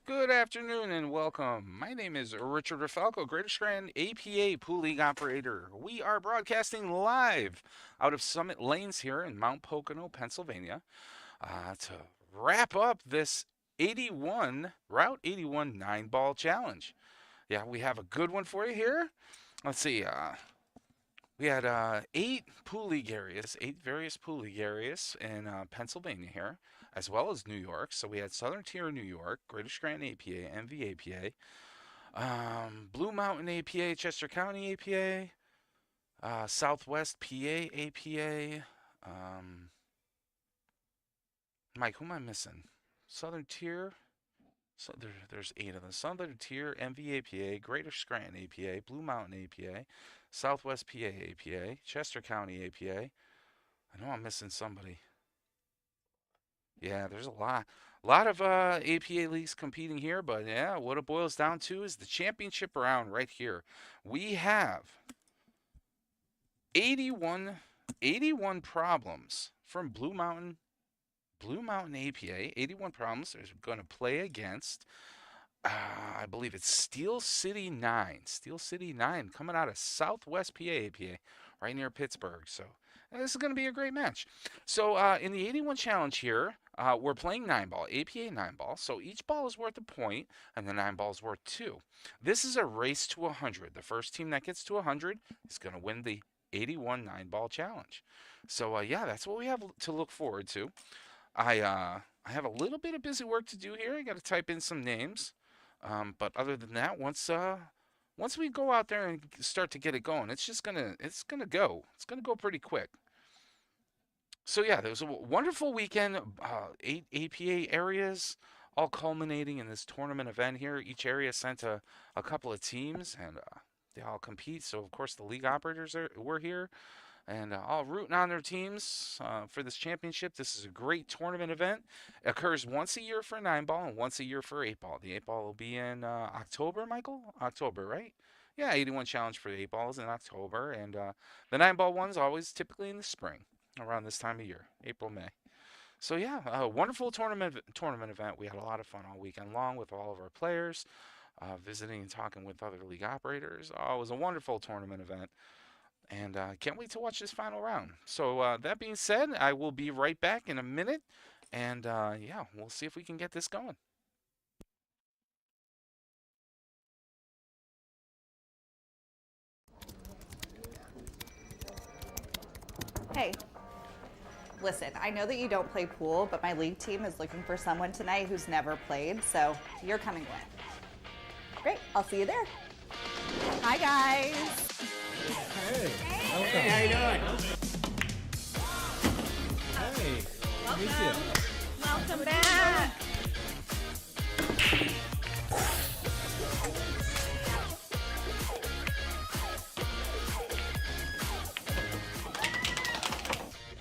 Good afternoon and welcome. My name is Richard Rafalco, Greater Scranton APA Pool League Operator. We are broadcasting live out of Summit Lanes here in Mount Pocono, Pennsylvania, to wrap up this 81 Route 81 9-ball challenge. Yeah, we have a good one for you here. Let's see. We had eight various pool league areas in Pennsylvania here, as well as New York. So we had Southern Tier New York, Greater Scranton APA, MV APA, Blue Mountain APA, Chester County APA, Southwest PA APA. Mike, who am I missing? Southern Tier. So there's eight of them. Southern Tier, MV APA, Greater Scranton APA, Blue Mountain APA, Southwest PA APA, Chester County APA. I know I'm missing somebody. Yeah, there's a lot. A lot of APA leagues competing here, but yeah, what it boils down to is the championship round right here. We have 81, 81 problems from Blue Mountain APA. 81 problems. They're going to play against, I believe it's Steel City 9. Steel City 9 coming out of Southwest PA APA, right near Pittsburgh. So this is going to be a great match. So in the 81 challenge here, we're playing 9-ball, APA 9-ball. So each ball is worth a point, and the 9 ball is worth 2. This is a race to 100. The first team that gets to 100 is going to win the 81 9-ball challenge. So yeah, that's what we have to look forward to. I have a little bit of busy work to do here. I got to type in some names. But other than that, once we go out there and start to get it going, it's gonna go pretty quick. So yeah, there was a wonderful weekend. 8 APA areas, all culminating in this tournament event here. Each area sent a couple of teams, and they all compete. So of course the league operators were here and all rooting on their teams for this championship. This is a great tournament event. It occurs once a year for 9-ball and once a year for 8-ball. The 8-ball will be in October, Michael? October, right? Yeah, 81 challenge for the 8-ball is in October, and the 9-ball one's always typically in the spring, around this time of year, April, May. So yeah, a wonderful tournament event. We had a lot of fun all weekend long with all of our players, visiting and talking with other league operators. Oh, it was a wonderful tournament event. And can't wait to watch this final round. So that being said, I will be right back in a minute. And yeah, we'll see if we can get this going. Hey, listen, I know that you don't play pool, but my league team is looking for someone tonight who's never played, so you're coming with. Great, I'll see you there. Hi, guys. Hey. Hey, how you doing? Hey. Good to meet you. Welcome back.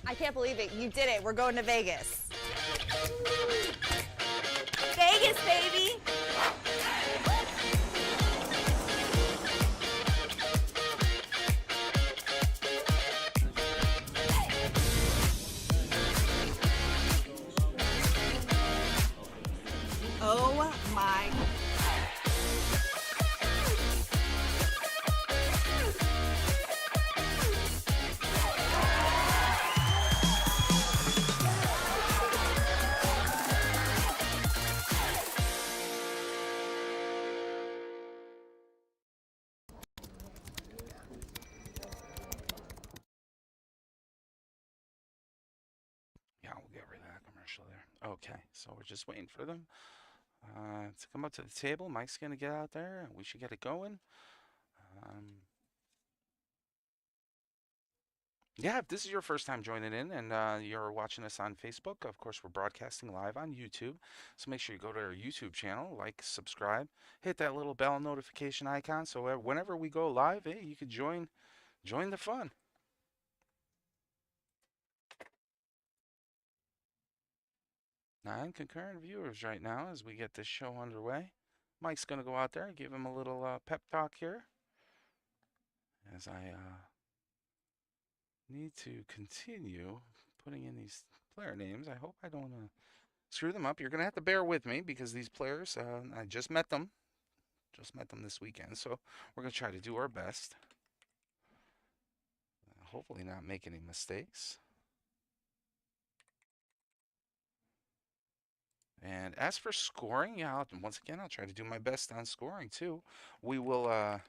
I can't believe it. You did it. We're going to Vegas. Vegas, baby. Oh my. Yeah, we'll get rid of that commercial there. Okay, so we're just waiting for them to come up to the table. Mike's going to get out there, and we should get it going. Um, Yeah, if this is your first time joining in and you're watching us on Facebook, of course, we're broadcasting live on YouTube. So make sure you go to our YouTube channel, like, subscribe, hit that little bell notification icon so whenever we go live, hey, you could join the fun. 9 concurrent viewers right now as we get this show underway. Mike's going to go out there and give him a little pep talk here as I need to continue putting in these player names. I hope I don't screw them up. You're going to have to bear with me because these players, I just met them. Just met them this weekend. So we're going to try to do our best. Hopefully not make any mistakes. And as for scoring, yeah, once again, I'll try to do my best on scoring too. We will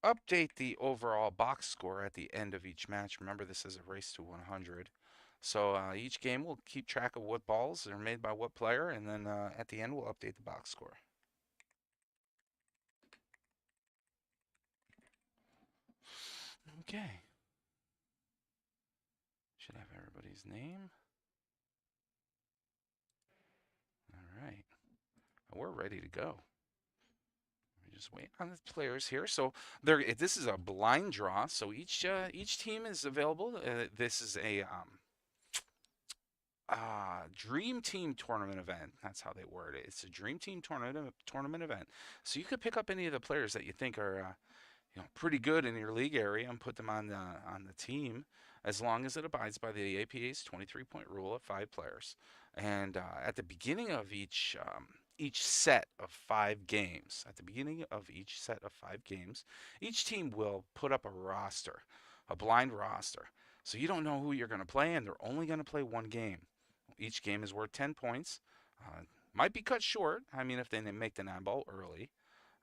update the overall box score at the end of each match. Remember, this is a race to 100. So each game will keep track of what balls are made by what player, and then at the end we'll update the box score. Okay. Should have everybody's name. All right. We're ready to go. We just wait on the players here. So this is a blind draw. So each team is available. This is a Dream Team tournament event. That's how they word it. It's a Dream Team tournament event. So you could pick up any of the players that you think are pretty good in your league area and put them on the team, as long as it abides by the APA's 23-point rule of 5 players. And at the beginning of each set of 5 games, each team will put up a roster, a blind roster. So you don't know who you're going to play, and they're only going to play one game. Each game is worth 10 points. Might be cut short. I mean, if they make the 9-ball early.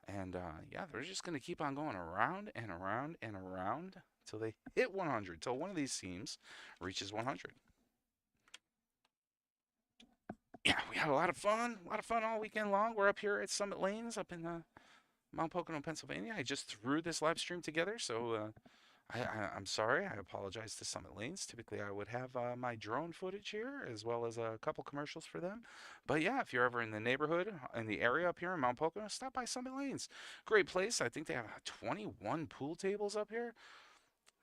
And yeah, they're just going to keep on going around and around and around until they hit 100, until one of these teams reaches 100. Yeah, we had a lot of fun all weekend long. We're up here at Summit Lanes up in Mount Pocono, Pennsylvania. I just threw this live stream together, so I'm sorry. I apologize to Summit Lanes. Typically, I would have my drone footage here as well as a couple commercials for them. But yeah, if you're ever in the neighborhood, in the area up here in Mount Pocono, stop by Summit Lanes. Great place. I think they have 21 pool tables up here.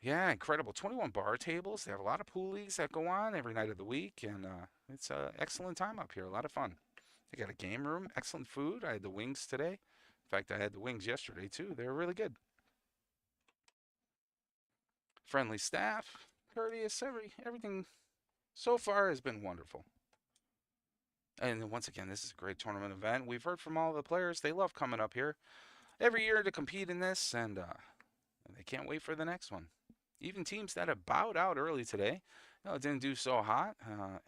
Yeah, incredible. 21 bar tables. They have a lot of pool leagues that go on every night of the week, and it's an excellent time up here. A lot of fun. They got a game room, excellent food. I had the wings today. In fact, I had the wings yesterday too. They were really good. Friendly staff, courteous, everything so far has been wonderful. And once again, this is a great tournament event. We've heard from all the players. They love coming up here every year to compete in this, and they can't wait for the next one. Even teams that have bowed out early today, didn't do so hot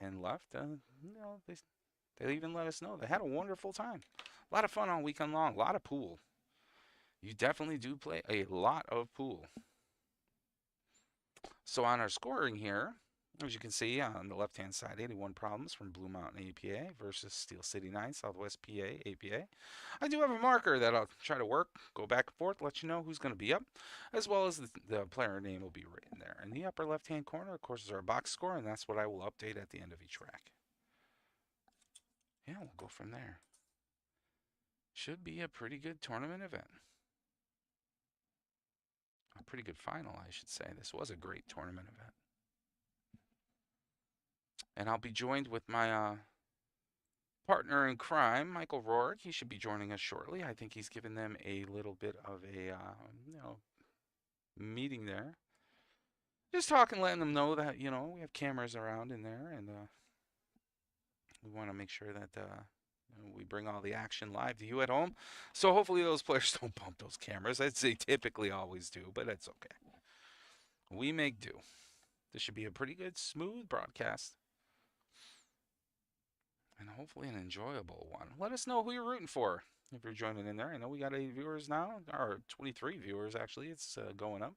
and left, they even let us know they had a wonderful time. A lot of fun all weekend long, a lot of pool. You definitely do play a lot of pool. So on our scoring here, as you can see on the left-hand side, 81 problems from Blue Mountain APA versus Steel City 9, Southwest PA APA. I do have a marker that I'll try to work, go back and forth, let you know who's going to be up, as well as the player name will be written there. In the upper left-hand corner, of course, is our box score, and that's what I will update at the end of each rack. Yeah, we'll go from there. Should be a pretty good tournament event. A pretty good final, I should say. This was a great tournament event. And I'll be joined with my partner in crime, Michael Rourke. He should be joining us shortly. I think he's given them a little bit of a meeting there. Just talking, letting them know that we have cameras around in there, and we want to make sure that we bring all the action live to you at home. So hopefully those players don't bump those cameras, as they typically always do, but it's okay. We make do. This should be a pretty good, smooth broadcast. And hopefully an enjoyable one. Let us know who you're rooting for if you're joining in there. I know we got 8 viewers now, or 23 viewers actually. It's going up.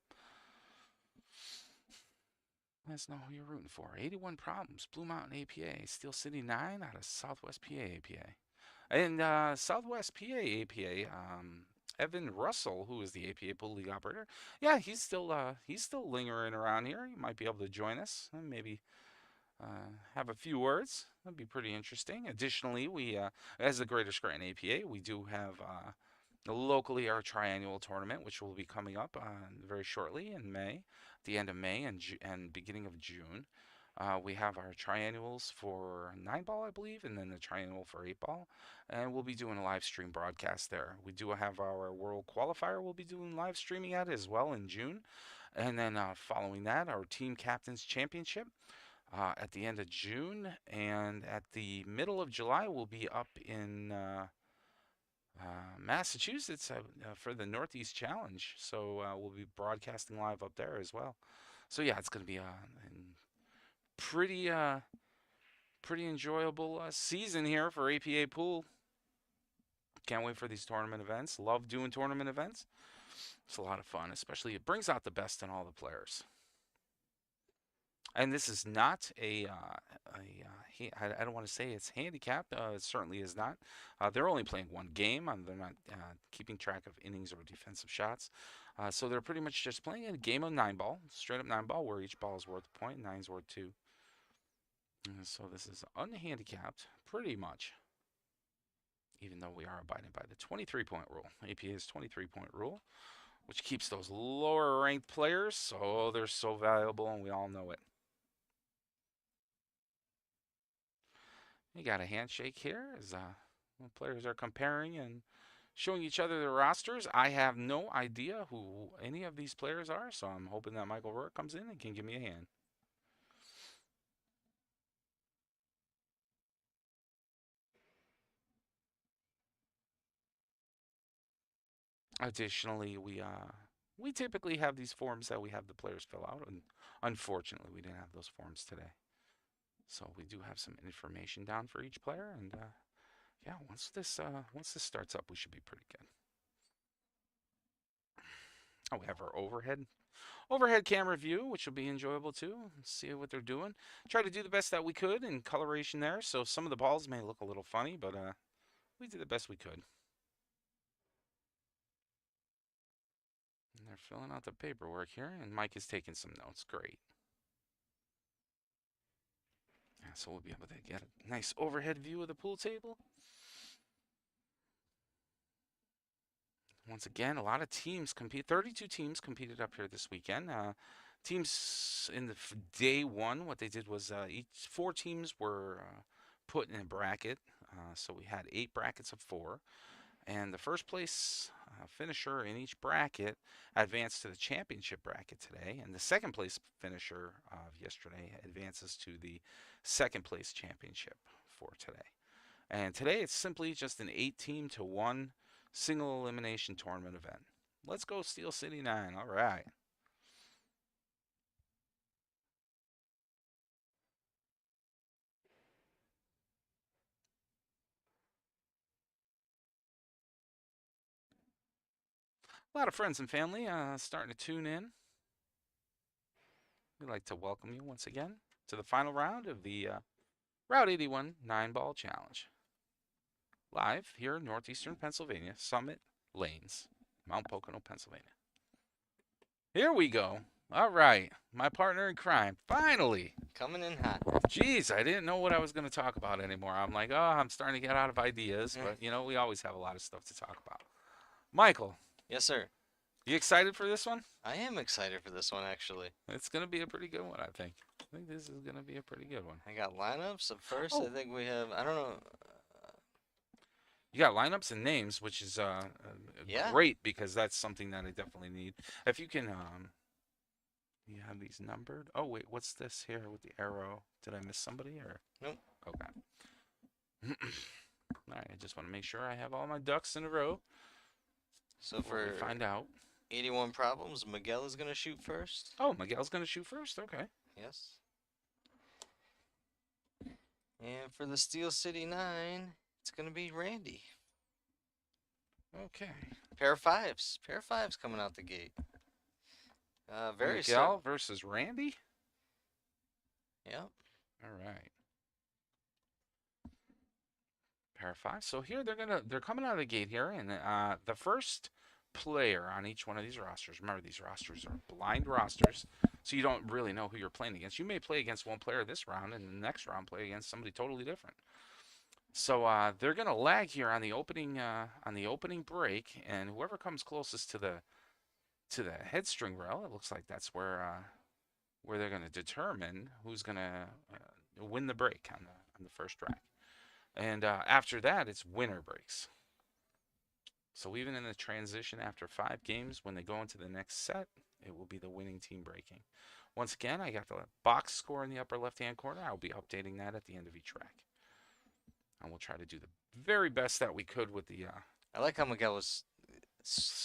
Let us know who you're rooting for. 81 problems. Blue Mountain APA. Steel City 9 out of Southwest PA APA. And Southwest PA APA, Evan Russell, who is the APA Pool League operator. Yeah, he's still lingering around here. He might be able to join us and maybe have a few words. That'd be pretty interesting. Additionally, we, as the Greater Scranton APA, we do have locally our triannual tournament, which will be coming up very shortly in May, at the end of May and beginning of June. We have our triannuals for 9-ball, I believe, and then the triannual for 8-ball. And we'll be doing a live stream broadcast there. We do have our World Qualifier we'll be doing live streaming at as well in June. And then following that, our Team Captains Championship. at the end of June, and at the middle of July, we'll be up in Massachusetts for the Northeast Challenge. So we'll be broadcasting live up there as well. So yeah, it's going to be a pretty pretty enjoyable season here for APA Pool. Can't wait for these tournament events. Love doing tournament events. It's a lot of fun, especially it brings out the best in all the players. And this is not I don't want to say it's handicapped. It certainly is not. They're only playing one game. They're not keeping track of innings or defensive shots. So they're pretty much just playing a game of 9-ball, straight up 9-ball, where each ball is worth a point, nine's worth 2. And so this is unhandicapped, pretty much. Even though we are abiding by the 23-point rule. APA's 23-point rule, which keeps those lower ranked players, so they're so valuable, and we all know it. You got a handshake here as players are comparing and showing each other their rosters. I have no idea who any of these players are, so I'm hoping that Michael Rourke comes in and can give me a hand. Additionally, we typically have these forms that we have the players fill out, and unfortunately, we didn't have those forms today. So we do have some information down for each player, and yeah, once this starts up, we should be pretty good. Oh, we have our overhead camera view, which will be enjoyable too. See what they're doing. Try to do the best that we could in coloration there. So some of the balls may look a little funny, but we did the best we could. And they're filling out the paperwork here, and Mike is taking some notes. Great. Yeah, so we'll be able to get a nice overhead view of the pool table. Once again, a lot of teams compete. 32 teams competed up here this weekend. Teams in the day one, what they did was each 4 teams were put in a bracket. So we had 8 brackets of 4. And the first place finisher in each bracket advanced to the championship bracket today. And the second place finisher of yesterday advances to the second place championship for today. And today it's simply just an 8-team to 1 single elimination tournament event. Let's go Steel City 9. All right. A lot of friends and family starting to tune in. We'd like to welcome you once again to the final round of the Route 81 9-ball challenge. Live here in northeastern Pennsylvania, Summit Lanes, Mount Pocono, Pennsylvania. Here we go. All right, my partner in crime, finally. Coming in hot. Jeez, I didn't know what I was going to talk about anymore. I'm like, oh, I'm starting to get out of ideas, but you know, we always have a lot of stuff to talk about. Michael. Yes, sir. You excited for this one? I am excited for this one, actually. It's going to be a pretty good one, I think. I think this is going to be a pretty good one. I got lineups. At first, Oh. I think we have, I don't know. You got lineups and names, which is Yeah. great because that's something that I definitely need. If you can, you have these numbered. Oh wait, what's this here with the arrow? Did I miss somebody or? Nope. Okay. All right, I just want to make sure I have all my ducks in a row. So before we for find out. 81 problems, Miguel is going to shoot first. Oh, Miguel's gonna shoot first. Okay. Yes. And for the Steel City 9, it's going to be Randy. Okay. Pair of fives. Pair of fives coming out the gate. Very Miguel versus Randy. Yep. All right. Pair of 5. So here they're coming out of the gate here, and the first player on each one of these rosters. Remember, these rosters are blind rosters, so you don't really know who you're playing against. You may play against one player this round, and the next round play against somebody totally different. So they're gonna lag here on the opening break, and whoever comes closest to the headstring rail, it looks like that's where they're gonna determine who's gonna win the break on the first track. And after that, it's winner breaks. So even in the transition after 5 games, when they go into the next set, it will be the winning team breaking. Once again, I got the box score in the upper left-hand corner. I'll be updating that at the end of each rack. And we'll try to do the very best that we could with the I like how Miguel was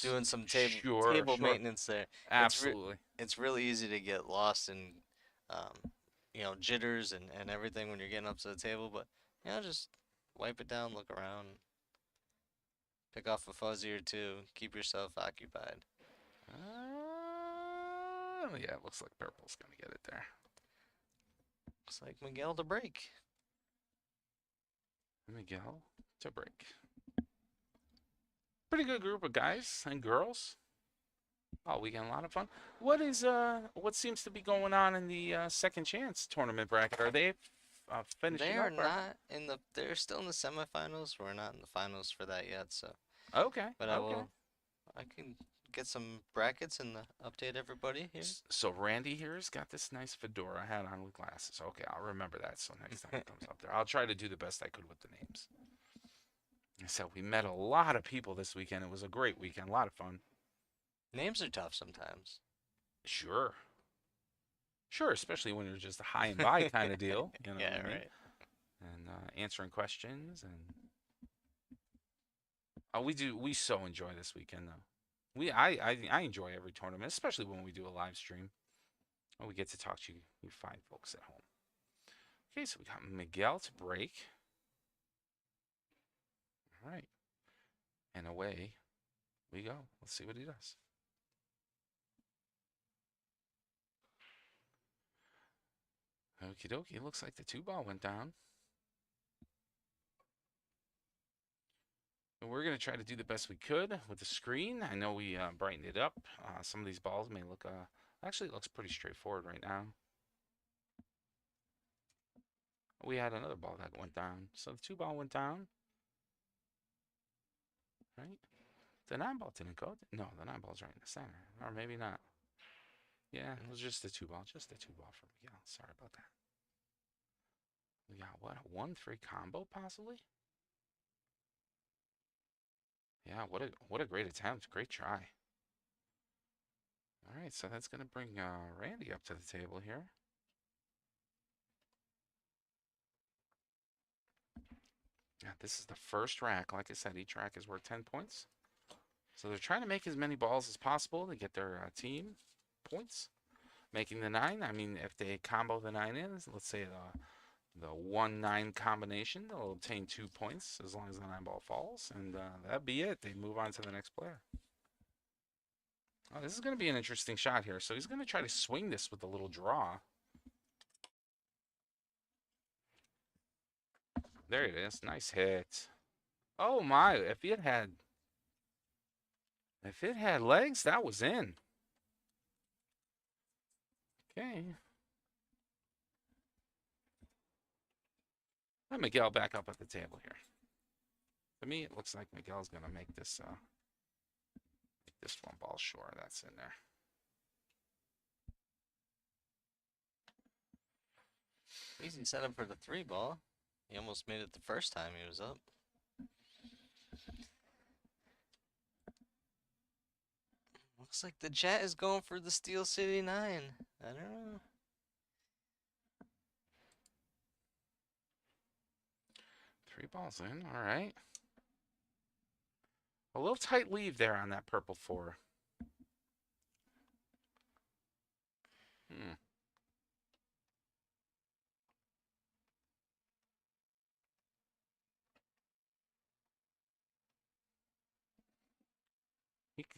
doing some Sure, table sure. maintenance there. Absolutely. It's really easy to get lost in, jitters and everything when you're getting up to the table. But just wipe it down, look around, pick off a fuzzy or two, keep yourself occupied. Yeah, it looks like purple's gonna get it there. Looks like Miguel to break. Miguel to break. Pretty good group of guys and girls. All weekend, a lot of fun. What seems to be going on in the second chance tournament bracket? Are they finishing They are up? Or? not in the. They're still in the semifinals. We're not in the finals for that yet. So, Okay. but okay. I can get some brackets and update everybody here. So Randy here's got this nice fedora hat on with glasses. Okay, I'll remember that. So next time it comes up there, I'll try to do the best I could with the names. So we met a lot of people this weekend. It was a great weekend, a lot of fun. Names are tough sometimes. Sure. Sure, especially when you're just a high and by kind of deal. You know Yeah, what I mean? right. And answering questions and we so enjoy this weekend though. I enjoy every tournament, especially when we do a live stream. And we get to talk to you fine folks at home. Okay, so we got Miguel to break. All right. And away we go. Let's see what he does. Okie dokie. Looks like the 2-ball went down. And we're going to try to do the best we could with the screen. I know we brightened it up. Some of these balls may look, actually it looks pretty straightforward right now. We had another ball that went down. So the 2-ball went down. Right? The 9-ball didn't go. No, the 9-ball's right in the center. Or maybe not. Yeah, it was just the 2-ball. Just the 2-ball for Miguel. Sorry about that. We got what? A 1-3 combo possibly? Yeah, what a great attempt. Great try. All right, so that's going to bring Randy up to the table here. Yeah, this is the first rack. Like I said, each rack is worth 10 points. So they're trying to make as many balls as possible to get their team points. Making the 9. I mean, if they combo the 9 in, let's say the 1-9 combination, they'll obtain 2 points as long as the 9-ball falls. And that'd be it. They move on to the next player. Oh, this is going to be an interesting shot here. So he's going to try to swing this with a little draw. There it is. Nice hit. Oh my, if it had legs, that was in. Okay. Let Miguel back up at the table here. To me, it looks like Miguel's going to make this 1-ball short. That's in there. Easy setup for the 3-ball. He almost made it the first time he was up. Looks like the chat is going for the Steel City 9. I don't know. Three balls in. All right. A little tight leave there on that purple 4.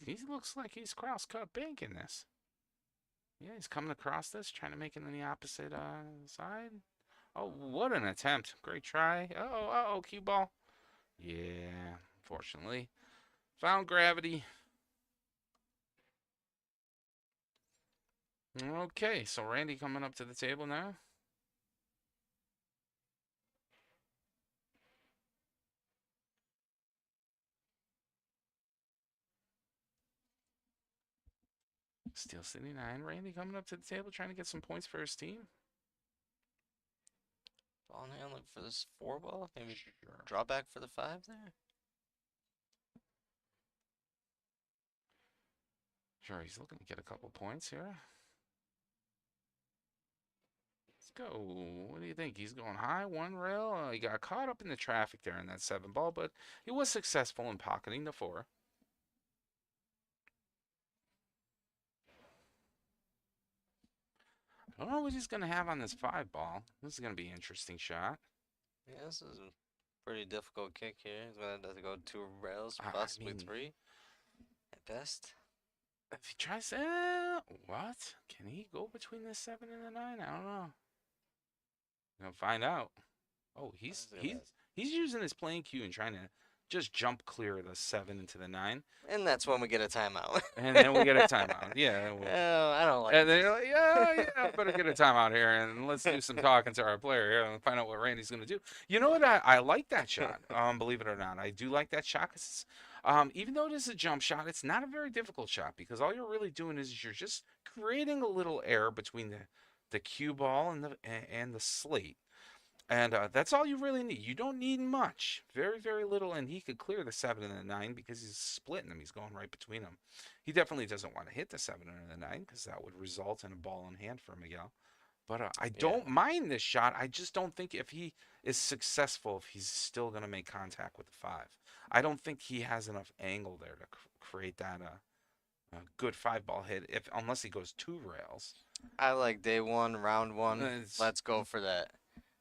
He looks like he's cross-cut bank in this. Yeah, he's coming across this, trying to make it on the opposite side. Oh, what an attempt. Great try. Uh-oh, cue ball. Yeah, unfortunately. Found gravity. Okay, so Randy coming up to the table now. Steel City 9. Randy coming up to the table trying to get some points for his team. Ball in hand, look for this 4-ball. Maybe Sure. draw back for the 5 there. Sure, he's looking to get a couple points here. go. What do you think? He's going high, one rail. He got caught up in the traffic there in that 7 ball, but he was successful in pocketing the 4. I don't know what he's going to have on this 5 ball. This is going to be an interesting shot. Yeah, this is a pretty difficult kick here. He's gonna have to go 2 rails, I possibly mean, 3 at best. if he tries, what? Can he go between the 7 and the 9? I don't know. We'll find out. Oh, he's using his playing cue and trying to just jump clear of the 7 into the 9. And that's when we get a timeout. And then we get a timeout. Yeah. Oh, I don't like And then this. you're like, yeah, better get a timeout here and let's do some talking to our player here and find out what Randy's going to do. You know what? I like that shot. Believe it or not, I do like that shot. 'Cause even though it is a jump shot, it's not a very difficult shot because all you're really doing is you're just creating a little air between the cue ball and the slate. And that's all you really need. You don't need much. Very, very little. And he could clear the 7 and the 9 because he's splitting them. He's going right between them. He definitely doesn't want to hit the 7 and the 9 because that would result in a ball in hand for Miguel. But I don't mind this shot. I just don't think if he is successful, if he's still going to make contact with the 5. I don't think he has enough angle there to create that a good 5-ball hit unless he goes 2 rails. I like day 1, round 1. Let's go for that.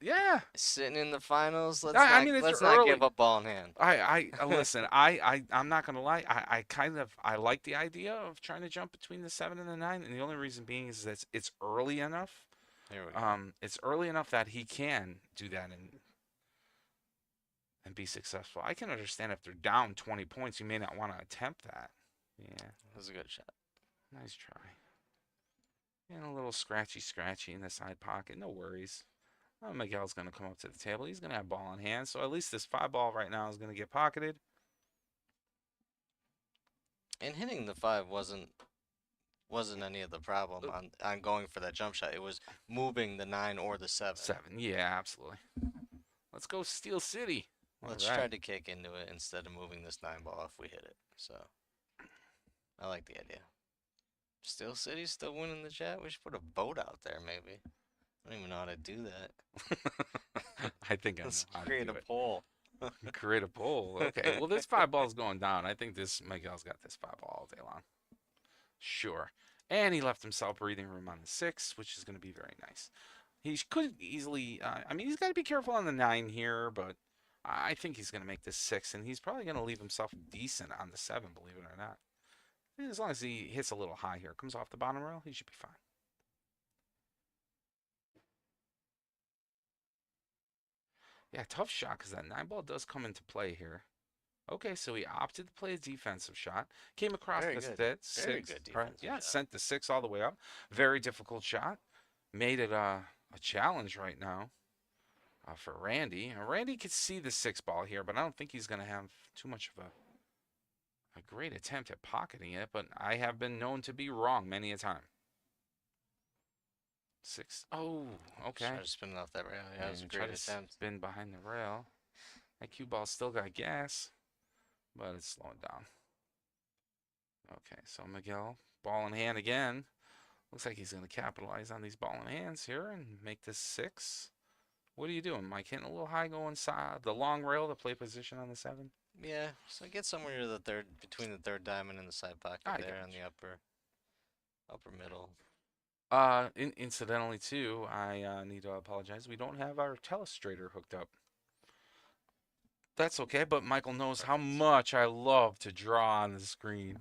Yeah. Sitting in the finals, let's it's not early. give up ball in hand. I listen. I'm not gonna lie. I like the idea of trying to jump between the 7 and the 9, and the only reason being is that it's early enough. Here we go. It's early enough that he can do that and be successful. I can understand if they're down 20 points, you may not want to attempt that. Yeah. That was a good shot. Nice try. And a little scratchy in the side pocket. No worries. Miguel's going to come up to the table. He's going to have ball in hand. So at least this 5-ball right now is going to get pocketed. And hitting the 5 wasn't any of the problem on going for that jump shot. It was moving the 9 or the 7. 7. Yeah, absolutely. Let's go Steel City. Let's try to kick into it instead of moving this 9 ball if we hit it. So I like the idea. Steel City's still winning the chat. We should put a vote out there maybe. I don't even know how to do that. I think I know Let's how to create do a it. poll. Create a poll. Okay. Well, this 5-ball's going down. I think this Miguel's got this 5-ball all day long. Sure. And he left himself breathing room on the 6, which is going to be very nice. He could easily. I mean, he's got to be careful on the 9 here, but I think he's going to make this 6, and he's probably going to leave himself decent on the 7, believe it or not. As long as he hits a little high here, comes off the bottom rail, he should be fine. Yeah, tough shot because that 9-ball does come into play here. Okay, so he opted to play a defensive shot. Came across Very the good. 6. Very good defensive Yeah, shot. sent the 6 all the way up. Very difficult shot. Made it a challenge right now for Randy. Randy could see the 6-ball here, but I don't think he's going to have too much of a great attempt at pocketing it. But I have been known to be wrong many a time. 6. Oh, okay. Try to spin it off that rail. Yeah, that was a Try great to attempt. spin behind the rail. That cue ball still got gas, but it's slowing down. Okay, so Miguel, ball in hand again. Looks like he's going to capitalize on these ball in hands here and make this 6. What are you doing, Mike? Hitting a little high going side, the long rail to play position on the 7? Yeah, so get somewhere near the third, between the 3rd diamond and the side pocket there on the upper middle. Incidentally, too, I need to apologize. We don't have our telestrator hooked up. That's okay, but Michael knows how much I love to draw on the screen.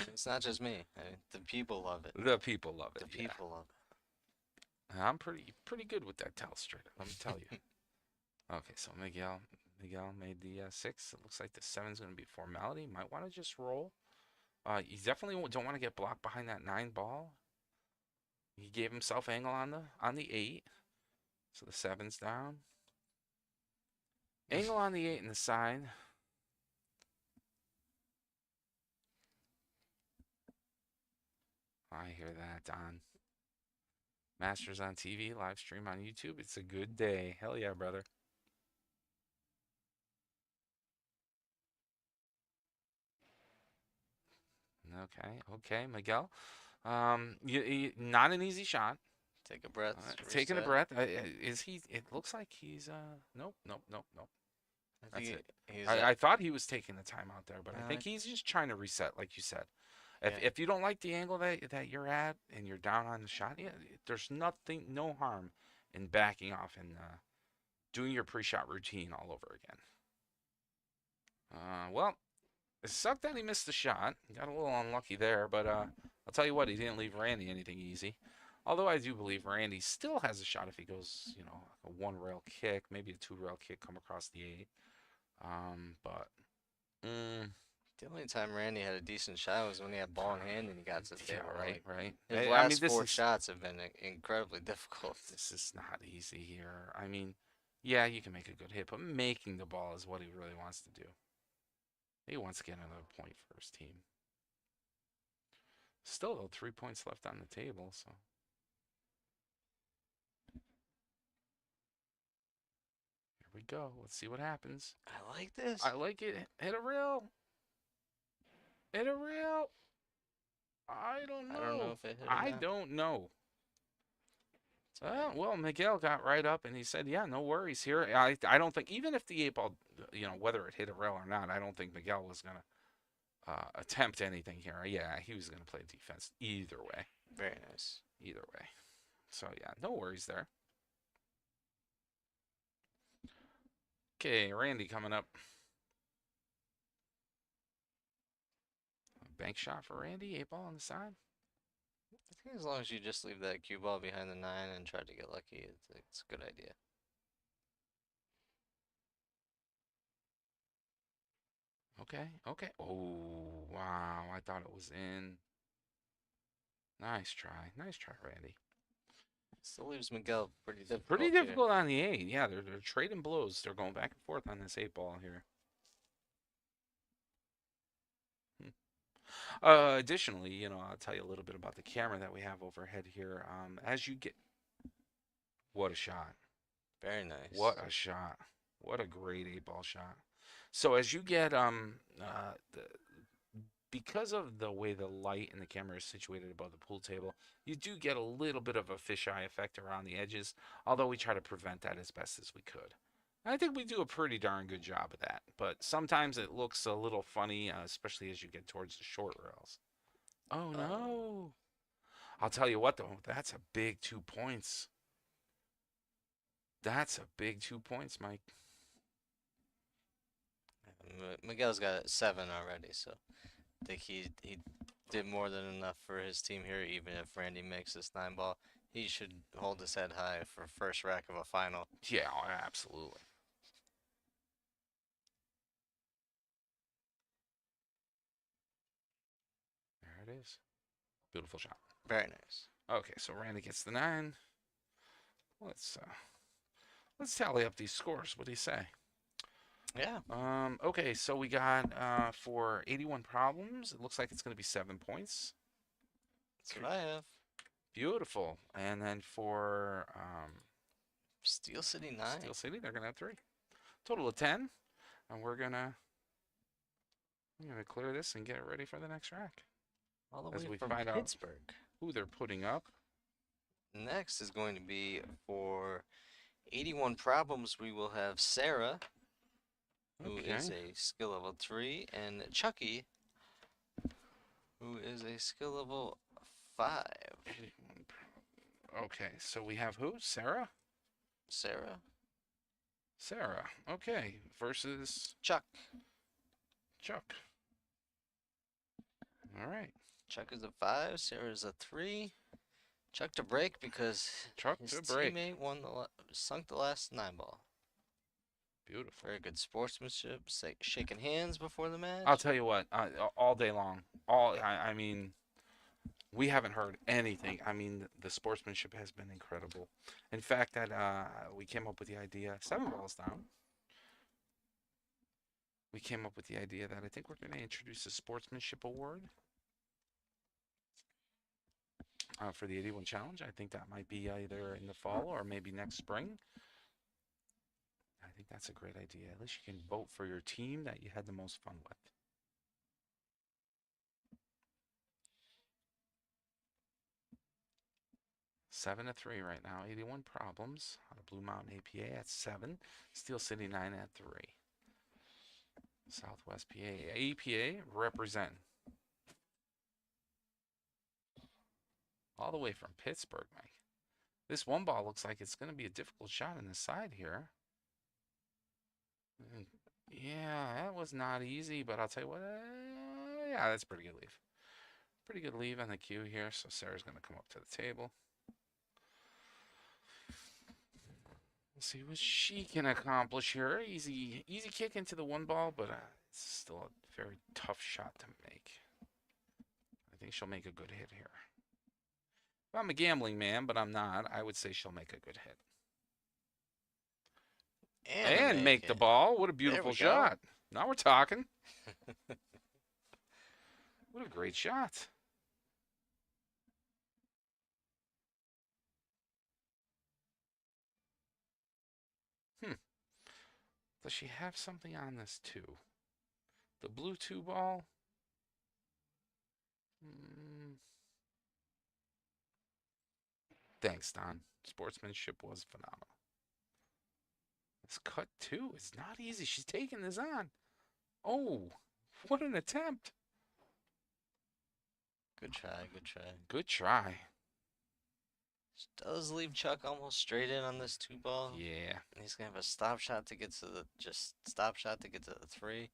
It's not just me. The people love it. The people love it. The people love it. I'm pretty good with that telestrator, let me tell you. Okay, so Miguel made the 6. It looks like the 7's going to be a formality. Might want to just roll. You definitely don't want to get blocked behind that 9 ball. He gave himself angle on the 8, so the 7's down. Angle on the 8 in the side. I hear that, Don. Masters on TV, live stream on YouTube. It's a good day. Hell yeah, brother. Okay, Miguel. Not an easy shot. Take a breath. Taking a reset. breath. Is he? It looks like he's. Nope, nope, nope, nope. I think That's it. he's I thought he was taking the time out there, but I Uh, think he's just trying to reset, like you said. yeah. If you don't like the angle that you're at and you're down on the shot, yeah, there's nothing, no harm in backing off and doing your pre-shot routine all over again. Well, it sucked that he missed the shot. He got a little unlucky there, but I'll tell you what, he didn't leave Randy anything easy. Although I do believe Randy still has a shot if he goes, a one-rail kick, maybe a two-rail kick come across the 8. But The only time Randy had a decent shot was when he had ball in hand and he got to the yeah, table. right, Like, right. his I last mean, this four is shots have been incredibly difficult. this is not easy here. I mean, yeah, you can make a good hit, but making the ball is what he really wants to do. He wants to get another point for his team. Still, though, 3 points left on the table, so. Here we go. Let's see what happens. I like this. I like it. Hit a reel. Hit a reel. I don't know. I don't know if it hit or I not. don't know. It's okay. Well, Miguel got right up and he said, "Yeah, no worries here." I don't think even if the 8 ball, whether it hit a rail or not, I don't think Miguel was gonna attempt anything here. Yeah, he was gonna play defense either way. Very nice. Either way. So yeah, no worries there. Okay, Randy coming up. Bank shot for Randy. 8 ball on the side. I think as long as you just leave that cue ball behind the 9 and try to get lucky, it's a good idea. Okay, okay. Oh, wow. I thought it was in. Nice try. Nice try, Randy. Still leaves Miguel pretty difficult. Pretty here. difficult on the 8. Yeah, they're trading blows. They're going back and forth on this 8 ball here. Additionally, I'll tell you a little bit about the camera that we have overhead here. As you get, what a shot! Very nice. What a shot! What a great 8 ball shot. So as you get because of the way the light in the camera is situated above the pool table, you do get a little bit of a fisheye effect around the edges, although we try to prevent that as best as we could. I think we do a pretty darn good job of that, but sometimes it looks a little funny, especially as you get towards the short rails. Oh no! I'll tell you what though, that's a big 2 points. That's a big 2 points, Mike. Miguel's got 7 already, so I think he did more than enough for his team here. Even if Randy makes this 9 ball, he should hold his head high for first rack of a final. Yeah, absolutely. There it is. Beautiful shot. Very nice. Okay, so Randy gets the 9. Let's tally up these scores. What do you say? Yeah. Okay, so we got for 81 problems, it looks like it's going to be 7 points. That's what I have. Beautiful. And then for Steel City 9. Steel City, they're going to have 3. Total of 10. And we're going to clear this and get ready for the next rack. All the as way we from find out Pittsburgh. who they're putting up. Next is going to be for 81 problems. We will have Sarah, who is Okay. a skill level 3, and Chucky, who is a skill level 5. 81 Okay, so we have who? Sarah? Sarah, Sarah. Okay, versus Chuck. Chuck. All right. Chuck is a 5. Sarah is a 3. Chuck to break because Chuck his to break. teammate sunk the last 9 ball. Beautiful. Very good sportsmanship. Shaking hands before the match. I'll tell you what, all day long. I mean, we haven't heard anything. I mean, the sportsmanship has been incredible. In fact, that we came up with the idea, 7 balls down. We came up with the idea that I think we're going to introduce a sportsmanship award for the 81 challenge. I think that might be either in the fall or maybe next spring. I think that's a great idea. At least you can vote for your team that you had the most fun with. 7-3 right now. 81 problems out of Blue Mountain APA at 7. Steel City 9 at 3. Southwest PA APA represent all the way from Pittsburgh, Mike. This one ball looks like it's going to be a difficult shot in the side here. Yeah, that was not easy, but I'll tell you what. Yeah, that's a pretty good leave. Pretty good leave on the cue here. So Sarah's going to come up to the table. Let's see what she can accomplish here. Easy kick into the one ball, but it's still a very tough shot to make. I think she'll make a good hit here. I'm a gambling man, but I'm not. I would say she'll make a good hit. And make the ball. What a beautiful shot. Now we're talking. What a great shot. Does she have something on this too? The blue 2 ball? Thanks, Don. Sportsmanship was phenomenal. This cut 2 is not easy. She's taking this on. Oh, what an attempt. Good try, good try. Good try. Does leave Chuck almost straight in on this 2 ball. Yeah. And he's gonna have a stop shot to get to the stop shot to get to the 3.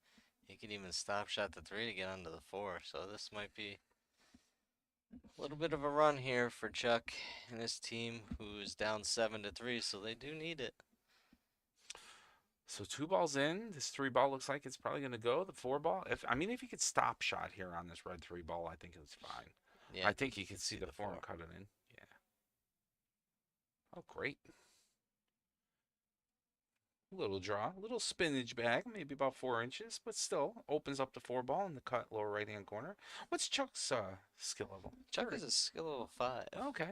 He could even stop shot the 3 to get onto the 4. So this might be a little bit of a run here for Chuck and his team, who is down 7-3. So they do need it. So 2 balls in. This 3 ball looks like it's probably going to go. The 4 ball. If he could stop shot here on this red 3 ball, I think it's fine. Yeah, I think he could see the 4 and cut it in. Yeah. Oh, great. Little draw, little spinach bag, maybe about 4 inches, but still opens up the 4 ball in the cut lower right hand corner. What's Chuck's skill level? Chuck is a skill level 5. Okay,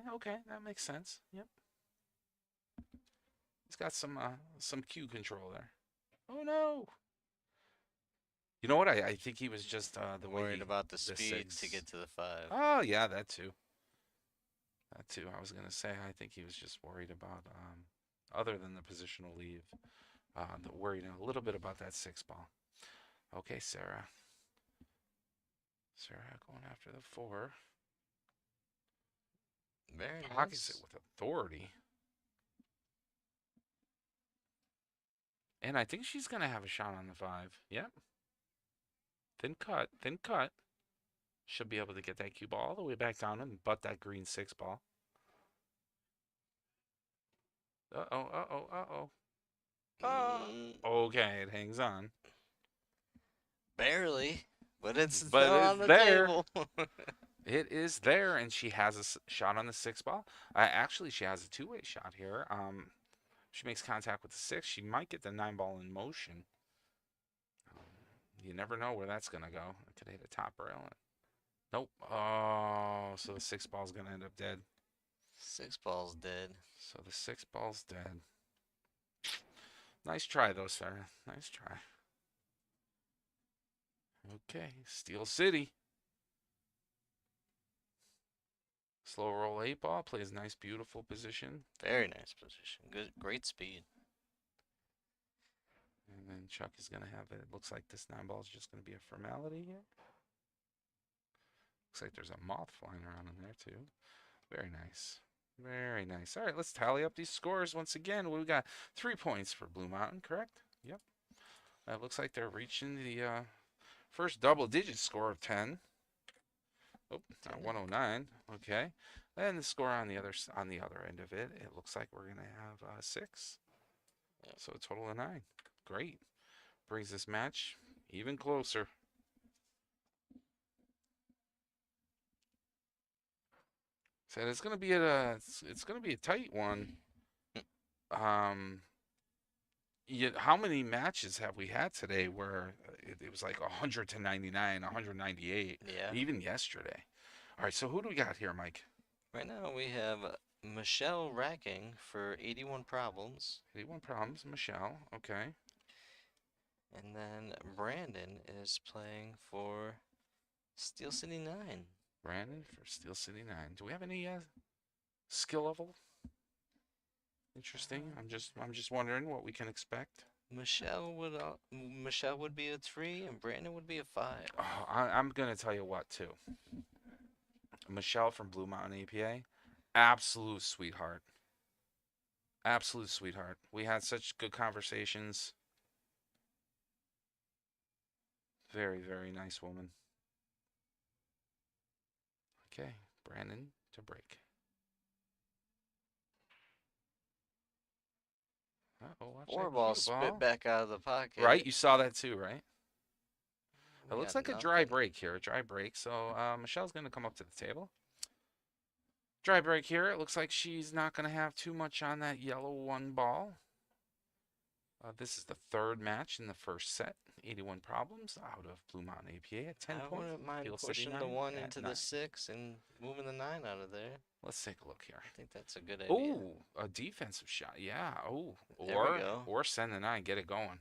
that makes sense. Yep. He's got some cue control there. Oh no! You know what? I think he was just worried about the speed 6. to get to the 5. Oh yeah, that too. That too. I was gonna say I think he was just worried about other than the positional leave, worried a little bit about that 6 ball. Okay, Sarah. Sarah going after the 4. Very Pockets nice. it with authority. And I think she's going to have a shot on the 5. Yep. Thin cut. She'll be able to get that cue ball all the way back down and butt that green 6 ball. Uh-oh. Okay, it hangs on. Barely, but it's But still it's on the there. table. It is there, and she has a shot on the 6 ball. Actually, she has a 2-way shot here. She makes contact with the 6. She might get the 9 ball in motion. You never know where that's going to go. It could hit a top rail. Nope. Oh, so the 6 ball's going to end up dead. 6 ball's dead. So the 6 ball's dead. Nice try, though, Sarah. Nice try. Okay, Steel City. Slow roll 8 ball. Plays nice, beautiful position. Very nice position. Good, great speed. And then Chuck is going to have it. It looks like this 9 ball is just going to be a formality here. Looks like there's a moth flying around in there, too. Very nice. Very nice. All right, let's tally up these scores once again. We got 3 points for Blue Mountain, correct? Yep. It looks like they're reaching the first double-digit score of 10. Oh, 109. Okay. And the score on the other end of it, it looks like we're gonna have 6. Yep. So a total of 9. Great. Brings this match even closer. Said it's gonna be it's gonna be a tight one. How many matches have we had today where it was like 100-99, 198? Yeah. Even yesterday. All right, so who do we got here, Mike? Right now we have Michelle racking for 81 problems. 81 problems, Michelle. Okay. And then Brandon is playing for Steel City 9. Brandon for Steel City 9. Do we have any skill level. Interesting. I'm just wondering what we can expect. Michelle would be a 3 and Brandon would be a 5. Oh, I'm gonna tell you what too. Michelle from Blue Mountain APA, absolute sweetheart. Absolute sweetheart. We had such good conversations. Very, very nice woman. Okay, Brandon to break. Uh-oh, watch Four that ball cue spit ball. back out of the pocket. Right, you saw that too, right? It We looks got like a dry nothing. break here, a dry break. So Michelle's going to come up to the table. Dry break here. It looks like she's not going to have too much on that yellow one ball. This is the third match in the first set. 81 problems out of Blue Mountain APA at 10 I points. wouldn't mind Field pushing the 69 1 at into 9. the 6 and moving the 9 out of there. Let's take a look here. I think that's a good idea. Oh, a defensive shot. Yeah. Oh, There we go. or send the 9, get it going.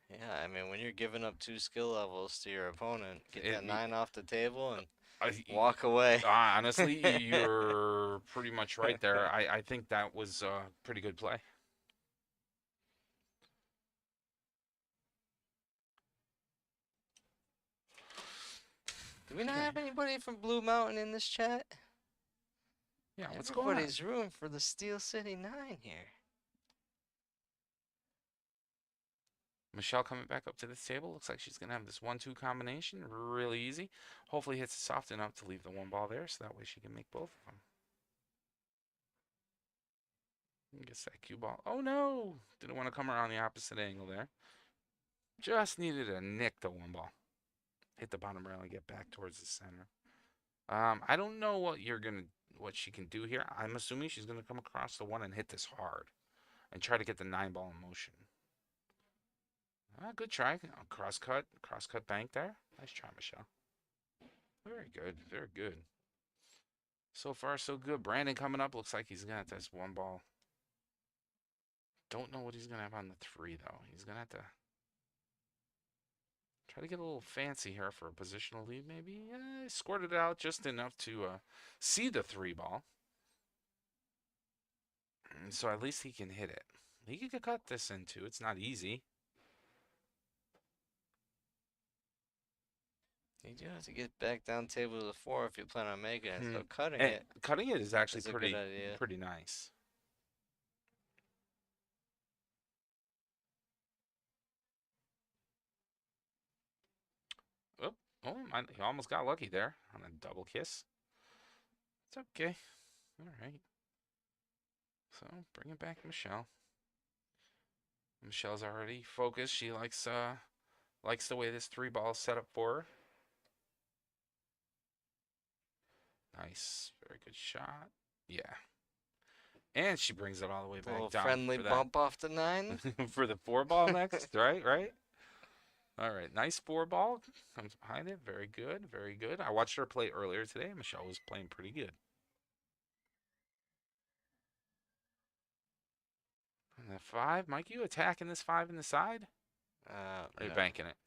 Yeah, I mean, when you're giving up 2 skill levels to your opponent, get It- that 9 off the table and I, walk away. honestly, you're pretty much right there. I think that was a pretty good play. Do we not have anybody from Blue Mountain in this chat? Yeah, what's going on? Everybody's room for the Steel City 9 here. Michelle coming back up to this table. Looks like she's going to have this 1-2 combination. Really easy. Hopefully hits it soft enough to leave the one ball there, so that way she can make both of them. Gets that cue ball. Oh, no. Didn't want to come around the opposite angle there. Just needed to nick the one ball. Hit the bottom rail and get back towards the center. I don't know what she can do here. I'm assuming she's going to come across the 1 and hit this hard and try to get the 9 ball in motion. Good try. Cross cut bank there. Nice try, Michelle. Very good. Very good. So far, so good. Brandon coming up. Looks like he's going to have this one ball. Don't know what he's going to have on the 3, though. He's going to have to try to get a little fancy here for a positional lead, maybe. Scored it out just enough to see the 3 ball. And so at least he can hit it. He could cut this in, too. It's not easy. You do have to get back down table to the 4 if you plan on making it. So cutting And it. cutting it is actually is a good idea. pretty nice. Oh, he almost got lucky there on a double kiss. It's okay. All right. So bring it back to Michelle. Michelle's already focused. She likes the way this 3 ball is set up for her. Nice. Very good shot. Yeah. And she brings it all the way A back little down. friendly for that. bump off the 9. For the 4 ball next, right? All right, nice 4 ball. Comes behind it. Very good, very good. I watched her play earlier today. Michelle was playing pretty good. And the 5, Mike, you attacking this 5 in the side? Or are you No. banking it?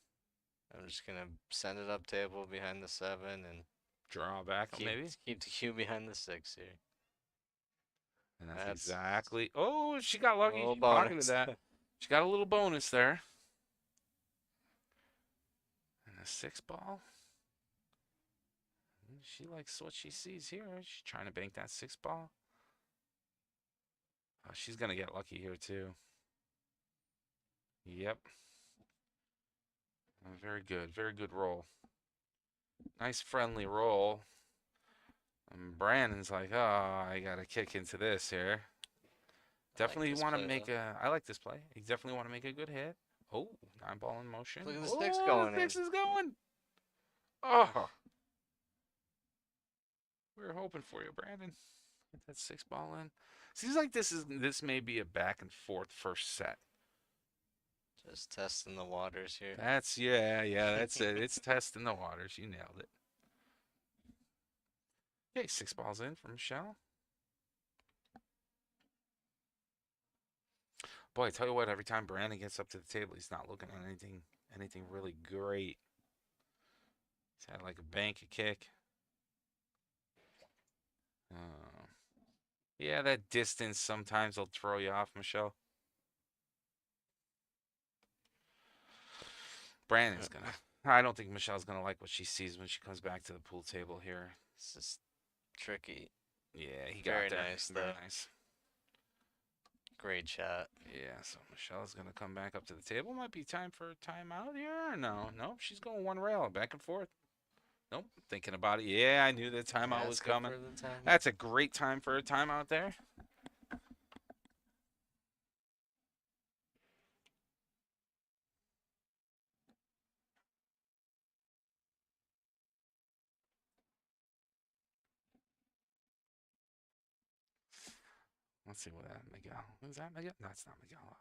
I'm just going to send it up table behind the 7 and Draw back, maybe? keep the cue behind the 6 here. And that's exactly. Oh, she got lucky. Little Pocketed bonus. that. She got a little bonus there. And a 6 ball. She likes what she sees here. She's trying to bank that 6 ball. Oh, she's going to get lucky here, too. Yep. Very good. Very good roll. Nice friendly roll. And Brandon's like, oh, I got to kick into this here. Definitely want to make I like this play. You definitely want to make a good hit. Oh, 9 ball in motion. Look at the 6 going the 6 in. is going. Oh. We were hoping for you, Brandon. Get that 6 ball in. Seems like this may be a back and forth first set. Just testing the waters here. That's that's it. It's testing the waters. You nailed it. Okay, 6 balls in from Michelle. Boy, I tell you what, every time Brandon gets up to the table, he's not looking at anything really great. He's had like a bank, a kick. Yeah, that distance sometimes will throw you off, Michelle. Brandon's gonna. I don't think Michelle's gonna like what she sees when she comes back to the pool table here. This is tricky. Yeah, he got Very there. nice, Very though. nice. Great shot. Yeah, so Michelle's gonna come back up to the table. Might be time for a timeout here. No, nope. She's going one rail back and forth. Nope. Thinking about it. Yeah, I knew the timeout That's was good coming. for the time. That's a great time for a timeout there. Let's see what that Miguel. Is that Miguel? No, it's not Miguel.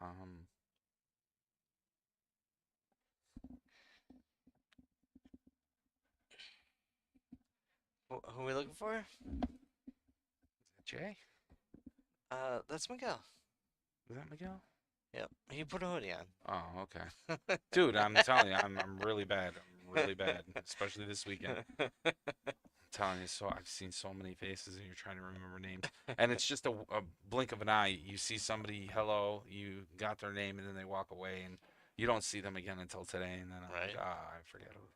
Who are we looking for? Jay? That's Miguel. Is that Miguel? Yep. He put a hoodie on. Oh, okay. Dude, I'm telling you, I'm really bad. I'm really bad, especially this weekend. I'm telling you, so I've seen so many faces, and you're trying to remember names, and it's just a blink of an eye. You see somebody, hello, you got their name, and then they walk away, and you don't see them again until today, and then I'm Right. like, I forget who.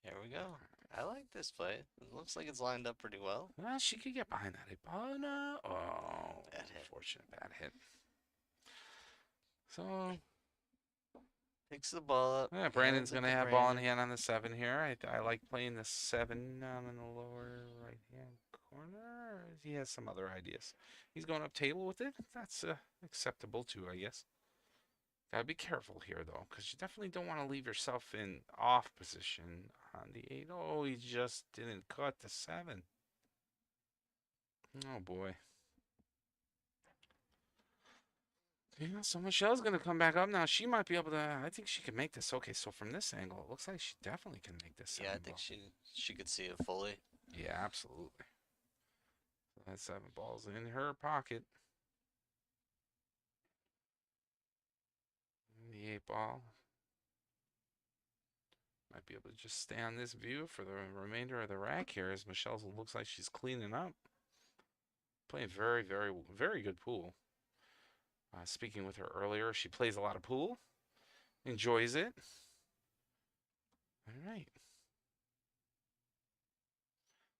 Here we go. I like this play. It looks like it's lined up pretty well. Well, she could get behind that. Oh no! Oh, Bad hit. unfortunate bad hit. So Picks the ball up. yeah, Brandon's hands it gonna to have ball in Brandon. hand on the 7 here. I like playing the 7 down in the lower right hand corner. He has some other ideas. He's going up table with it. That's acceptable too, I guess. Gotta be careful here though, because you definitely don't want to leave yourself in off position on the 8. Oh, he just didn't cut the 7. Oh boy. Yeah, so Michelle's gonna come back up now. She might be able to. I think she can make this. Okay, so from this angle, it looks like she definitely can make this. Yeah, I 7 think ball. she could see it fully. Yeah, absolutely. So that 7 ball's in her pocket. And the 8 ball might be able to just stay on this view for the remainder of the rack here, as Michelle's looks like she's cleaning up, playing very, very, very good pool. Speaking with her earlier, she plays a lot of pool, enjoys it. All right.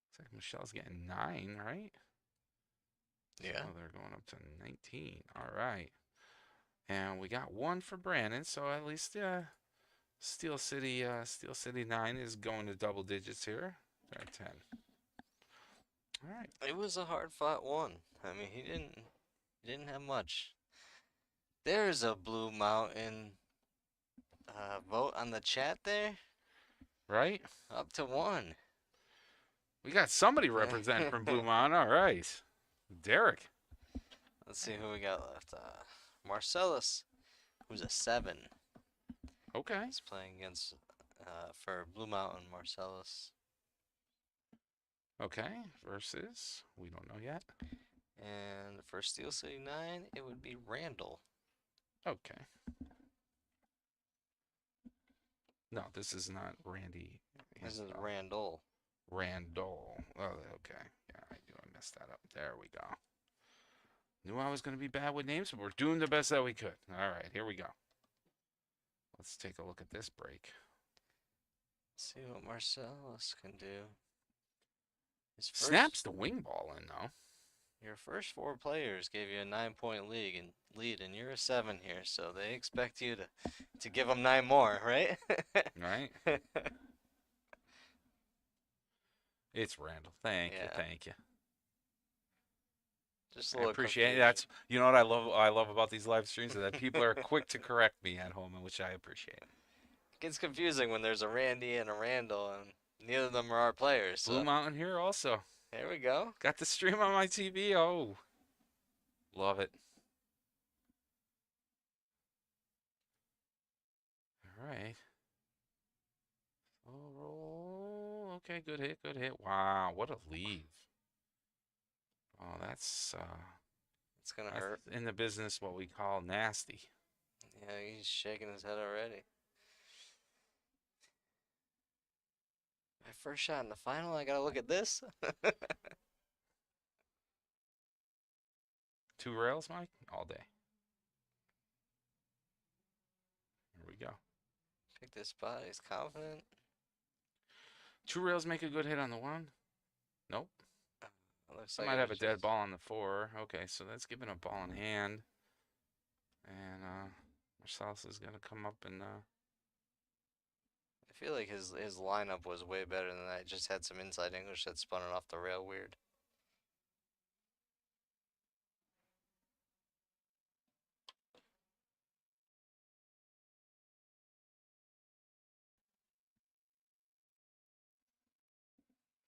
Looks like Michelle's getting 9, right? Yeah. Oh, they're going up to 19. All right. And we got 1 for Brandon, so at least Steel City 9 is going to double digits here. They're at 10. All right. It was a hard fought one. I mean, he didn't have much. There's a Blue Mountain vote on the chat there. Right? Up to 1. We got somebody representing from Blue Mountain. All right. Derek. Let's see who we got left. Marcellus, who's a 7. Okay. He's playing against for Blue Mountain Marcellus. Okay. Versus, we don't know yet. And for Steel City 9, it would be Randall. Okay. No, this is not Randy. This is Randall. Randall. Oh, okay. Yeah, I knew I messed that up. There we go. Knew I was going to be bad with names, but we're doing the best that we could. All right, here we go. Let's take a look at this break. See what Marcellus can do. His Snaps the wing ball in, though. Your first 4 players gave you a 9-point lead, and you're a 7 here, so they expect you to give them 9 more, right? Right? It's Randall. Thank you. Yeah. Thank you. Just a I little appreciate it. confusion. That's you know what I love about these live streams is that people are quick to correct me at home, which I appreciate. It gets confusing when there's a Randy and a Randall, and neither of them are our players. Blue So Mountain here also. there we go. Got the stream on my TV. Oh, love it. All right. Oh, roll. Okay, good hit, good hit. Wow, what a leave. Oh, that's It's gonna hurt. in the business what we call nasty. Yeah, he's shaking his head already. My first shot in the final. I gotta look at this. 2 rails, Mike? All day. Here we go. Pick this spot. He's confident. 2 rails make a good hit on the 1. Nope. Looks I like might it have was a dead just- ball on the 4. Okay, so that's giving a ball in hand. And Marcellus is going to come up and I feel like his lineup was way better than that. Just had some inside English that spun it off the rail weird.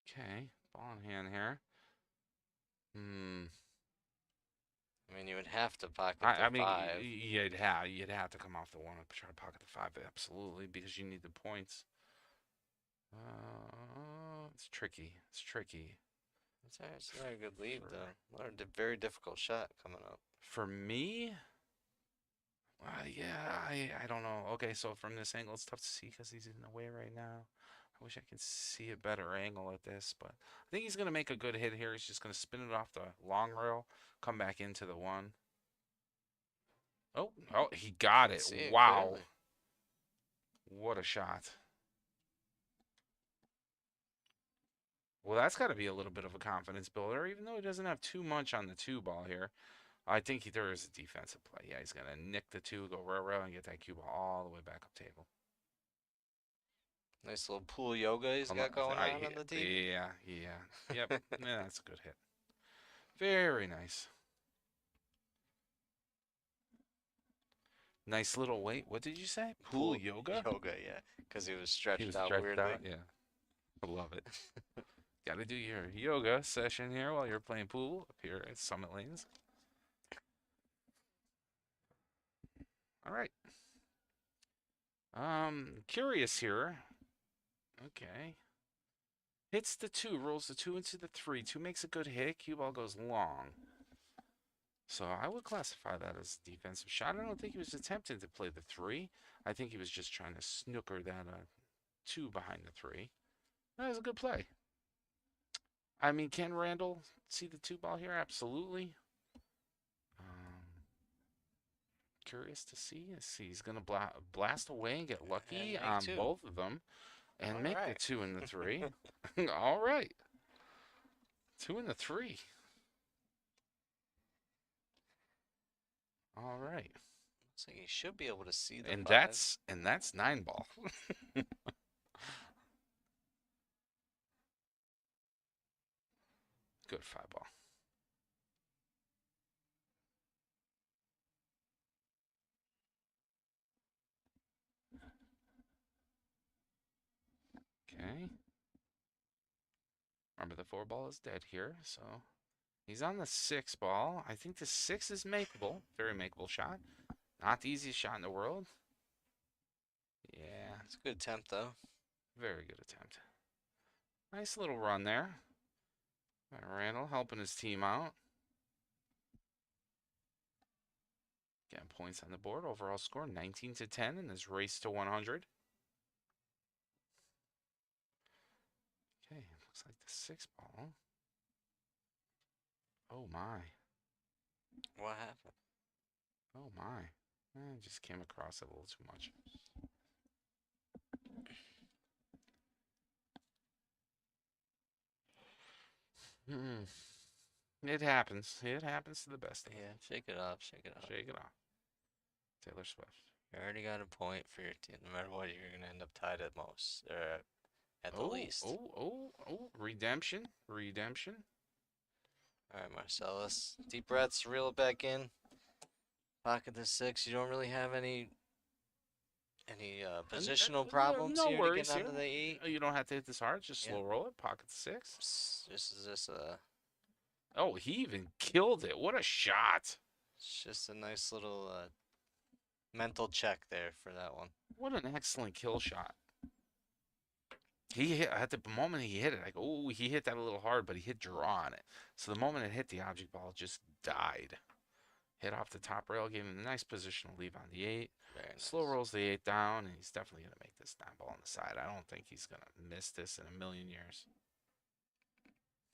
okay, ball in hand here. I mean, you would have to pocket I the mean, 5. you'd have to come off the 1 and try to pocket the 5, absolutely, because you need the points. It's tricky. It's tricky. It's not a good lead, though. Not a very difficult shot coming up. For me, yeah, I don't know. Okay, so from this angle, it's tough to see because he's in the way right now. I wish I could see a better angle at this, but I think he's going to make a good hit here. He's just going to spin it off the long rail, come back into the 1. Oh, he got it. See it Wow. clearly. What a shot. Well, that's got to be a little bit of a confidence builder, even though he doesn't have too much on the 2 ball here. I think there is a defensive play. Yeah, he's going to nick the 2, go rail, and get that cue ball all the way back up table. Nice little pool yoga he's got going on the TV. Yeah. Yep. Yeah, that's a good hit. Very nice. Nice little weight. What did you say? Pool yoga? Yoga, yeah. Because he was stretched He was out stretched weirdly. out. Yeah. I love it. Got to do your yoga session here while you're playing pool up here at Summit Lanes. All right. Curious here. Okay. Hits the 2, rolls the 2 into the 3. 2 makes a good hit. Cue ball goes long. So I would classify that as a defensive shot. I don't think he was attempting to play the 3. I think he was just trying to snooker that 2 behind the 3. That was a good play. I mean, can Randall see the 2 ball here? Absolutely. Curious to see. He's going to blast away and get lucky And on 2. both of them. And All make the right. 2 and the 3. All right. 2 and the 3. All right. Looks like he should be able to see the And 5. that's 9 ball. Good 5 ball. Okay. Remember, the 4 ball is dead here, so he's on the 6 ball. I think the 6 is makeable. Very makeable shot. Not the easiest shot in the world. Yeah, It's a good attempt, though. very good attempt. Nice little run there. Randall helping his team out. Getting points on the board. Overall score 19-10 in this race to 100. Okay, looks like the 6 ball. Oh my. What happened? Oh my. I just came across it a little too much. It happens. It happens to the best of us. Yeah, shake it off, shake it off. Shake it off. Taylor Swift. You already got a point for your team. No matter what, you're going to end up tied at most, or at the least. Redemption. Redemption. All right, Marcellus. Deep breaths, reel it back in. Pocket the 6. You don't really have any positional problems no here worries to get onto here. the 8. You don't have to hit this hard. Just Yeah. slow roll it. Pocket the 6. This is just Oh, he even killed it. What a shot. it's just a nice little mental check there for that one. What an excellent kill shot. He hit at the moment he hit it. Like, oh, he hit that a little hard, but he hit draw on it. So the moment it hit the object ball, just died. Hit off the top rail, gave him a nice positional leave on the 8. Very nice. Slow rolls the 8 down, and he's definitely going to make this 9 ball on the side. I don't think he's going to miss this in a million years.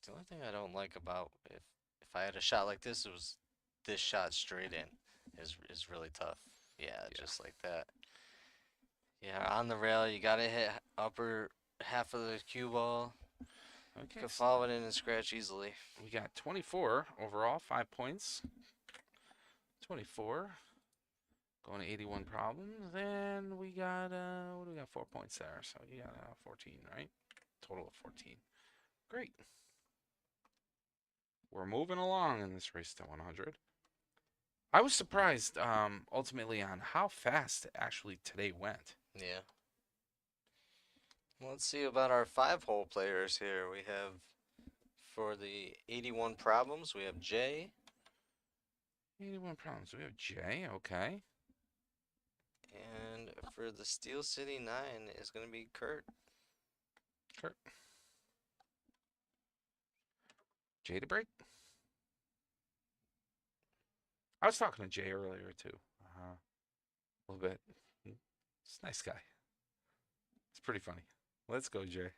The only thing I don't like about if I had a shot like this, it was this shot straight in is really tough. Yeah, Yeah. just like that. Yeah, on the rail, you gotta hit upper half of the cue ball. Okay, Could so follow it in and scratch easily. we got 24 overall, 5 points. 24. Going to 81 problems. And we got, what do we got? 4 points there. So you got 14, right? Total of 14. Great. We're moving along in this race to 100. I was surprised, ultimately, on how fast actually today went. Yeah. Well, let's see about our 5-hole players here. We have, for the 81 problems, we have Jay. 81 problems. We have Jay. Okay. And for the Steel City 9 is going to be Kurt. Kurt. Jay to break. I was talking to Jay earlier, too. A little bit. He's a nice guy. It's pretty funny. Let's go, Jay.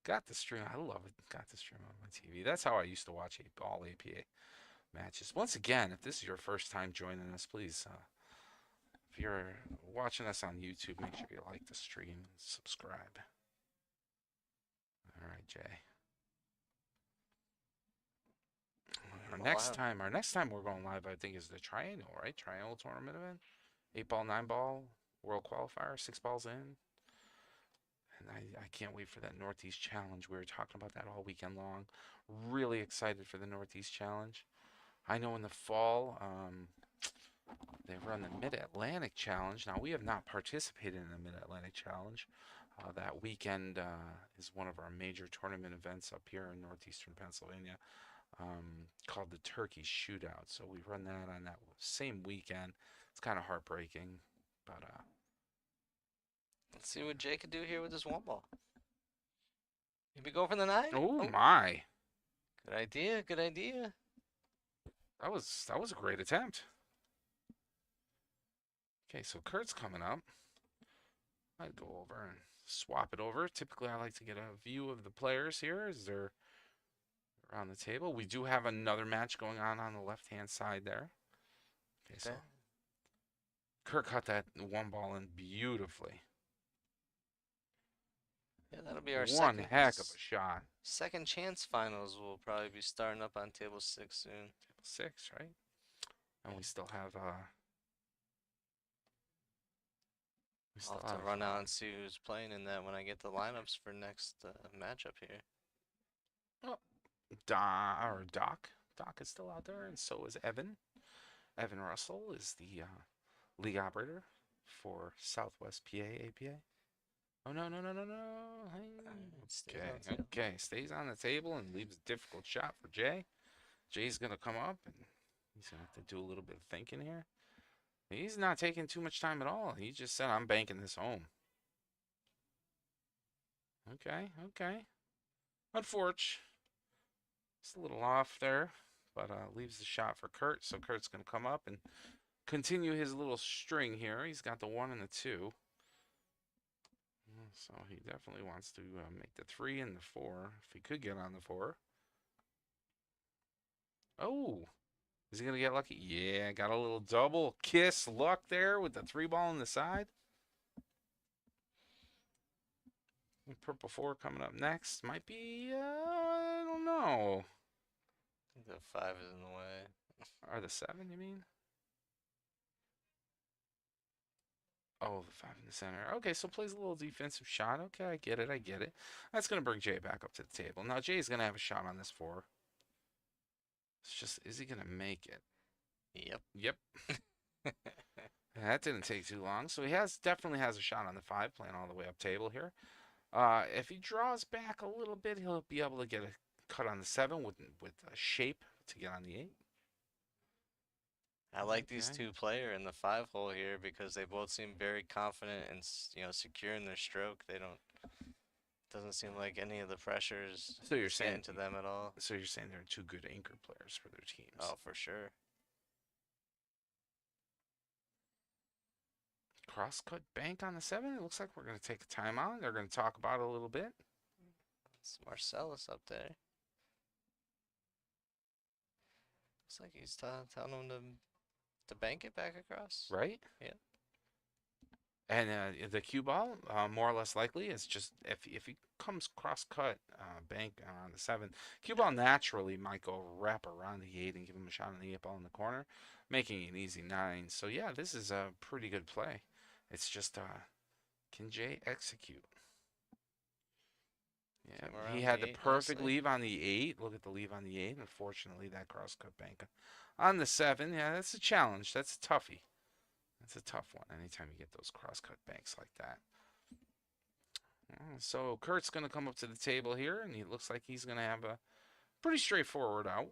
Got the stream. I love it. Got the stream on my TV. That's how I used to watch all APA matches. Once again, if this is your first time joining us, please, if you're watching us on YouTube, make sure you like the stream and subscribe. All right, Jay. Our next time we're going live, I think, is the Triangle, right? Triangle tournament event. 8-ball, 9-ball, World Qualifier, 6 balls in. And I can't wait for that Northeast Challenge. We were talking about that all weekend long. Really excited for the Northeast Challenge. I know in the fall, they run the Mid-Atlantic Challenge. Now, we have not participated in the Mid-Atlantic Challenge. That weekend is one of our major tournament events up here in northeastern Pennsylvania, called the Turkey Shootout. So we run that on that same weekend. It's kind of heartbreaking, but Let's see what Jay could do here with this 1-ball. Maybe go for the 9? oh my, Good idea, good idea. that was a great attempt. Okay, so Kurt's coming up. I'd go over and swap it over. Typically, I like to get a view of the players here as they're around the table. We do have another match going on the left-hand side there. Okay, so Kurt caught that 1-ball in beautifully. Yeah, that'll be our One heck of a shot. second chance finals. Will probably be starting up on table 6 soon. Table 6, right? And we still have I'll have to run out and see who's playing in that when I get the lineups for next matchup here. Oh, Doc. Doc is still out there, and so is Evan. Evan Russell is the league operator for Southwest PA APA. Oh, no. Okay, stays on the table and leaves a difficult shot for Jay. Jay's going to come up, and he's going to have to do a little bit of thinking here. He's not taking too much time at all. He just said, I'm banking this home. Okay. Unfortunate. It's a little off there, but leaves the shot for Kurt. So Kurt's going to come up and continue his little string here. He's got the 1 and the 2. So he definitely wants to make the 3 and the 4, if he could get on the 4. Oh, is he going to get lucky? Yeah, got a little double kiss luck there with the 3-ball on the side. Purple 4 coming up next. Might be, I don't know. I think the 5 is in the way. Or the 7, you mean? Oh, the 5 in the center. Okay, so plays a little defensive shot. Okay, I get it. That's going to bring Jay back up to the table. Now, Jay's going to have a shot on this 4. It's just, is he going to make it? Yep. That didn't take too long. So he definitely has a shot on the 5, playing all the way up table here. If he draws back a little bit, he'll be able to get a cut on the 7 with a shape to get on the 8. I like these two players in the 5-hole here because they both seem very confident and secure in their stroke. Doesn't seem like any of the pressures getting to them at all. So you're saying they're 2 good anchor players for their teams? Oh, for sure. Cross-cut bank on the 7. It looks like we're going to take a timeout. They're going to talk about it a little bit. It's Marcellus up there. Looks like he's telling him to bank it back across. right? Yeah. And the cue ball, more or less likely, is just if he comes cross cut bank on the 7, cue ball naturally might go wrap around the 8 and give him a shot on the 8 ball in the corner, making an easy 9. So yeah, this is a pretty good play. It's just can Jay execute? Yeah, Came he around had the the 8 perfect nicely. leave on the 8. Look at the leave on the 8. Unfortunately, that cross cut bank on the 7. Yeah, that's a challenge. That's a toughie. That's a tough one. Anytime you get those cross cut banks like that. So Kurt's going to come up to the table here, and he looks like he's going to have a pretty straightforward out.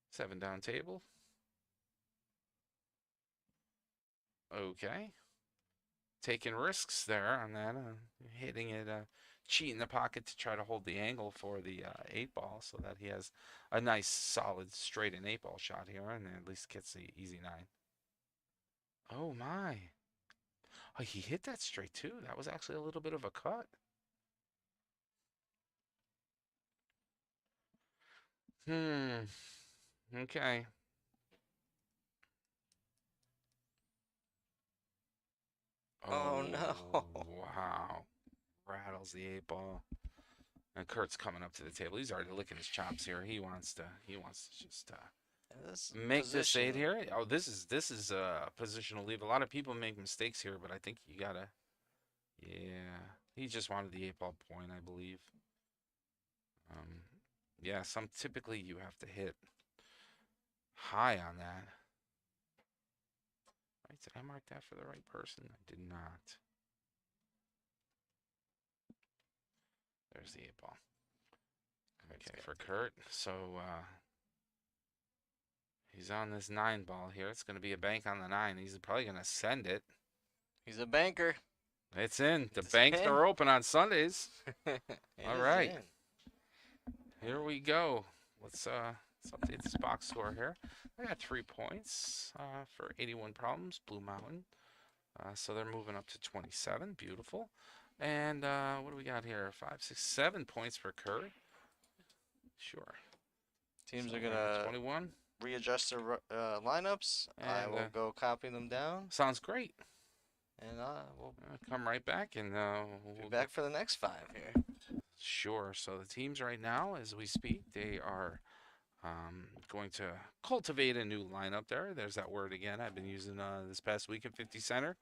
7 down table. Okay. Taking risks there on that. Hitting it, cheat in the pocket to try to hold the angle for the 8 ball so that he has a nice, solid, straight and 8 ball shot here, and at least gets the easy 9. Oh, my. Oh, he hit that straight, too. That was actually a little bit of a cut. Okay. Oh Oh, no. wow. Rattles the 8 ball. And Kurt's coming up to the table. He's already licking his chops here. He wants to just This make this 8 position. here. Oh, this is a positional leave. A lot of people make mistakes here, but I think you gotta. Yeah, he just wanted the 8 ball point, I believe. Um, yeah, typically you have to hit high on that. Right? Did I mark that for the right person? I did not. There's the 8 ball. Okay, for Kurt. So he's on this 9 ball here. It's going to be a bank on the 9. He's probably going to send it. He's a banker. It's in. The It's banks in. are open on Sundays. It All is right. in. Here we go. Let's update this box score here. I got 3 points for 81 problems, Blue Mountain. So they're moving up to 27. Beautiful. And what do we got here? 5, 6, 7 points for Kurt. Sure. Teams So are we're gonna at 21. readjust their lineups. I And, will go copy them down, Sounds great. and we'll Come right back and be we'll back for the next 5 here. Sure. So the teams right now, as we speak, they are going to cultivate a new lineup there. There's that word again I've been using this past week at 50 Center.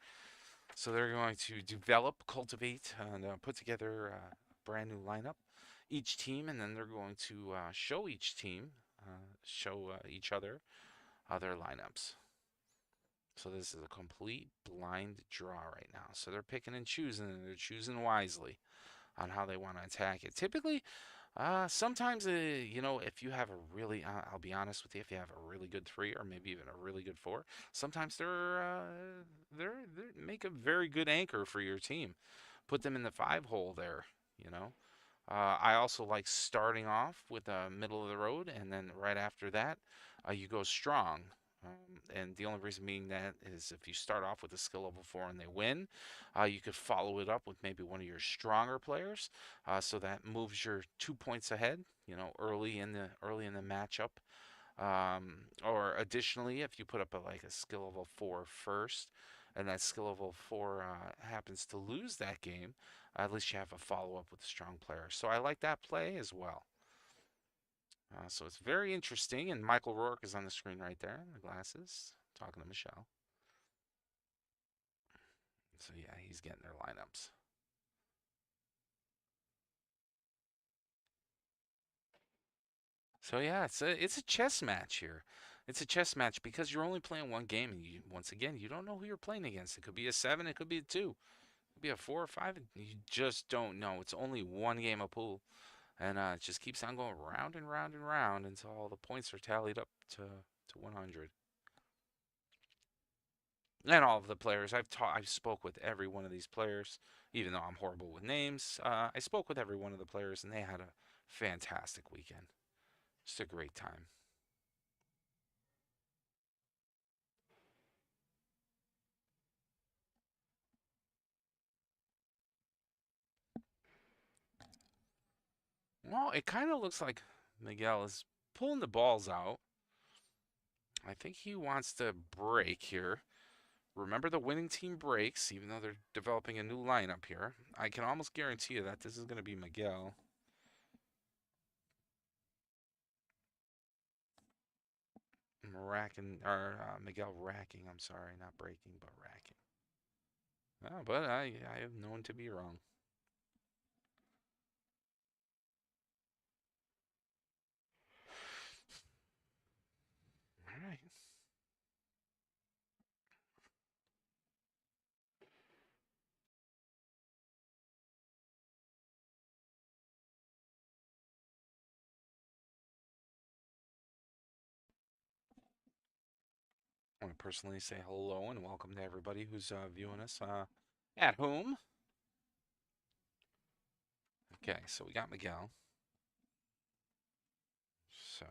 So they're going to develop, cultivate, and put together a brand new lineup, each team, and then they're going to show each team, show each other their lineups. So this is a complete blind draw right now. So they're picking and choosing, and they're choosing wisely on how they want to attack it. Typically, sometimes, if you have a really, I'll be honest with you, if you have a really good 3 or maybe even a really good 4, sometimes they make a very good anchor for your team. Put them in the 5 hole there, you know. I also like starting off with a middle of the road, and then right after that, you go strong. And the only reason being that is if you start off with a skill level 4 and they win, you could follow it up with maybe one of your stronger players, so that moves your 2 points ahead. Early in the matchup. Or additionally, if you put up a skill level 4 first, and that skill level 4 happens to lose that game, at least you have a follow up with a strong player. So I like that play as well. So it's very interesting, and Michael Rourke is on the screen right there in the glasses, talking to Michelle. So yeah, he's getting their lineups. So yeah, it's a chess match here. It's a chess match because you're only playing one game, and once again, you don't know who you're playing against. It could be a 7, it could be a 2, it could be a 4 or 5. You just don't know. It's only one game of pool, and it just keeps on going round and round and round until all the points are tallied up to 100. And all of the players I spoke with every one of these players, even though I'm horrible with names. I spoke with every one of the players, and they had a fantastic weekend. Just a great time. Well, it kind of looks like Miguel is pulling the balls out. I think he wants to break here. Remember, the winning team breaks, even though they're developing a new lineup here. I can almost guarantee you that this is going to be Miguel. Miguel racking. I'm sorry, not breaking, but racking. Oh, but I have known to be wrong. All right. I want to personally say hello and welcome to everybody who's viewing us at home. Okay, so we got Miguel. So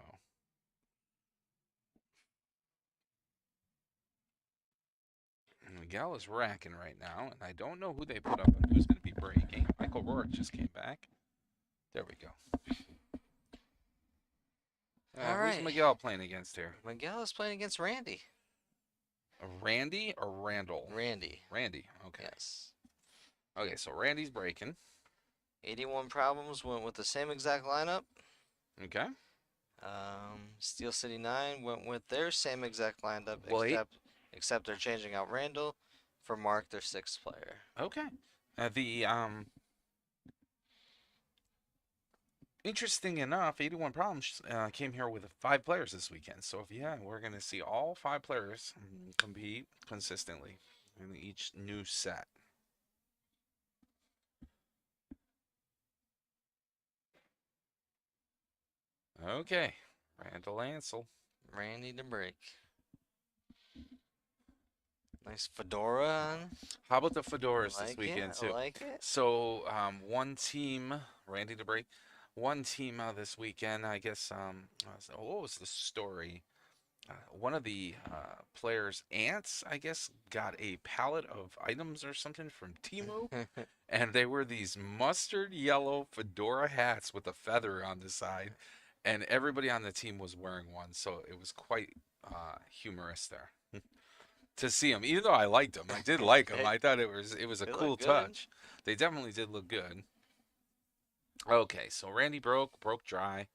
Miguel is racking right now, and I don't know who they put up and who's going to be breaking. Michael Rourke just came back. There we go. All Who's right. Miguel playing against here? Miguel is playing against Randy. Randy or Randall? Randy. Randy. Okay. Yes. Okay, so Randy's breaking. 81 Problems went with the same exact lineup. Okay. Steel City 9 went with their same exact lineup, Wait. except they're changing out Randall for Mark, their 6th player. Okay. Interesting enough, 81 Problems came here with 5 players this weekend. So, we're going to see all 5 players compete consistently in each new set. Okay. Randall Ansel. Randy to break. Nice fedora on. How about the fedoras this Like weekend, it. too? I like it. So, one team, Randy to break. One team this weekend, I guess, what was the story? One of the players' aunts, I guess, got a pallet of items or something from Timu, and they were these mustard yellow fedora hats with a feather on the side, and everybody on the team was wearing one, so it was quite humorous there to see them. Even though I liked them, I did like them. I thought it was a They cool look good. touch. They definitely did look good. Okay, so Randy broke dry.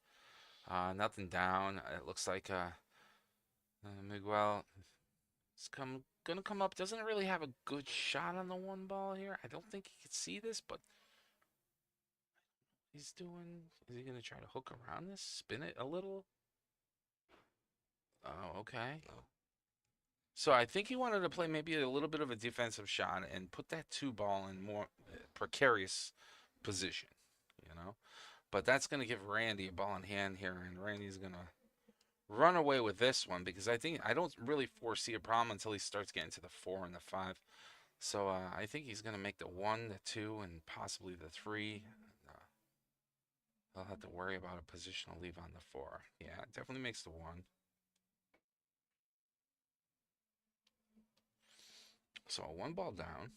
Nothing down. It looks like Miguel is gonna come up. Doesn't really have a good shot on the one ball here. I don't think he can see this, but he's doing. Is he gonna try to hook around this? Spin it a little? Oh, okay. So I think he wanted to play maybe a little bit of a defensive shot and put that 2 ball in more precarious position, you know. But that's going to give Randy a ball in hand here, and Randy's going to run away with this one because I don't really foresee a problem until he starts getting to the 4 and the 5. So I think he's going to make the 1, the 2, and possibly the 3. He'll have to worry about a positional leave on the 4. Yeah, it definitely makes the 1. So a 1 ball down.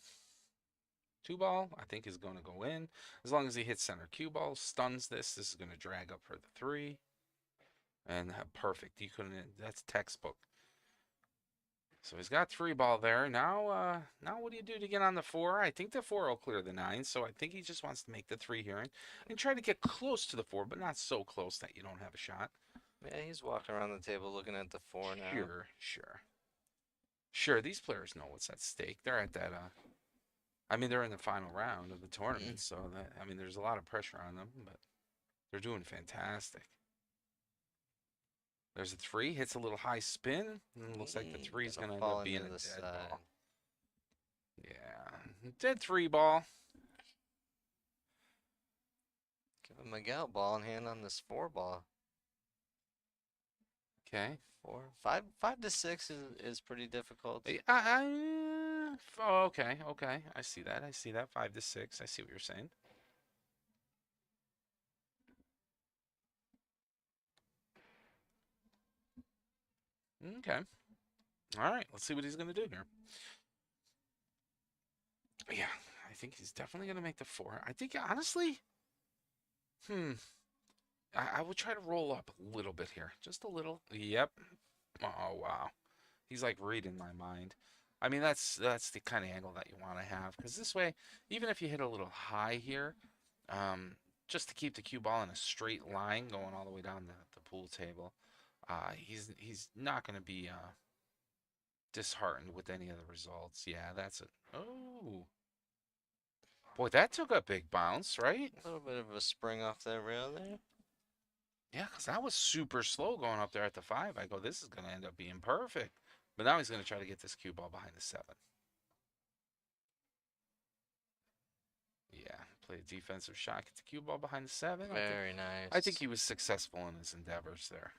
2 ball, I think, is going to go in. As long as he hits center cue ball, stuns this is going to drag up for the 3. And perfect. You couldn't. That's textbook. So he's got 3 ball there. Now what do you do to get on the 4? I think the 4 will clear the 9. So I think he just wants to make the 3 here and try to get close to the 4, but not so close that you don't have a shot. Yeah, he's walking around the table looking at the 4 now. Sure. These players know what's at stake. They're at that. They're in the final round of the tournament, so there's a lot of pressure on them, but they're doing fantastic. There's a 3, hits a little high spin, and looks like the 3 is going to end up being a dead ball. Yeah, dead 3 ball. Give him Miguel ball in hand on this 4 ball. Okay. 4, 5 to 6 is pretty difficult. Okay. I see that. 5 to 6. I see what you're saying. Okay. All right. Let's see what he's going to do here. Yeah, I think he's definitely going to make the 4. I think, honestly, I will try to roll up a little bit here. Just a little. Yep. Oh, wow. He's like reading my mind. I mean, that's the kind of angle that you want to have, because this way, even if you hit a little high here, um, just to keep the cue ball in a straight line going all the way down the pool table, he's not going to be disheartened with any of the results. Yeah, that's it. Oh, boy, that took a big bounce, right? A little bit of a spring off that rail there. Yeah, because that was super slow going up there at the 5. I go, this is going to end up being perfect. But now he's going to try to get this cue ball behind the 7. Yeah, play a defensive shot, get the cue ball behind the 7. Very nice. I think he was successful in his endeavors there.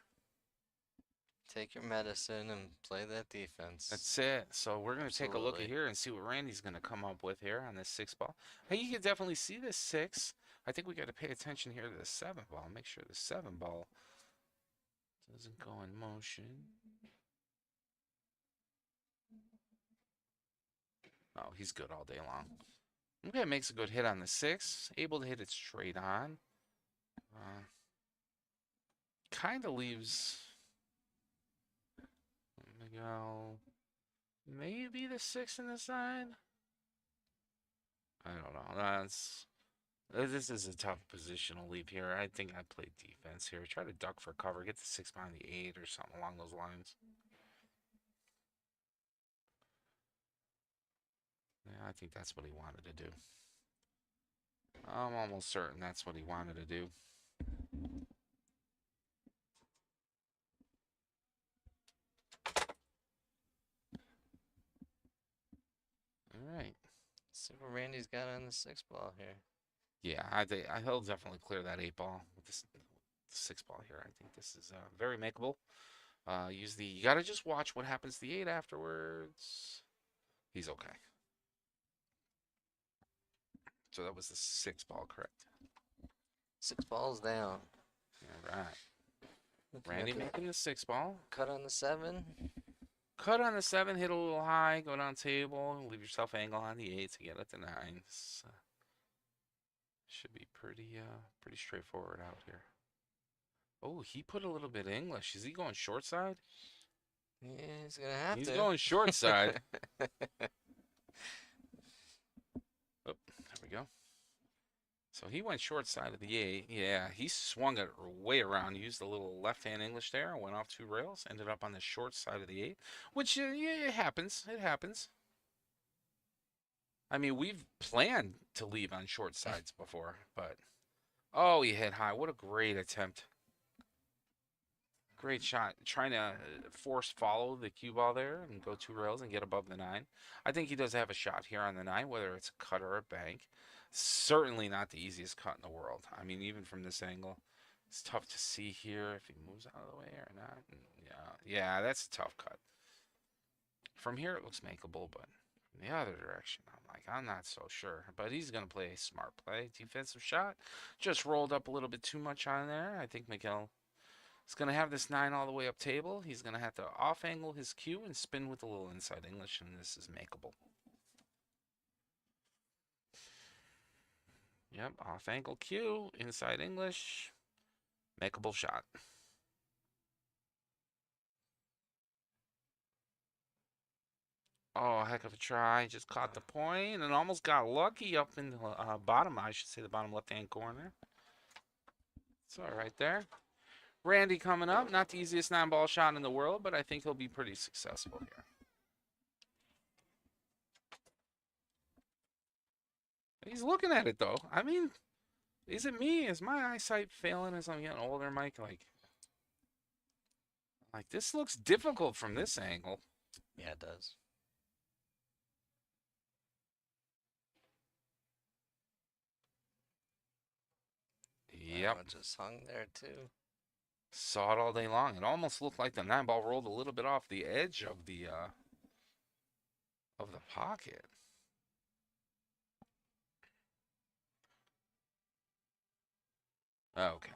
Take your medicine and play that defense. That's it. So we're going to take a look at Absolutely. here and see what Randy's going to come up with here on this 6 ball. Hey, you can definitely see this 6. I think we got to pay attention here to the 7 ball. Make sure the 7 ball doesn't go in motion. Oh, he's good all day long. Okay, makes a good hit on the 6. Able to hit it straight on. Kind of leaves Miguel maybe the 6 in the side. I don't know. This is a tough position to leave here. I think I played defense here. Try to duck for cover. Get the 6 behind the 8 or something along those lines. Yeah, I think that's what he wanted to do. I'm almost certain that's what he wanted to do. All right. See what Randy's got on the 6 ball here. Yeah, he'll definitely clear that 8 ball with this 6 ball here. I think this is very makeable. You got to just watch what happens to the 8 afterwards. He's okay. So that was the 6 ball, correct? 6 balls down. All right. Looking Randy at the making the 6 ball. cut on the 7. Cut on the 7, hit a little high, go down table, leave yourself angle on the 8 to get at the 9. Should be pretty straightforward out here. Oh, he put a little bit of English. Is he going short side? Yeah, he's gonna have He's to. going short side. Oh, there we go. So he went short side of the 8. Yeah, he swung it way around. Used a little left-hand English there. Went off 2 rails. Ended up on the short side of the 8. Which, yeah, it happens. It happens. I mean, we've planned to leave on short sides before, but... Oh, he hit high. What a great attempt. Great shot. Trying to force follow the cue ball there and go 2 rails and get above the 9. I think he does have a shot here on the 9, whether it's a cut or a bank. Certainly not the easiest cut in the world. I mean, even from this angle, it's tough to see here if he moves out of the way or not. Yeah, that's a tough cut. From here, it looks makeable, but in the other direction, I'm not so sure. But he's going to play a smart play. Defensive shot. Just rolled up a little bit too much on there. I think Miguel is going to have this 9 all the way up table. He's going to have to off-angle his cue and spin with a little inside English, and this is makeable. Yep, off-angle cue, inside English, makeable shot. Oh, heck of a try. Just caught the point and almost got lucky up in the bottom, I should say the bottom left-hand corner. It's all right there. Randy coming up. Not the easiest 9-ball shot in the world, but I think he'll be pretty successful here. He's looking at it, though. I mean, is it me? Is my eyesight failing as I'm getting older, Mike? Like this looks difficult from this angle. Yeah, it does. Yep. That one just hung there, too. Saw it all day long. It almost looked like the 9-ball rolled a little bit off the edge of the pocket. Okay.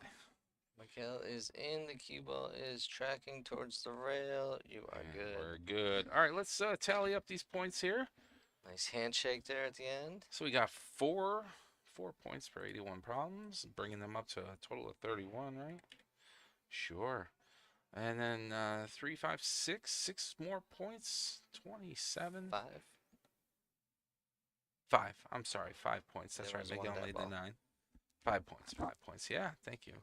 Miguel is in. The cue ball is tracking towards the rail. You are And good. we're good. All right, let's tally up these points here. Nice handshake there at the end. So we got four points per 81 problems, bringing them up to a total of 31, right? Sure. And then 3, 5, 6, 6 more points. 27. 5. 5. I'm sorry, 5 points. That's There right. was one Miguel dead made the ball. 9. 5 points. 5 points. Yeah, thank you.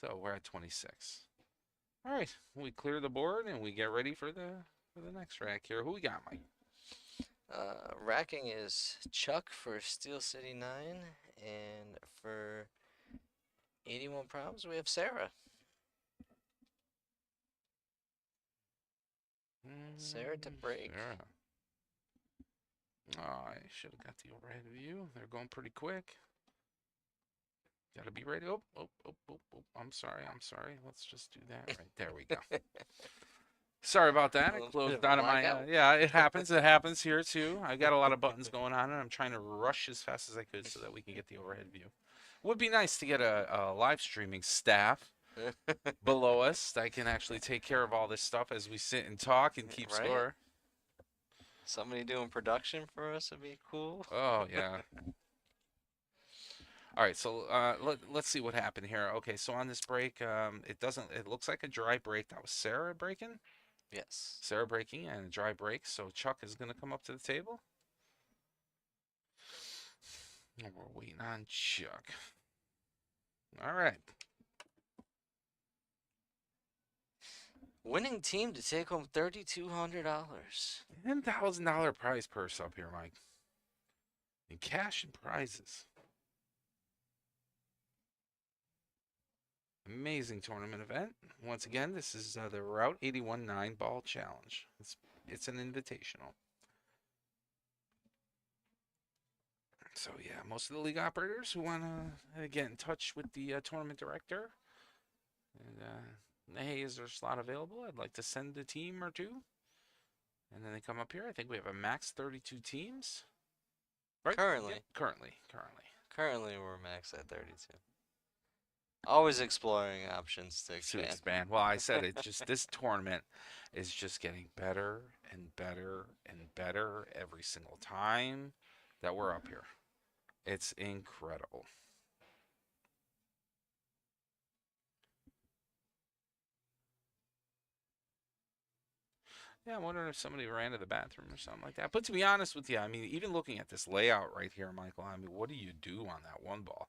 So we're at 26. All right, we clear the board and we get ready for the next rack here. Who we got, Mike? Racking is Chuck for Steel City 9, and for 81 problems, we have Sarah. Sarah to break. Sarah. Oh, I should have got the overhead view. They're going pretty quick. Gotta be ready. Oh, oh, oh, oh, oh. I'm sorry. I'm sorry. Let's just do that right there. We go. Sorry about that. A It little bit closed of a out of my. blackout. Yeah, it happens. It happens here too. I got a lot of buttons going on, and I'm trying to rush as fast as I could so that we can get the overhead view. Would be nice to get a live streaming staff below us that can actually take care of all this stuff as we sit and talk and keep Right? score. Somebody doing production for us would be cool. Oh yeah. All right, so let's see what happened here. Okay, so on this break, it doesn't. It looks like a dry break. That was Sarah breaking. Yes. Sarah breaking and a dry break. So Chuck is gonna come up to the table. And we're waiting on Chuck. All right. Winning team to take home $3,200. $10,000 prize purse up here, Mike. In cash and prizes. Amazing tournament event. Once again, this is the Route 81 9-ball challenge. It's an invitational. So yeah, most of the league operators who want to get in touch with the tournament director, and hey, is there a slot available? I'd like to send a team or two. And then they come up here. I think we have a max 32 teams. Right? Currently. Yep, currently. Currently, we're max at 32. Always exploring options to To expand. expand. Well, I said it. Just this tournament is just getting better and better and better every single time that we're up here. It's incredible. Yeah, I'm wondering if somebody ran to the bathroom or something like that. But to be honest with you, I mean, even looking at this layout right here, Michael, I mean, what do you do on that one ball?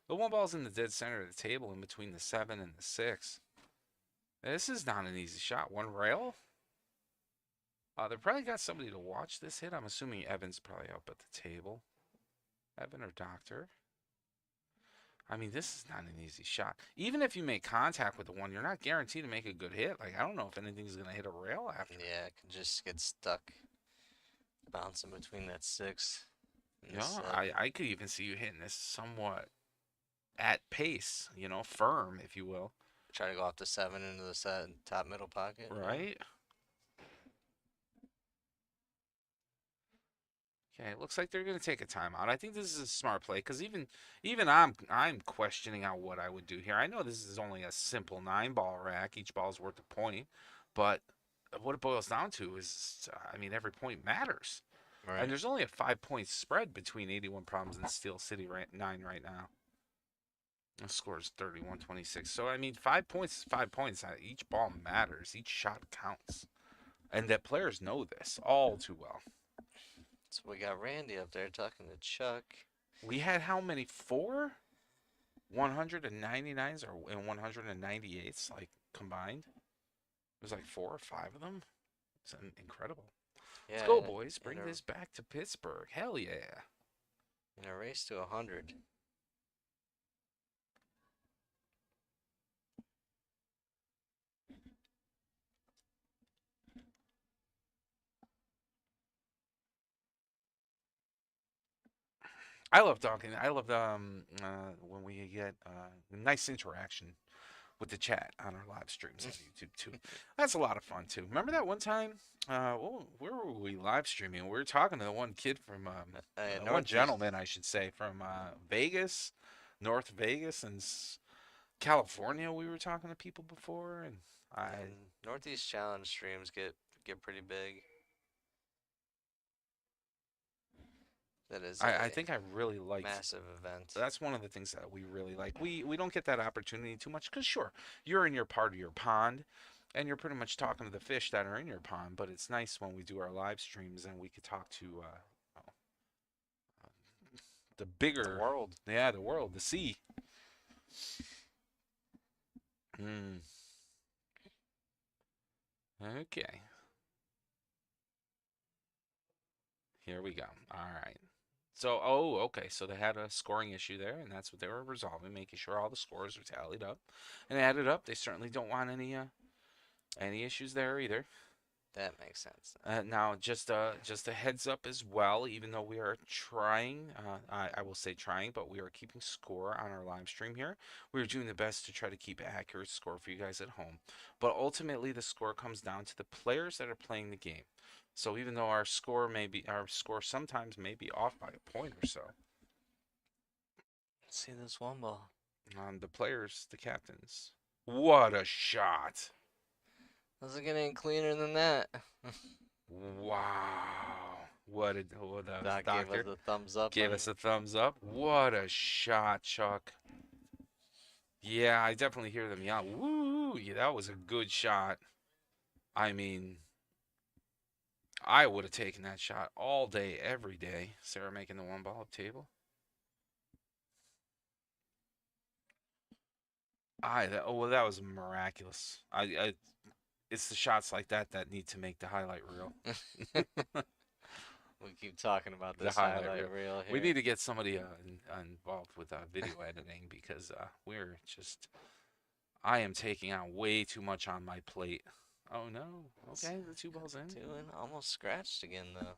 The one ball's in the dead center of the table in between the 7 and the 6. This is not an easy shot. One rail? They probably got somebody to watch this hit. I'm assuming Evan's probably up at the table. Evan or Doctor. I mean, this is not an easy shot. Even if you make contact with the one, you're not guaranteed to make a good hit. Like, I don't know if anything's going to hit a rail after. Yeah, it could just get stuck bouncing between that 6 and the Yeah, 7. I could even see you hitting this somewhat at pace, you know, firm, if you will. Try to go off the 7 into the top middle pocket. Right? Okay, it looks like they're going to take a timeout. I think this is a smart play because even I'm questioning out what I would do here. I know this is only a simple 9-ball rack. Each ball is worth a point, but what it boils down to is, I mean, every point matters. Right. And there's only a 5-point spread between 81 problems and Steel City 9 right now. The score is 31-26. So, I mean, 5 points is 5 points. Each ball matters. Each shot counts. And that players know this all too well. So we got Randy up there talking to Chuck. We had how many? 4 199s and 198s, like, combined? It was like 4 or 5 of them. It's incredible. Yeah, Let's go, boys. Bring in a- this back to Pittsburgh. Hell yeah. In a race to 100. I love talking. I love when we get nice interaction with the chat on our live streams on YouTube too. That's a lot of fun too. Remember that one time? Where were we live streaming? We were talking to the one kid from one Northeast. gentleman, I should say, from Vegas, North Vegas, and California. We were talking to people before, and And Northeast Challenge streams get pretty big. That is I a think I really like. massive event. That's one of the things that we really like. We don't get that opportunity too much because sure, you're in your part of your pond, and you're pretty much talking to the fish that are in your pond. But it's nice when we do our live streams and we could talk to the The bigger, world. yeah, the world, the sea. Hmm. Okay. Here we go. All right. So, oh, okay. So they had a scoring issue there, and that's what they were resolving, making sure all the scores are tallied up and added up. They certainly don't want any issues there either. That makes sense. Now, just a heads up as well. Even though we are trying, I will say trying, but we are keeping score on our live stream here. We're doing the best to try to keep an accurate score for you guys at home. But ultimately, the score comes down to the players that are playing the game. So even though our score sometimes may be off by a point or so, Let's see this one ball. the players, the captains. What a shot! Doesn't get any cleaner than that. Wow! What a the Doc doctor gave us the thumbs up. gave on us it. a thumbs up. What a shot, Chuck! Yeah, I definitely hear them yell. Woo! Yeah, that was a good shot. I mean, I would have taken that shot all day, every day. Sarah making the one ball up table. That was miraculous. It's the shots like that that need to make the highlight reel. We keep talking about The this highlight highlight reel. reel here. We need to get somebody involved with video editing because we're just. I am taking on way too much on my plate. Oh no! Okay, the two balls in. Doing almost scratched again though.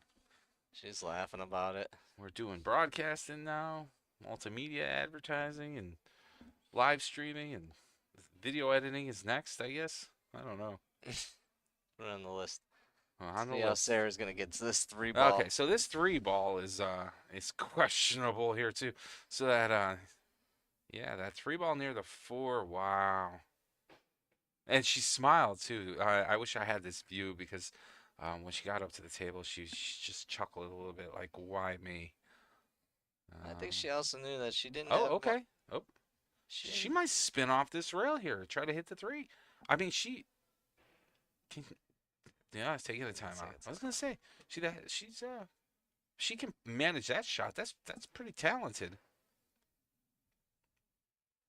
She's laughing about it. We're doing broadcasting now, multimedia advertising, and live streaming, and video editing is next. I guess. I don't know. Put it on the list. On the See how list. Sarah's gonna get to this 3 ball. Okay, so this 3 ball is questionable here too. So that yeah, that 3 ball near the 4. Wow. And she smiled too. I wish I had this view because when she got up to the table, she just chuckled a little bit, like, "Why me?" I think she also knew that she didn't. Oh, have okay. Oh, She, she might spin off this rail here, try to hit the 3. I mean, she can. Yeah, it's taking a timeout. I was gonna say she can manage that shot. That's pretty talented.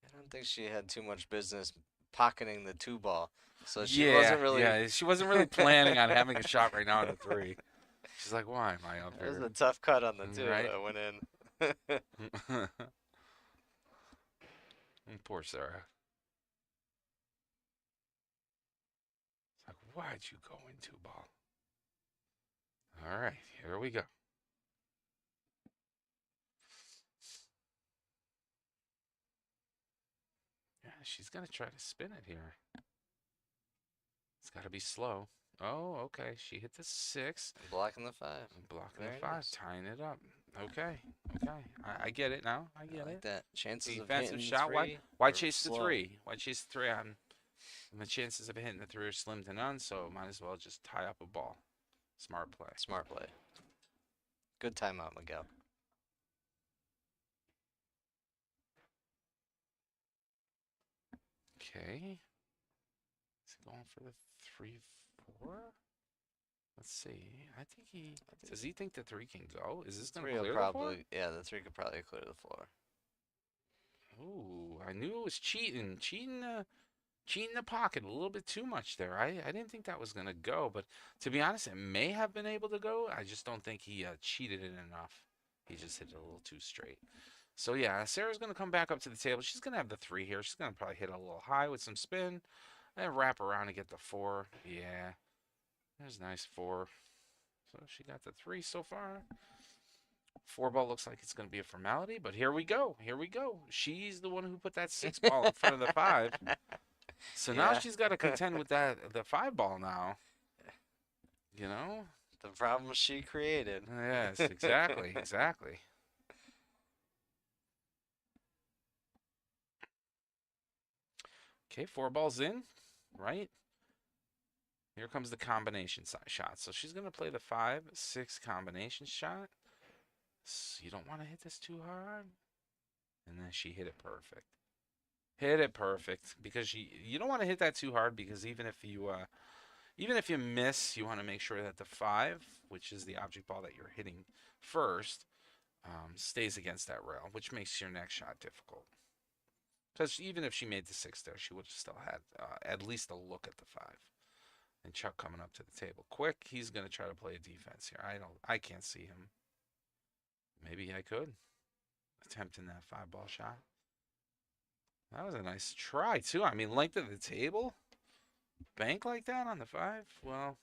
I don't think she had too much business pocketing the 2 ball. So she Yeah, wasn't really. yeah. She wasn't really planning on having a shot right now on the 3. She's like, "Why am I up It was here?" a tough cut on the 2 Right. that went in. Poor Sarah. It's like, why'd you go in 2 ball? All right, here we go. Yeah, she's gonna try to spin it here. It's got to be slow. Oh, okay. She hit the 6. Blocking the 5. Blocking Very the 5, nice. tying it up. Okay, okay. I get it now. I I get like it. that. Chances of Defensive hitting shot. 3 Why are chase the slow. 3? Why chase the 3 on? And the chances of hitting the 3 are slim to none, so might as well just tie up a ball. Smart play. Smart play. Good timeout, Miguel. Okay. Is he going for the 3-4? Let's see. I think he does. He think the 3 can go? Is this gonna 3 will clear probably. Yeah, the 3 could probably clear the floor. the 4? Ooh, I knew it was cheating. Cheating the pocket a little bit too much there. I didn't think that was gonna go, but to be honest, it may have been able to go. I just don't think he cheated it enough. He just hit it a little too straight. So yeah, Sarah's gonna come back up to the table. She's gonna have the 3 here. She's gonna probably hit a little high with some spin, and wrap around and get the 4. Yeah, there's a nice 4. So she got the 3 so far. 4 ball looks like it's gonna be a formality, but here we go. Here we go. She's the one who put that 6 ball in front of the 5. So now Yeah. she's got to contend with the 5 ball now. You know? The problem she created. Yes, exactly, exactly. Okay, 4 balls in, right? Here comes the combination shot. So she's going to play the 5-6 combination shot. You don't want to hit this too hard. And then she hit it perfect. Hit it perfect because you don't want to hit that too hard because even if you miss, you want to make sure that the 5, which is the object ball that you're hitting first, stays against that rail, which makes your next shot difficult. Because even if she made the 6 there, she would have still had at least a look at the 5. And Chuck coming up to the table quick. He's gonna try to play a defense here. I can't see him. Maybe I could. Attempting that 5-ball shot. That was a nice try too. I mean, length of the table, bank like that on the 5. Well,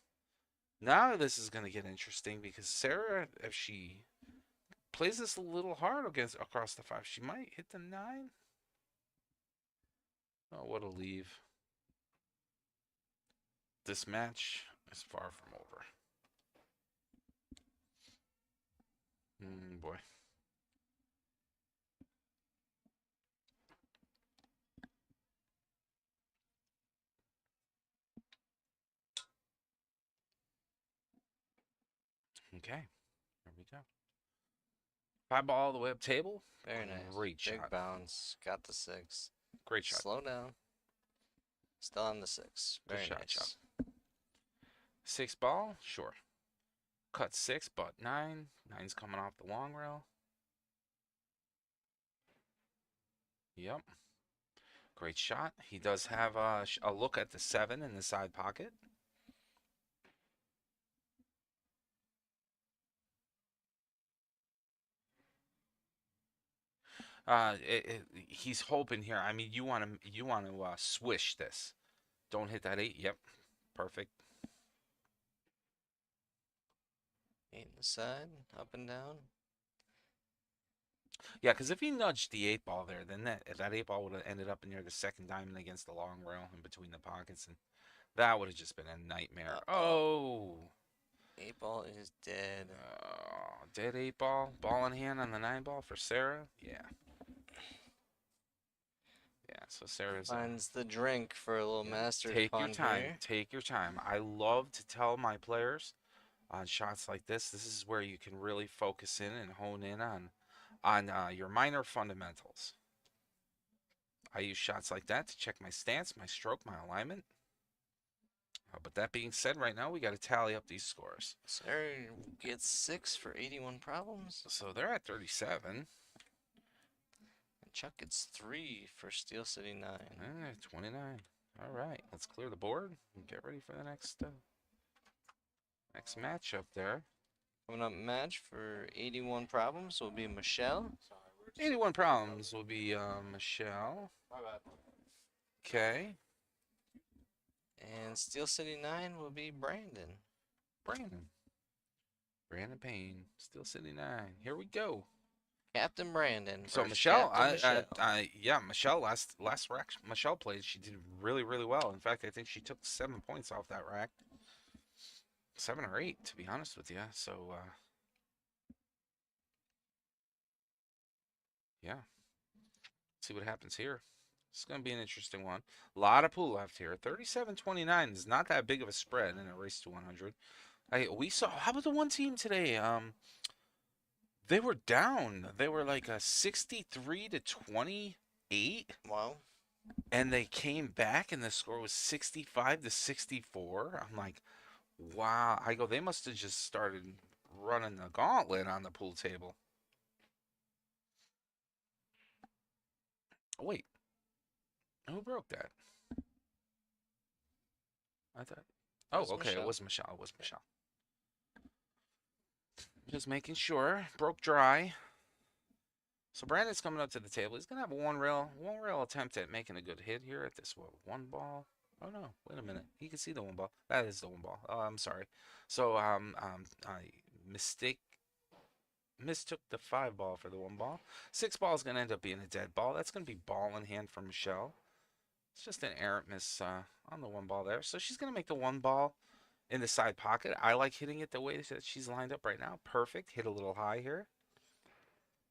now this is gonna get interesting because Sarah, if she plays this a little hard across the 5, she might hit the 9. Oh, what a leave. This match is far from over. Boy. Okay, here we go. 5-ball all the way up table. Very nice. Great Big shot. bounce. Got the 6. Great shot. Slow down. Still on the 6. Good Very shot, nice. Chuck. 6-ball, sure. Cut 6, but 9. 9's coming off the long rail. Yep. Great shot. He does have a look at the 7 in the side pocket. He's hoping here. I mean, you want to swish this. Don't hit that 8. Yep. Perfect. 8 in the side, up and down. Yeah, because if he nudged the 8-ball there, then that 8-ball would have ended up near the second diamond against the long rail in between the pockets, and that would have just been a nightmare. Oh. 8-ball is dead. Dead 8-ball. Ball in hand on the 9-ball for Sarah. Yeah. Yeah, so Sarah's Finds the drink for a little master take your fun time. here. Take your time. I love to tell my players on shots like this. This is where you can really focus in and hone in on your minor fundamentals. I use shots like that to check my stance, my stroke, my alignment. But that being said, right now we got to tally up these scores. Sarah gets 6 for 81 problems. So they're at 37. And Chuck gets 3 for Steel City 9. 29. All right, let's clear the board and get ready for the next matchup there. Coming up match for 81 problems will be Michelle. 81 problems will be Michelle. Okay. And Steel City 9 will be Brandon. Brandon Payne, Steel City 9. Here we go. Captain Brandon. So versus Michelle, Captain Michelle. yeah, Michelle last rack Michelle played, she did really well. In fact, I think she took 7 points off that rack. 7 or 8, to be honest with you. So yeah. See what happens here. It's going to be an interesting one. A lot of pool left here. 37-29 is not that big of a spread in a race to 100. We saw, how about the one team today? They were down. They were like a 63-28. Wow. And they came back and the score was 65-64. I'm like, wow. I go, they must have just started running the gauntlet on the pool table. Oh, wait. Who broke that? I thought. Oh, okay. Michelle. It was Michelle. It was Michelle. Just making sure. Broke dry. So Brandon's coming up to the table. He's gonna have a one rail attempt at making a good hit here at this 1 ball. Oh no! Wait a minute. He can see the 1 ball. That is the 1 ball. Oh, I'm sorry. So I mistook the 5 ball for the 1 ball. 6 ball is gonna end up being a dead ball. That's gonna be ball in hand for Michelle. It's just an errant miss on the 1 ball there. So she's going to make the 1 ball in the side pocket. I like hitting it the way that she's lined up right now. Perfect. Hit a little high here.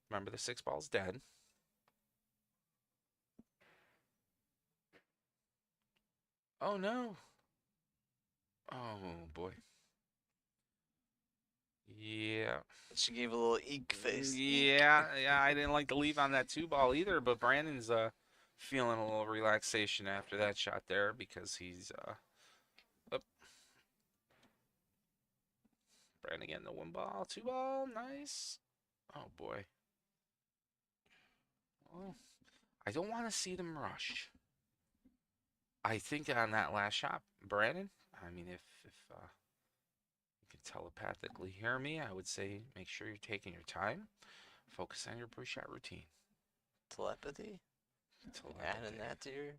Remember, the 6 ball's dead. Oh, no. Oh, boy. Yeah. She gave a little eek face. Eek. Yeah, I didn't like to leave on that 2 ball either, but Brandon's feeling a little relaxation after that shot there because he's up. Brandon getting the 1 ball, 2 ball, nice. Oh boy. Well, I don't want to see them rush. I think on that last shot, Brandon, I mean, if you can telepathically hear me, I would say make sure you're taking your time. Focus on your pre-shot routine. Telepathy? Adding that to your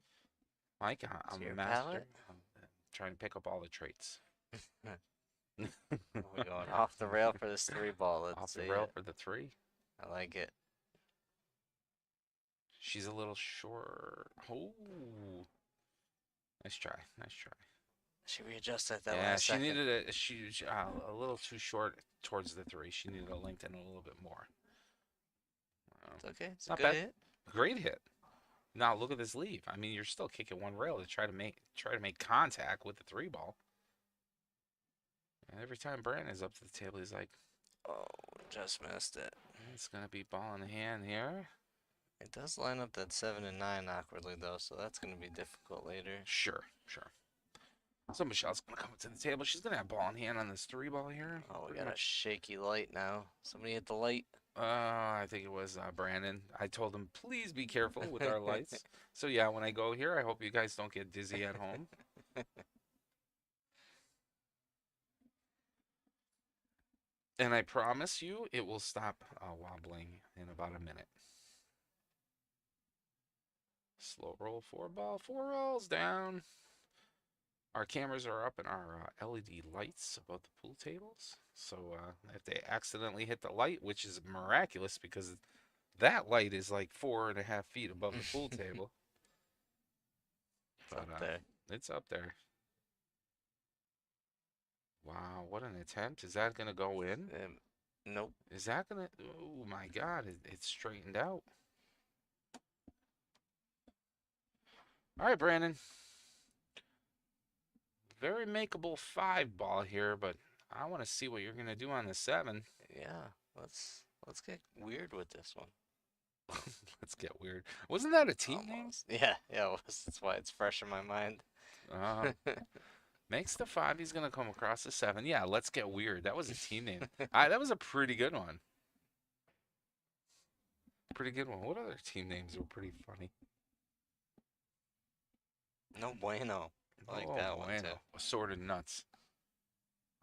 Mike, I'm a your master. palate? I'm trying to pick up all the traits. We're going off the rail for this 3 ball. Let's Off the see rail it. for the 3. I like it. She's a little short. Oh, nice try. Nice try. She readjusted at that Yeah, last she second. needed a little too short towards the 3. She needed to lengthen a little bit more. It's okay. It's a Not good bad. hit. Great hit. Now look at this leave. I mean, you're still kicking 1 rail to try to make contact with the 3 ball. And every time Brandon is up to the table, he's like, Oh, just missed it. it's gonna be ball in the hand here. It does line up that 7 and 9 awkwardly though, so that's gonna be difficult later. Sure. So Michelle's gonna come up to the table. She's gonna have ball in hand on this 3 ball here. Oh, we Pretty got a much. shaky light now. Somebody hit the light. I think it was Brandon. I told him, please be careful with our lights. So yeah, when I go here, I hope you guys don't get dizzy at home. And I promise you, it will stop wobbling in about a minute. Slow roll 4 ball, 4 rolls down. Our cameras are up in our LED lights above the pool tables. So if they accidentally hit the light, which is miraculous because that light is like 4.5 feet above the pool table. It's up there. It's up there. Wow, what an attempt. Is that going to go in? Nope. Is that going to... Oh, my God. It's straightened out. All right, Brandon. Very makeable 5 ball here, but I want to see what you're going to do on the 7. Yeah. Let's get weird with this one. Let's get weird. Wasn't that a team name? Almost. Yeah, it was. That's why it's fresh in my mind. Makes the 5. He's going to come across the 7. Yeah, let's get weird. That was a team name. That was a pretty good one. Pretty good one. What other team names were pretty funny? No bueno. I like that one too. Assorted nuts.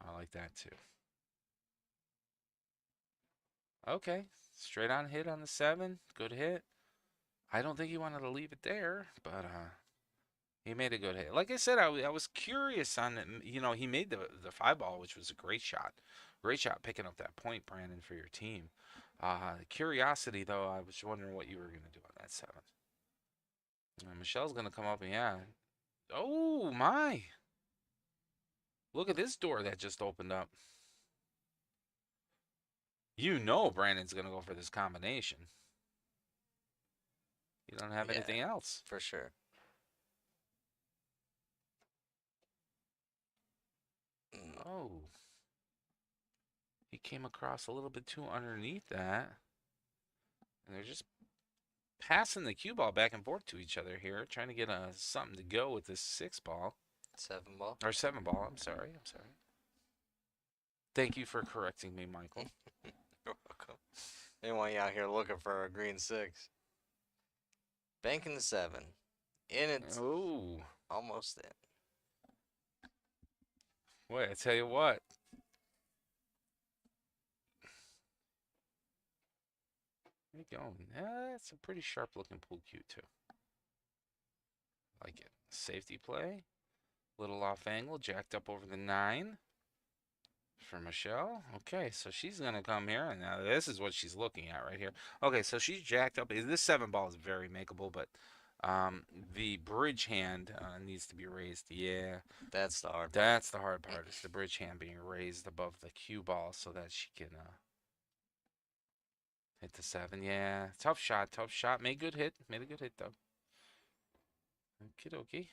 I like that too. Okay. Straight on hit on the 7. Good hit. I don't think he wanted to leave it there, but he made a good hit. Like I said, I was curious on, he made the 5 ball, which was a great shot. Great shot picking up that point, Brandon, for your team. Curiosity, though, I was wondering what you were going to do on that 7. Michelle's going to come up and, yeah. Oh, my. Look at this door that just opened up. Brandon's going to go for this combination. You don't have anything else. For sure. Oh. He came across a little bit too underneath that. And they're just passing the cue ball back and forth to each other here, trying to get something to go with this 6 ball. 7 ball. Or 7 ball, I'm sorry. Thank you for correcting me, Michael. You're welcome. Didn't want you out here looking for a green 6. Banking the 7. In it's almost in. Wait, I tell you what. There you go. That's a pretty sharp looking pool cue too. Like it. Safety play. Little off angle, jacked up over the 9 for Michelle. Okay, so she's going to come here, and now this is what she's looking at right here. Okay, so she's jacked up. This 7 ball is very makeable, but the bridge hand needs to be raised. Yeah. That's the hard part. That's the hard part, is the bridge hand being raised above the cue ball so that she can hit the 7. Yeah, tough shot. Made a good hit, though. Okie dokie.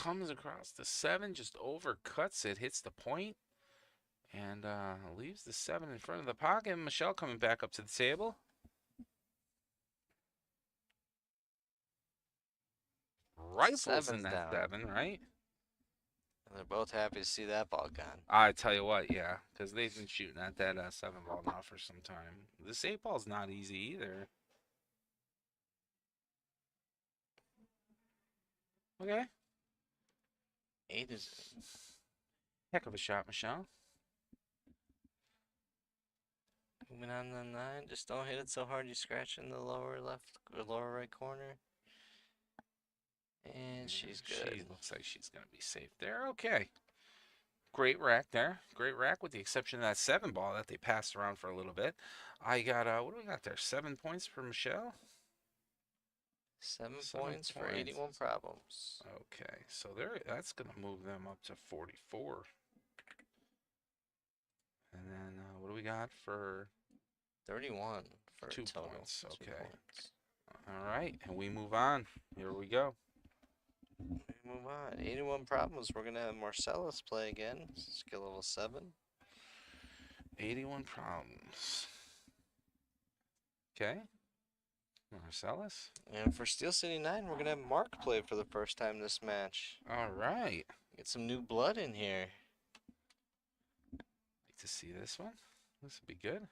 comes across the 7, just overcuts it, hits the point, and leaves the 7 in front of the pocket. Michelle coming back up to the table. Rifles in Seven's that down. 7, right? And they're both happy to see that ball gone. I tell you what, yeah, because they've been shooting at that 7 ball now for some time. This 8 ball's not easy either. Okay. 8 is Heck of a shot, Michelle. moving on to 9. Just don't hit it so hard you scratch in the lower left or lower right corner. And she's good. She looks like she's going to be safe there. Okay. Great rack there. Great rack with the exception of that 7 ball that they passed around for a little bit. I got, what do we got there? 7 points for Michelle? 7 7 points for points. 81 problems. Okay. So that's going to move them up to 44. And then what do we got for 31 for 2 total. points? 2 Okay. points. All right. And we move on. Here we go. We move on. 81 problems. We're going to have Marcellus play again. Skill level 7. 81 problems. Okay. Marcellus. And for Steel City 9, we're going to have Mark play for the first time this match. All right. Get some new blood in here. Like to see this one. This would be good.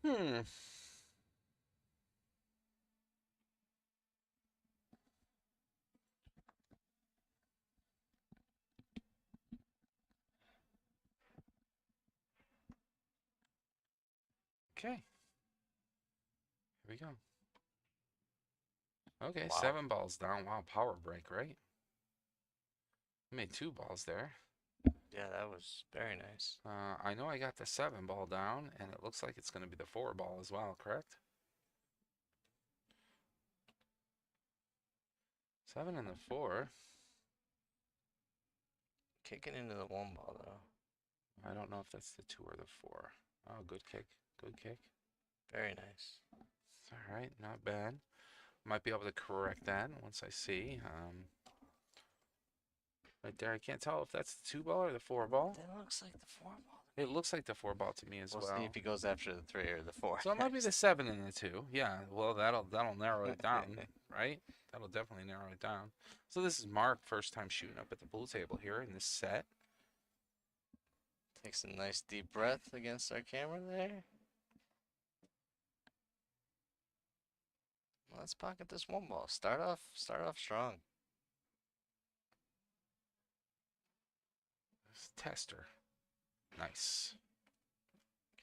Hmm. Okay. Here we go. Okay, Wow. 7 balls down. Wow, power break, right? I made 2 balls there. Yeah, that was very nice. I know I got the 7 ball down, and it looks like it's going to be the 4 ball as well, correct? 7 and the 4. Kicking into the 1 ball, though. I don't know if that's the 2 or the 4. Oh, good kick. Good kick. Very nice. It's all right. Not bad. Might be able to correct that once I see. Right there, I can't tell if that's the 2 ball or the 4 ball. That looks like the 4 ball. It looks like the 4 ball to me as We'll well. see if he goes after the 3 or the 4. So it might be the 7 and the 2. Yeah, well, that'll narrow it down, right? That'll definitely narrow it down. So this is Mark, first time shooting up at the pool table here in this set. Takes a nice deep breath against our camera there. Well, let's pocket this 1 ball. Start off strong. This tester. Nice.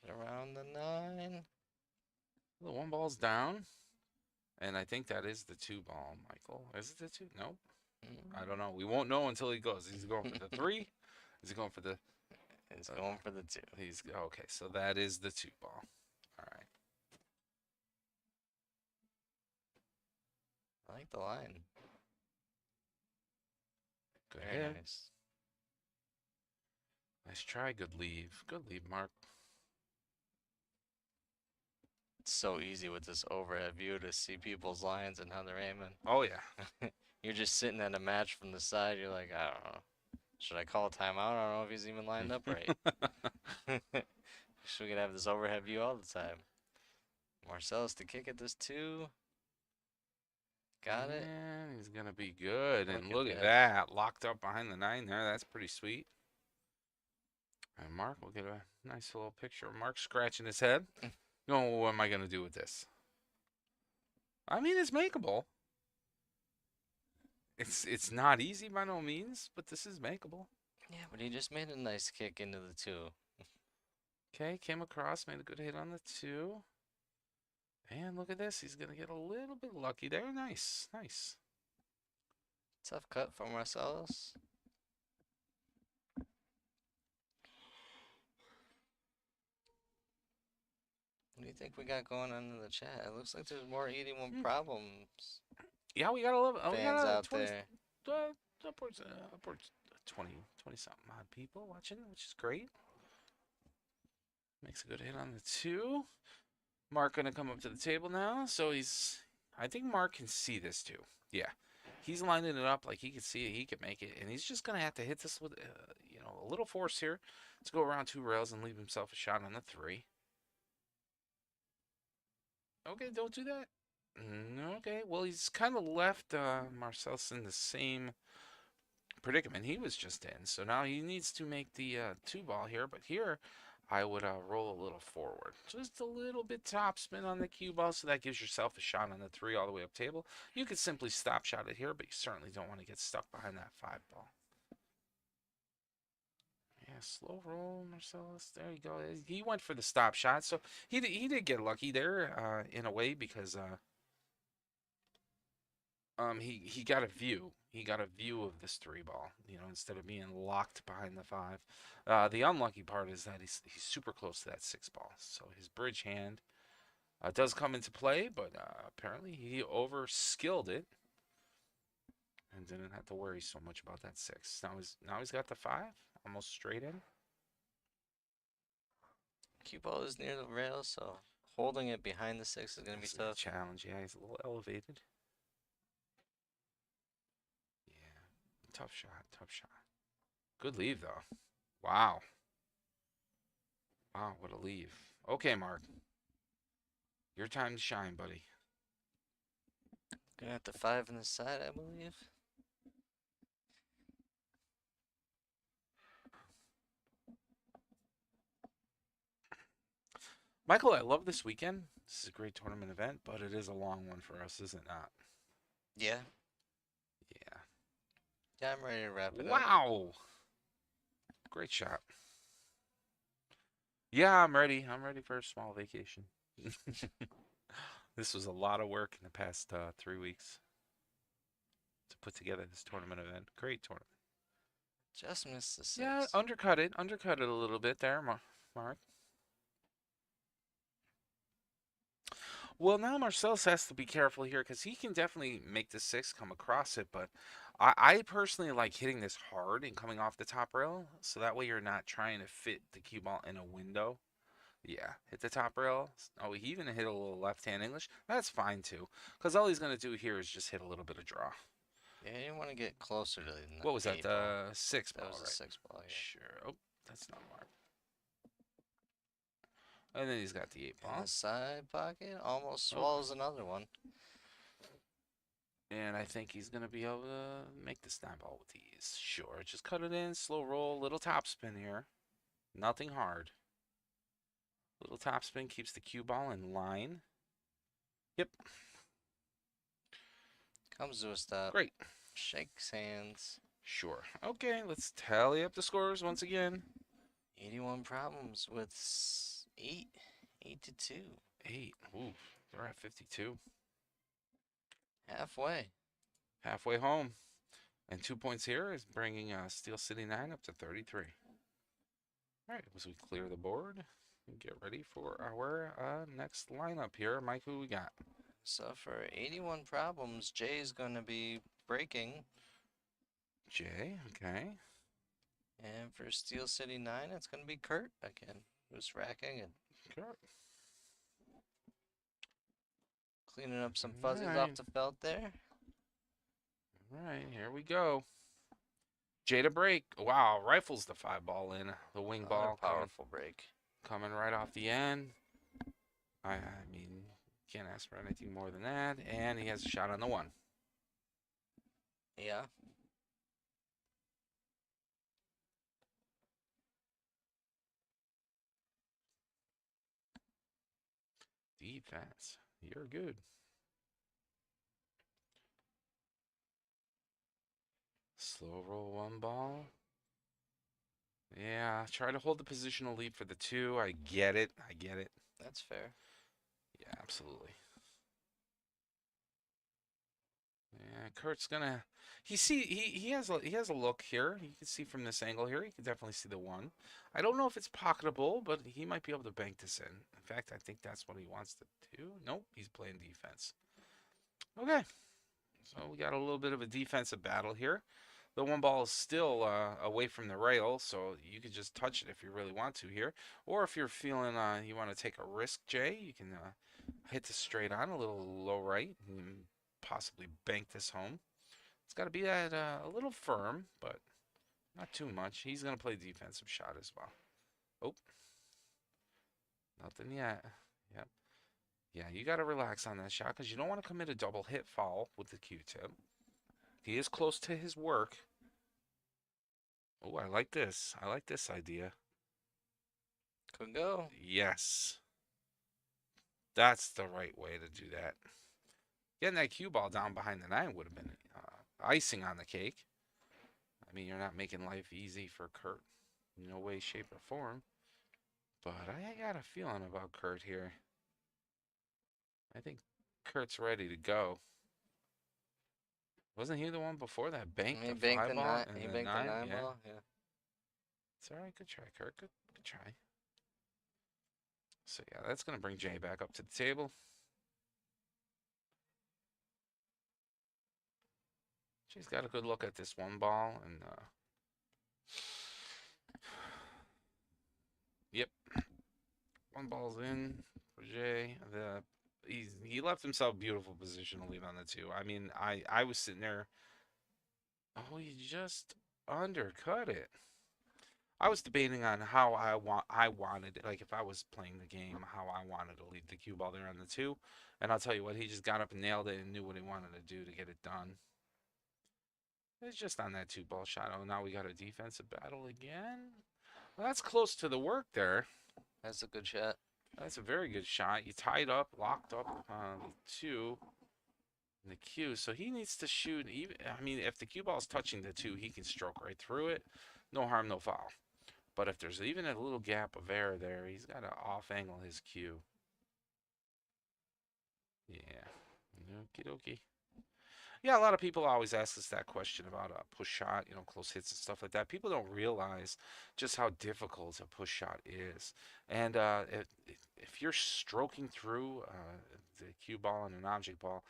Get around the 9. The 1 ball's down. And I think that is the 2 ball, Michael. Is it the 2? Nope. I don't know. We won't know until he goes. Is he going for the 3? Is he going for the... He's going for the 2. He's okay, so that is the 2 ball. All right. I like the line. Good Very hit. nice. Nice try. Good leave. Good leave, Mark. It's so easy with this overhead view to see people's lines and how they're aiming. Oh, yeah. You're just sitting at a match from the side. You're like, I don't know. Should I call a timeout? I don't know if he's even lined up right. We could have this overhead view all the time. Marcellus to kick at this 2. Got it. And he's going to be good. And Look look at at that. Locked up behind the 9 there. That's pretty sweet. And Mark, we'll get a nice little picture of Mark scratching his head. Going, what am I going to do with this? I mean, it's makeable. It's not easy by no means, but this is makeable. Yeah, but he just made a nice kick into the 2. Okay, came across, made a good hit on the 2. And look at this. He's going to get a little bit lucky there. Nice, nice. Tough cut for Marcellus. What do you think we got going on in the chat? It looks like there's more 81 problems. Yeah, we got a little Fans out 20, there. upwards 20 something odd people watching, which is great. Makes a good hit on the 2. Mark gonna come up to the table now. So I think Mark can see this too. Yeah. He's lining it up like he can see it. He can make it. And he's just gonna have to hit this with, a little force here to go around 2 rails and leave himself a shot on the 3. Okay, don't do that. Okay, well, he's kind of left Marcellus in the same predicament he was just in. So now he needs to make the 2 ball here. But here, I would roll a little forward. Just a little bit topspin on the cue ball, so that gives yourself a shot on the 3 all the way up table. You could simply stop shot it here, but you certainly don't want to get stuck behind that 5 ball. Yeah, slow roll, Marcellus. There you go. He went for the stop shot, so he did get lucky there in a way because he got a view. He got a view of this 3 ball, instead of being locked behind the 5. The unlucky part is that he's super close to that 6 ball, so his bridge hand does come into play, but apparently he overskilled it and didn't have to worry so much about that 6. Now he's got the 5 almost straight in. Cue ball is near the rail, so holding it behind the 6 is gonna be That's a tough. challenge. Yeah, he's a little elevated. Yeah, tough shot. Tough shot. Good leave though. Wow. Wow, what a leave. Okay, Mark. Your time to shine, buddy. Gonna have the 5 on the side, I believe. Michael, I love this weekend. This is a great tournament event, but it is a long one for us, is it not? Yeah. Yeah. Yeah, I'm ready to wrap it up. Wow. Great shot. Yeah, I'm ready. I'm ready for a small vacation. This was a lot of work in the past 3 weeks to put together this tournament event. Great tournament. Just missed the 6. Yeah, undercut it a little bit there, Mark. Well, now Marcellus has to be careful here because he can definitely make the 6 come across it, but I personally like hitting this hard and coming off the top rail, so that way you're not trying to fit the cue ball in a window. Yeah, hit the top rail. Oh, he even hit a little left-hand English. That's fine too, because all he's going to do here is just hit a little bit of draw. Yeah, you want to get closer to the What was that? 8 ball. 6 That ball, was a right? 6 ball, yeah. Sure. Oh, that's not Mark. And then he's got the 8 In ball. the side pocket, almost swallows another one. And I think he's going to be able to make this 9 ball with ease. Sure, just cut it in, slow roll, little top spin here. Nothing hard. Little top spin keeps the cue ball in line. Yep. Comes to a stop. Great. Shakes hands. Sure. Okay, let's tally up the scores once again. 81 problems with 8. 8 to 2. 8. Ooh, they're at 52. Halfway. Halfway home. And 2 points here is bringing Steel City 9 up to 33. All right, as we clear the board and get ready for our next lineup here. Mike, who we got? So for 81 problems, Jay is going to be breaking. Jay, okay. And for Steel City 9, it's going to be Kurt again, who's racking and Kurt. cleaning up some fuzzies off the felt there. All right, here we go. Jay to break. Wow, rifles the 5 ball in. The wing Another ball powerful break. coming right off the end. I mean, can't ask for anything more than that. And he has a shot on the 1. Yeah. Defense. You're good. Slow roll 1 ball. Yeah, try to hold the positional lead for the 2. I get it. I get it. That's fair. Yeah, absolutely. Yeah, Kurt's gonna. He has a look here. You can see from this angle here. You can definitely see the 1. I don't know if it's pocketable, but he might be able to bank this in. In fact, I think that's what he wants to do. Nope, he's playing defense. Okay, so we got a little bit of a defensive battle here. The one ball is still away from the rail, so you can just touch it if you really want to here. Or if you're feeling you want to take a risk, Jay, you can hit this straight on a little low right and possibly bank this home. It's got to be at a little firm, but not too much. He's going to play defensive shot as well. Oh, nothing yet. Yep. Yeah, you got to relax on that shot because you don't want to commit a double hit foul with the Q-tip. He is close to his work. Oh, I like this. I like this idea. Could go. Yes. That's the right way to do that. Getting that cue ball down behind the 9 would have been icing on the cake. I mean, you're not making life easy for Kurt. No way, shape, or form. But I got a feeling about Kurt here. I think Kurt's ready to go. Wasn't he the one before that banked He the banked 5 the ball nine. and He the banked the 9? 9 Yeah. ball. Yeah. It's all right. Good try, Kurt. Good try. So, yeah, that's going to bring Jay back up to the table. Jay's got a good look at this one ball. And, yep. One ball's in for Jay. He left himself beautiful position to leave on the 2. I mean, I was sitting there. Oh, he just undercut it. I was debating on how I wanted it, like if I was playing the game, how I wanted to leave the cue ball there on the 2. And I'll tell you what, he just got up and nailed it and knew what he wanted to do to get it done. It's just on that 2-ball shot. Oh, now we got a defensive battle again. Well, that's close to the work there. That's a good shot. That's a very good shot. You tied up, locked up the 2 in the cue. So he needs to shoot. Even I mean, if the cue ball is touching the 2, he can stroke right through it. No harm, no foul. But if there's even a little gap of air there, he's got to off-angle his cue. Yeah. Okie dokie. Yeah, a lot of people always ask us that question about a push shot, close hits and stuff like that. People don't realize just how difficult a push shot is. And if you're stroking through the cue ball and an object ball,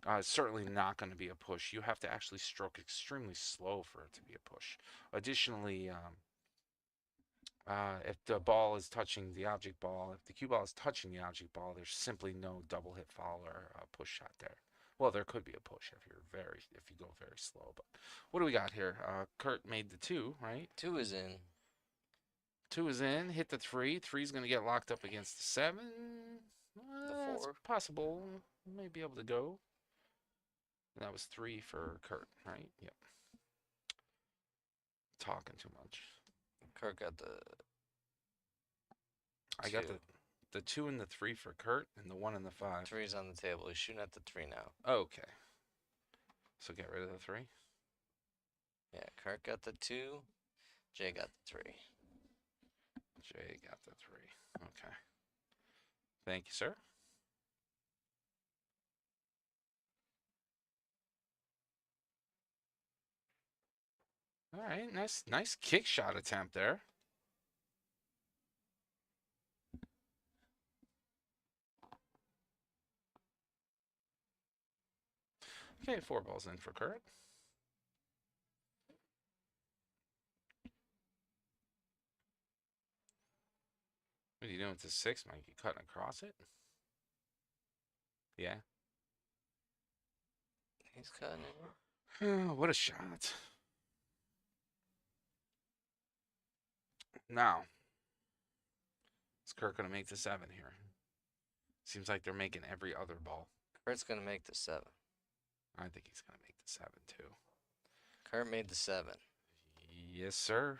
it's certainly not going to be a push. You have to actually stroke extremely slow for it to be a push. Additionally, if the ball is touching the object ball, if the cue ball is touching the object ball, there's simply no double hit foul or push shot there. Well, there could be a push if you go very slow. But what do we got here? Kurt made the 2, right? 2 is in. 2 is in. Hit the 3. 3's going to get locked up against the 7. The 4. It's possible. May be able to go. And that was 3 for Kurt, right? Yep. Talking too much. Kurt got the. I got the 2 and the 3 for Kurt, and the 1 and the 5. 3's on the table. He's shooting at the 3 now. Okay. So get rid of the 3. Yeah, Kurt got the 2. Jay got the 3. Jay got the 3. Okay. Thank you, sir. All right, nice kick shot attempt there. Okay, 4 balls in for Kurt. What are you doing with the 6, Mike? You cutting across it? Yeah. He's cutting it. What a shot. Now, is Kurt going to make the 7 here? Seems like they're making every other ball. Kurt's going to make the 7. I think he's going to make the 7 too. Kurt made the 7. Yes, sir.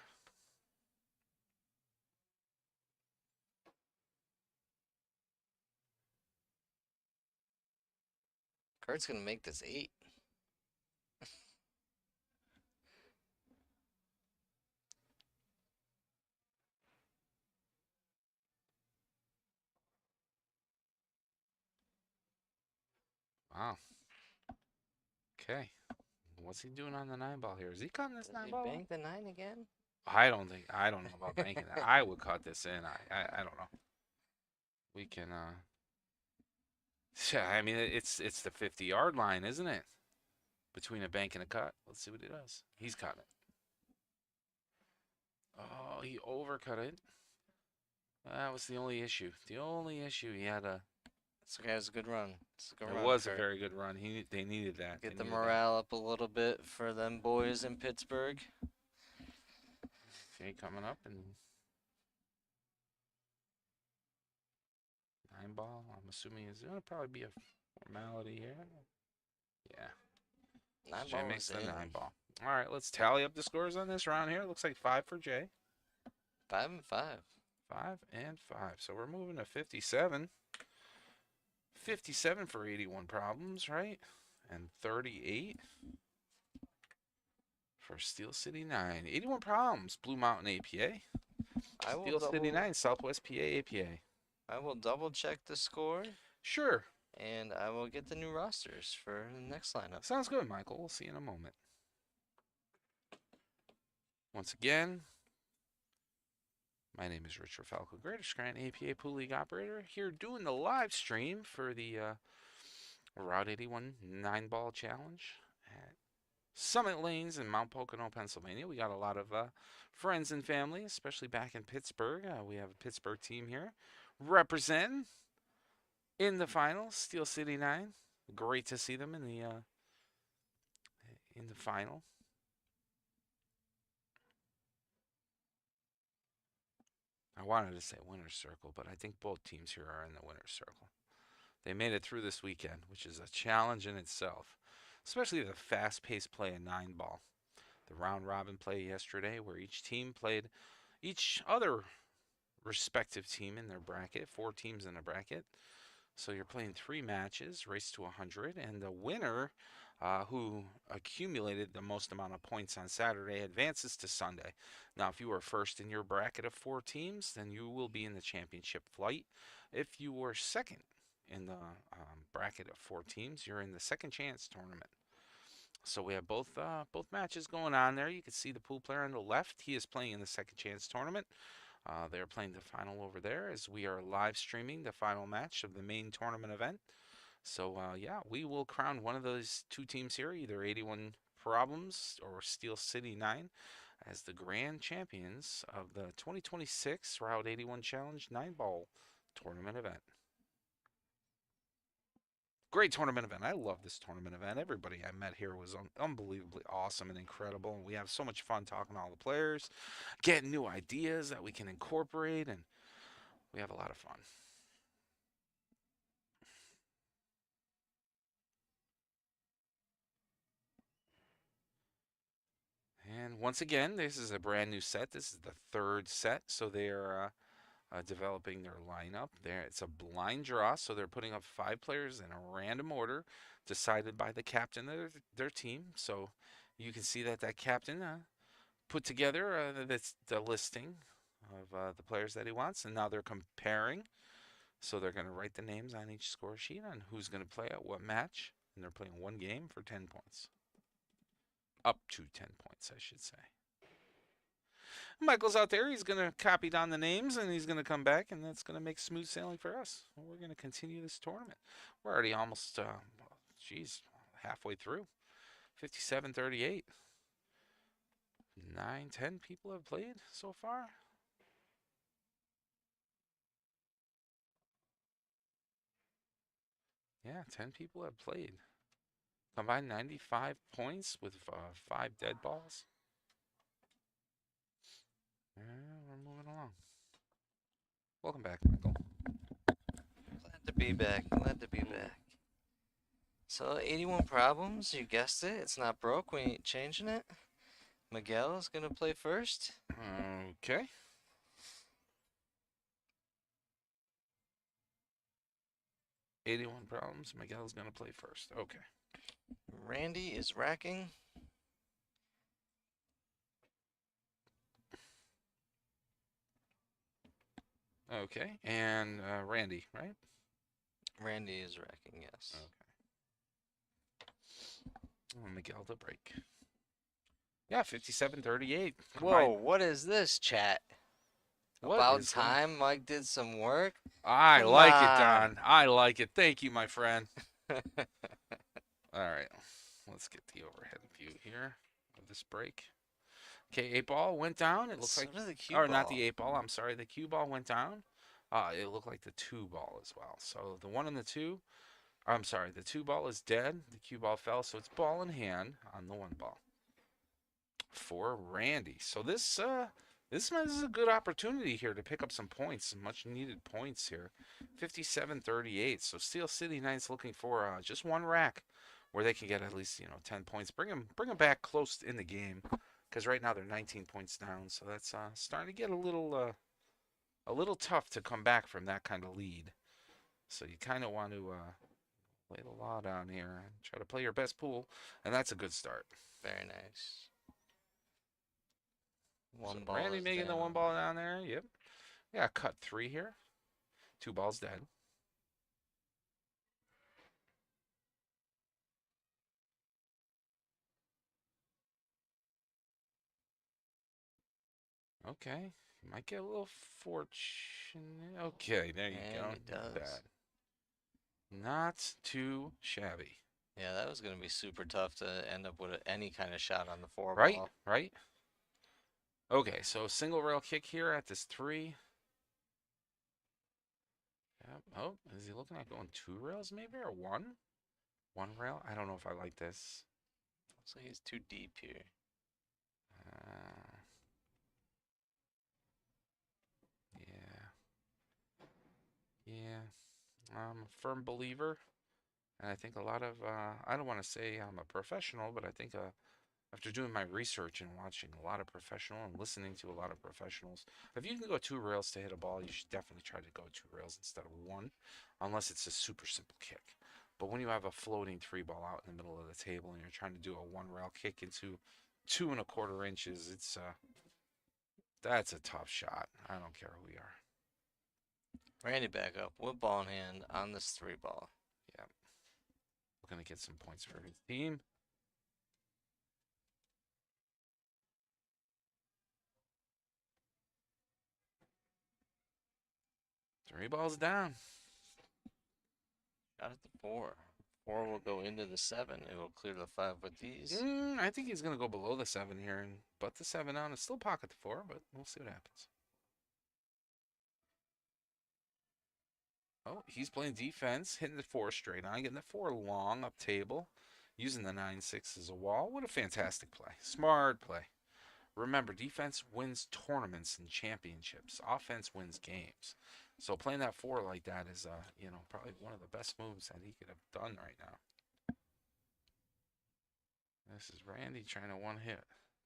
Kurt's going to make this 8. Wow. Okay. What's he doing on the 9 ball here? Is he cutting this Does 9 he ball? bank the 9 again? I don't know about banking that. I would cut this in. I don't know. We can yeah, I mean it's the 50-yard line, isn't it? between a bank and a cut. Let's see what he does. He's caught it. Oh, he overcut it. That was the only issue. The only issue he had a. It's okay. It's a good run. It's a good It run. was a Kurt. very good run. They needed that. Get They the needed that. morale up a little bit for them boys in Pittsburgh. Okay, coming up and 9-ball. I'm assuming is going to probably be a formality here. Yeah. 9-ball Jay makes was the in. 9-ball. All right, let's tally up the scores on this round here. Looks like 5 for Jay. 5 and 5. 5 and 5. So we're moving to 57. 57 for 81 problems, right? And 38 for Steel City 9. 81 problems, Blue Mountain APA. I will Steel City double. 9, Southwest PA APA. I will double check the score, Sure. and I will get the new rosters for the next lineup. Sounds good, Michael. We'll see you in a moment. Once again, my name is Richard Falco, Greater Scranton APA Pool League operator, here doing the live stream for the Route 81 9-ball challenge at Summit Lanes in Mount Pocono, Pennsylvania. We got a lot of friends and family, especially back in Pittsburgh. We have a Pittsburgh team here representing in the finals, Steel City 9. Great to see them in the final. I wanted to say winner's circle, but I think both teams here are in the winner's circle. They made it through this weekend, which is a challenge in itself, especially the fast-paced play in 9-ball. The round-robin play yesterday where each team played each other respective team in their bracket, 4 teams in a bracket. So you're playing 3 matches, race to 100, and the winner who accumulated the most amount of points on Saturday advances to Sunday. Now, if you were first in your bracket of 4 teams, then you will be in the championship flight. If you were second in the bracket of 4 teams, you're in the second chance tournament. So we have both matches going on there. You can see the pool player on the left. He is playing in the second chance tournament. They're playing the final over there as we are live streaming the final match of the main tournament event. So, yeah, we will crown one of those 2 teams here, either 81 Problems or Steel City 9, as the grand champions of the 2026 Route 81 Challenge 9-ball tournament event. Great tournament event. I love this tournament event. Everybody I met here was unbelievably awesome and incredible. And we have so much fun talking to all the players, getting new ideas that we can incorporate, and we have a lot of fun. And once again, this is a brand new set. This is the 3rd set, so they are developing their lineup. It's a blind draw, so they're putting up 5 players in a random order, decided by the captain of their team. So you can see that captain put together the listing of the players that he wants, and now they're comparing. So they're going to write the names on each score sheet on who's going to play at what match, and they're playing 1 game for 10 points. Up to 10 points, I should say. Michael's out there. He's going to copy down the names, and he's going to come back, and that's going to make smooth sailing for us. We're going to continue this tournament. We're already almost, halfway through. 57-38. 9-10 people have played so far. Yeah, 10 people have played. Combined 95 points with 5 dead balls. Yeah, we're moving along. Welcome back, Michael. Glad to be back. Glad to be back. So 81 Problems, you guessed it. It's not broke. We ain't changing it. Miguel is going to play first. Okay. Problems. Miguel's going to play first. Okay. Randy is racking. Okay. And Randy, right? Randy is racking, yes. Okay. Miguel to break. Yeah, 57-38. Whoa, what is this, chat? What About is time Mike did some work. I Come like it, on. Don. I like it. Thank you, my friend. All right. Let's get the overhead view here of this break. Okay, 8-ball went down. It looks So like, did the cue or not ball. the 8-ball. I'm sorry, the cue ball went down. It looked like the 2-ball as well. So the 1 and the 2. I'm sorry, the 2-ball is dead. The cue ball fell, so it's ball in hand on the 1-ball for Randy. So this is a good opportunity here to pick up some points, some much needed points here. 57-38. So Steel City Knights looking for just one rack where they can get at least 10 points. Bring them back close in the game, because right now they're 19 points down. So that's starting to get a little tough to come back from that kind of lead. So you kind of want to play the law down here and try to play your best pool, and that's a good start. Very nice. So One ball Randy is making the down. 1-ball down there. Yep. Yeah, cut 3 here. 2 balls dead. Okay. Might get a little fortunate. Okay, there you And go. he Not does. bad. Not too shabby. Yeah, that was going to be super tough to end up with any kind of shot on the 4 Right? ball. Right? Okay, so single rail kick here at this 3. Yep. Oh, is he looking at going 2 rails maybe, or 1? 1 rail? I don't know if I like this. So he's too deep here. Uh, yeah. Yeah. I'm a firm believer. And I think a lot of, I don't want to say I'm a professional, but I think after doing my research and watching a lot of professional and listening to a lot of professionals, if you can go 2 rails to hit a ball, you should definitely try to go 2 rails instead of 1, unless it's a super simple kick. But when you have a floating 3-ball out in the middle of the table and you're trying to do a 1 rail kick into 2 1/4 inches, that's a tough shot. I don't care who we are. Randy back up with ball in hand on this 3 ball. Yeah. Looking to get some points for his team. Three balls down. Shot at the 4. 4 will go into the 7. It will clear the 5 with these. I think he's going to go below the 7 here and butt the 7 on. It's still pocket the 4, but we'll see what happens. Oh, he's playing defense, hitting the 4 straight on, getting the 4 long up table, using the 9-6 as a wall. What a fantastic play. Smart play. Remember, defense wins tournaments and championships. Offense wins games. So playing that 4 like that is, probably one of the best moves that he could have done right now. This is Randy trying to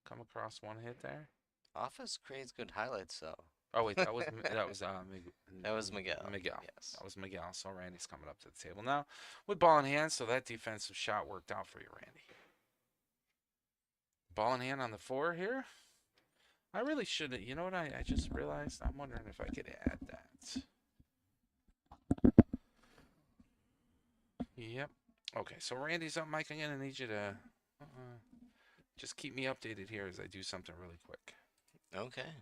come across one hit there. Office creates good highlights, though. Oh wait, that was That was Miguel. Miguel. Yes. That was Miguel. So Randy's coming up to the table now with ball in hand. So that defensive shot worked out for you, Randy. Ball in hand on the 4 here. I really should have. You know what? I just realized. I'm wondering if I could add that. Yep. Okay. So Randy's up, Mike. I'm gonna need you to just keep me updated here as I do something really quick. Okay.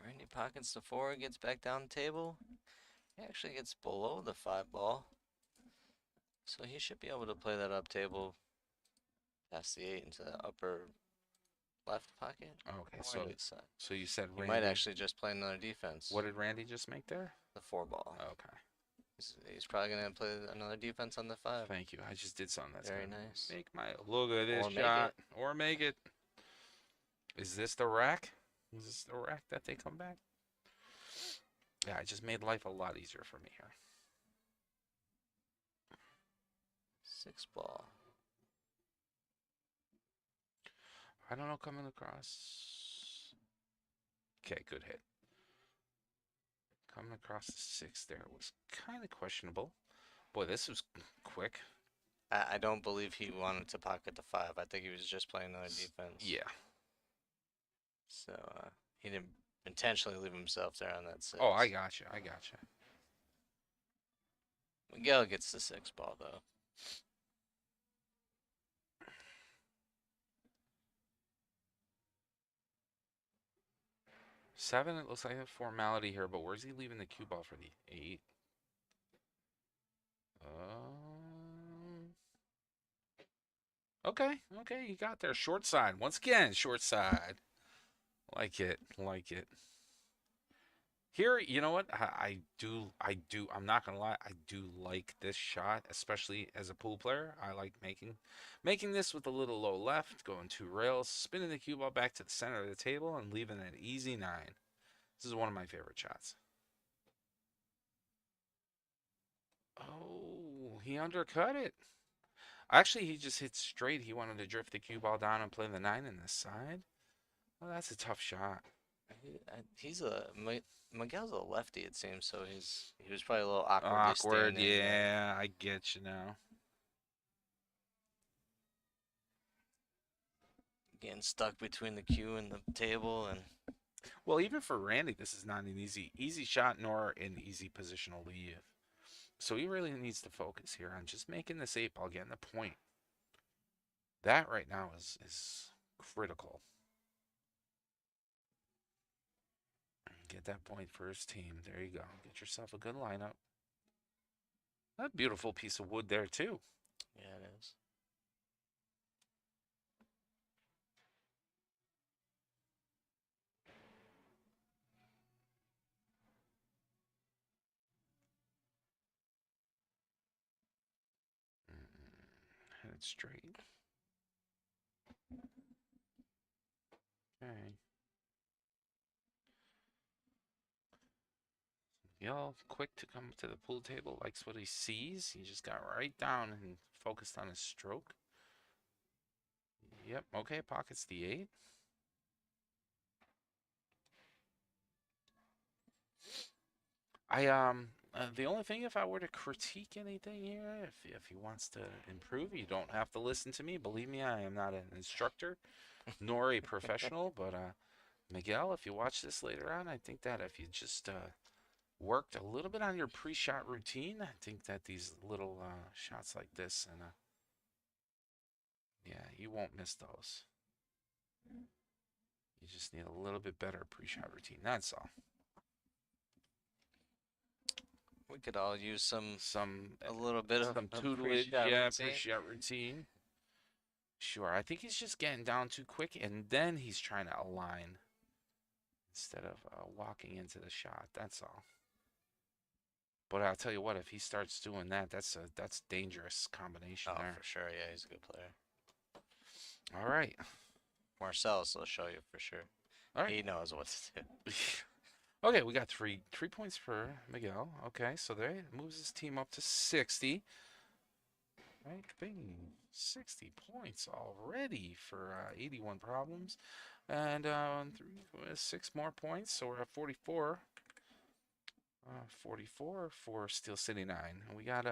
Randy pockets the 4, gets back down the table. He actually gets below the 5 ball. So he should be able to play that up table past the 8 into the upper left pocket. Okay. or So right side. so you said He Randy. might actually just play another defense. What did Randy just make there? The 4 ball. Okay. He's probably going to play another defense on the 5. Thank you. I just did something that's Very gonna nice. make my look at this Or make shot or make it. Is this the rack? Is this the rack that they come back? Yeah, it just made life a lot easier for me here. 6 ball. I don't know, coming across. Okay, good hit. Coming across the 6 there was kind of questionable. Boy, this was quick. I don't believe he wanted to pocket the 5. I think he was just playing another defense. Yeah. So he didn't intentionally leave himself there on that 6. Oh, I gotcha. I gotcha. Miguel gets the 6 ball, though. 7, it looks like a formality here, but where's he leaving the cue ball for the 8? Okay, okay, you got there. Short side. Once again, short side. Like it, like it. Here, you know what? I'm not gonna lie, I do like this shot, especially as a pool player. I like making this with a little low left, going 2 rails, spinning the cue ball back to the center of the table, and leaving an easy 9. This is one of my favorite shots. Oh, he undercut it. Actually, he just hit straight. He wanted to drift the cue ball down and play the 9 in this side. Well, that's a tough shot. He's Miguel's a lefty, it seems, so he was probably a little awkwardly Awkward, standing there. yeah, I get you now. Getting stuck between the cue and the table, and Well, even for Randy, this is not an easy shot nor an easy positional leave. So he really needs to focus here on just making this 8 ball, getting the point. That right now is critical. Get that point for his team. There you go. Get yourself a good lineup. A beautiful piece of wood there, too. yeah, it is. Head it straight. Okay. Miguel, quick to come to the pool table, likes what he sees. He just got right down and focused on his stroke. Yep, okay, pockets the 8. The only thing, if I were to critique anything here, if he wants to improve, you don't have to listen to me. Believe me, I am not an instructor nor a professional. But Miguel, if you watch this later on, I think that if you just worked a little bit on your pre-shot routine, I think that these little shots like this, and yeah, you won't miss those. You just need a little bit better pre-shot routine. That's all. We could all use Some a little bit of some a tutelage, pre-shot yeah, routine. pre-shot routine. Sure, I think he's just getting down too quick, and then he's trying to align instead of walking into the shot. That's all. But I'll tell you what, if he starts doing that, that's dangerous combination Oh, there. for sure. Yeah, he's a good player. All right, Marcellus will show you for sure. all right. He knows what to do. Okay, we got 3 points for Miguel. Okay, so there moves his team up to 60. Right, bing, 60 points already for 81 problems, and 6 more points, so we're at 44. 44 for Steel City 9. And we got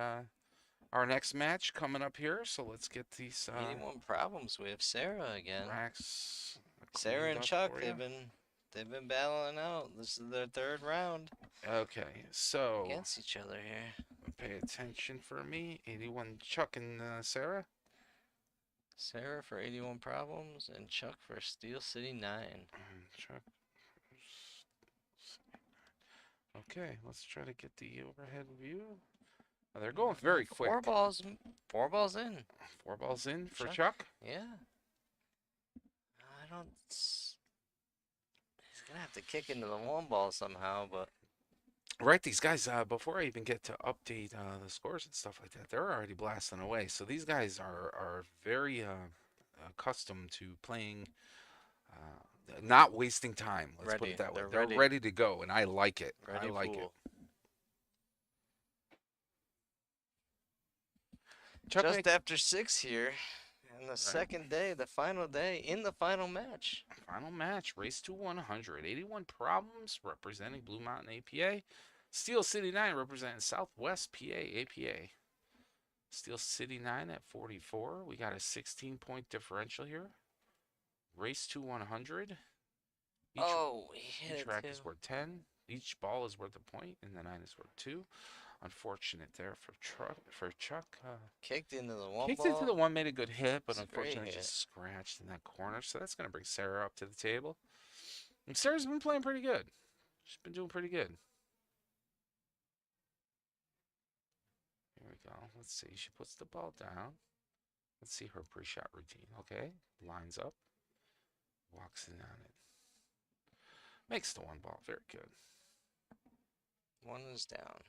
our next match coming up here, so let's get these 81 problems. We have Sarah again. racks Sarah cleaned and up Chuck, for ya. they've been battling out. This is their 3rd round Okay, so against each other here. pay attention for me. 81 Chuck and Sarah. Sarah for 81 problems and Chuck for Steel City 9. Chuck. Okay, let's try to get the overhead view. Oh, they're going very quick. 4 balls in. 4 balls in for Chuck. Yeah. I don't. He's gonna have to kick into the 1 ball somehow, but Right, these guys, before I even get to update the scores and stuff like that, they're already blasting away. So these guys are very accustomed to playing, not wasting time. Let's put Ready. it that way. They're They're ready. ready to go, and I like it. ready I like pool. it. Chuck, Just after 6 here, and the Right. second day, the final day, in the final match. final match, race to 100. 81 problems representing Blue Mountain APA. Steel City 9 representing Southwest PA APA. Steel City 9 at 44. We got a 16-point differential here. Race to 100. He hit Each it rack too. is worth 10. Each ball is worth a point, and the 9 is worth 2. Unfortunate there for Chuck. Kicked into the 1 Kicked ball. into the 1, made a good hit, but It's a great unfortunately hit. just scratched in that corner. So that's going to bring Sarah up to the table. And Sarah's been playing pretty good. She's been doing pretty good. Here we go. Let's see. She puts the ball down. Let's see her pre-shot routine. Okay. Lines up. Walks in on it. Makes the one ball. Very good. One is down.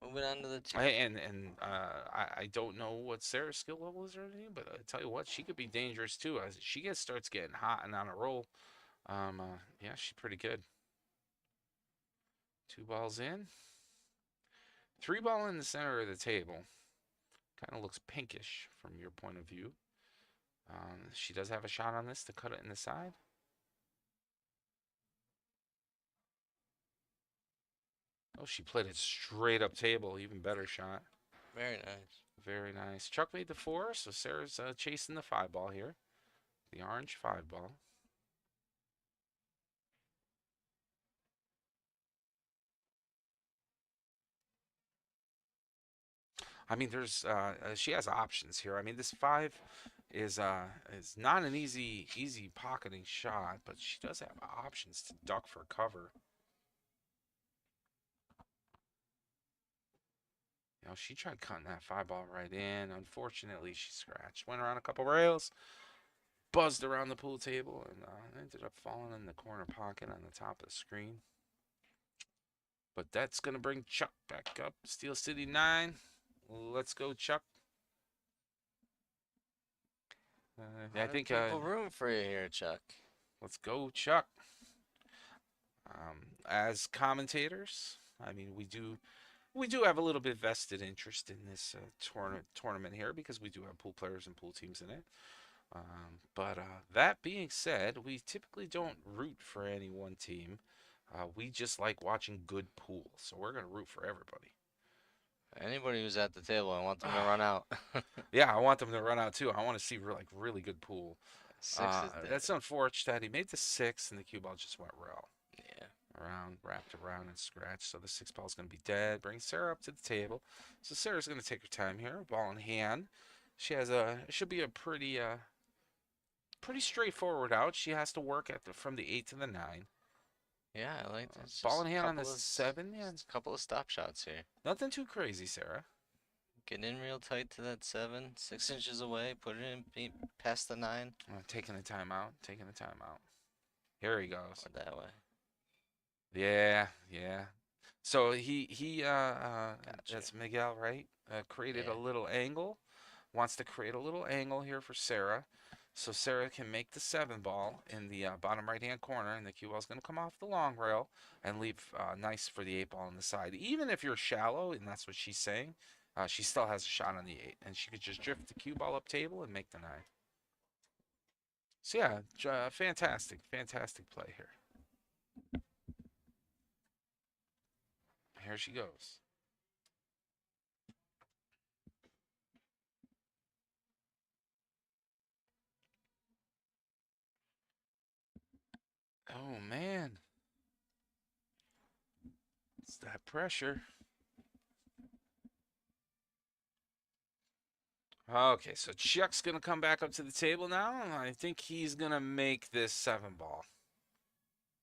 Moving on to the two. I don't know what Sarah's skill level is or anything, but I tell you what, she could be dangerous too. As she starts getting hot and on a roll, yeah, she's pretty good. 2 balls in. 3 ball in the center of the table. Kind of looks pinkish from your point of view. She does have a shot on this to cut it in the side. Oh, she played it straight up table. Even better shot. Very nice. Very nice. Chuck made the 4, so Sarah's chasing the 5 ball here. The orange 5 ball. I mean, there's she has options here. I mean, this 5 is not an easy pocketing shot, but she does have options to duck for cover. You know, she tried cutting that 5 ball right in. Unfortunately, she scratched. Went around a couple rails, buzzed around the pool table, and ended up falling in the corner pocket on the top of the screen. But that's going to bring Chuck back up. Steel City 9. Let's go, Chuck. I think people room for you here, Chuck. Let's go, Chuck. As commentators, I mean, we do have a little bit vested interest in this tournament here because we do have pool players and pool teams in it. But that being said, we typically don't root for any one team. We just like watching good pool, so we're going to root for everybody. Anybody who's at the table, I want them to run out. Yeah, I want them to run out too. I want to see really good pool. 6 is dead. That's unfortunate. He made the 6, and the cue ball just went rail. Yeah. Wrapped around and scratched. So the 6 ball is going to be dead. Bring Sarah up to the table. So Sarah's going to take her time here. Ball in hand. She has should be a pretty straightforward out. She has to work from the 8 to the 9. Yeah, I like this. Ball in hand on the 7. Yeah, a couple of stop shots here. nothing too crazy, Sarah. Getting in real tight to that 7, 6 inches away. Put it in past the 9. Taking the timeout. Here he goes. Or that way. Yeah. So he Gotcha. that's Miguel, right? Created Yeah. a little angle. Wants to create a little angle here for Sarah. So Sarah can make the 7 ball in the bottom right-hand corner, and the cue ball is going to come off the long rail and leave nice for the 8 ball on the side. Even if you're shallow, and that's what she's saying, she still has a shot on the 8, and she could just drift the cue ball up table and make the 9. So yeah, fantastic play here. Here she goes. Oh, man. It's that pressure. Okay, so Chuck's going to come back up to the table now. I think he's going to make this 7 ball.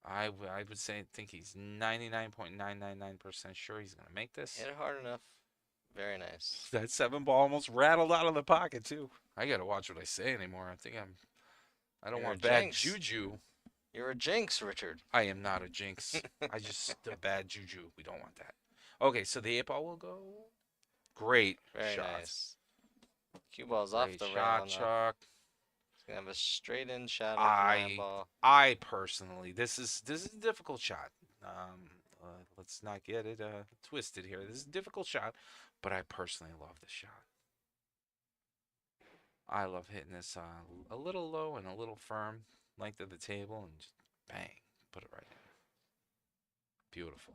I would think he's 99.999% sure he's going to make this. Hit it hard enough. Very nice. That 7 ball almost rattled out of the pocket, too. I got to watch what I say anymore. I don't You're want a bad jinx. juju. You're a jinx, Richard. I am not a jinx. I just a bad juju. We don't want that. Okay, so the 8 ball will go. Great Very shot. nice. Cue ball's off Great the rail. shot, Chuck. He's gonna have a straight in shot with the 9 ball. I personally, this is a difficult shot. Let's not get it twisted here. This is a difficult shot, but I personally love this shot. I love hitting this a little low and a little firm, length of the table, and just bang, put it right in. Beautiful.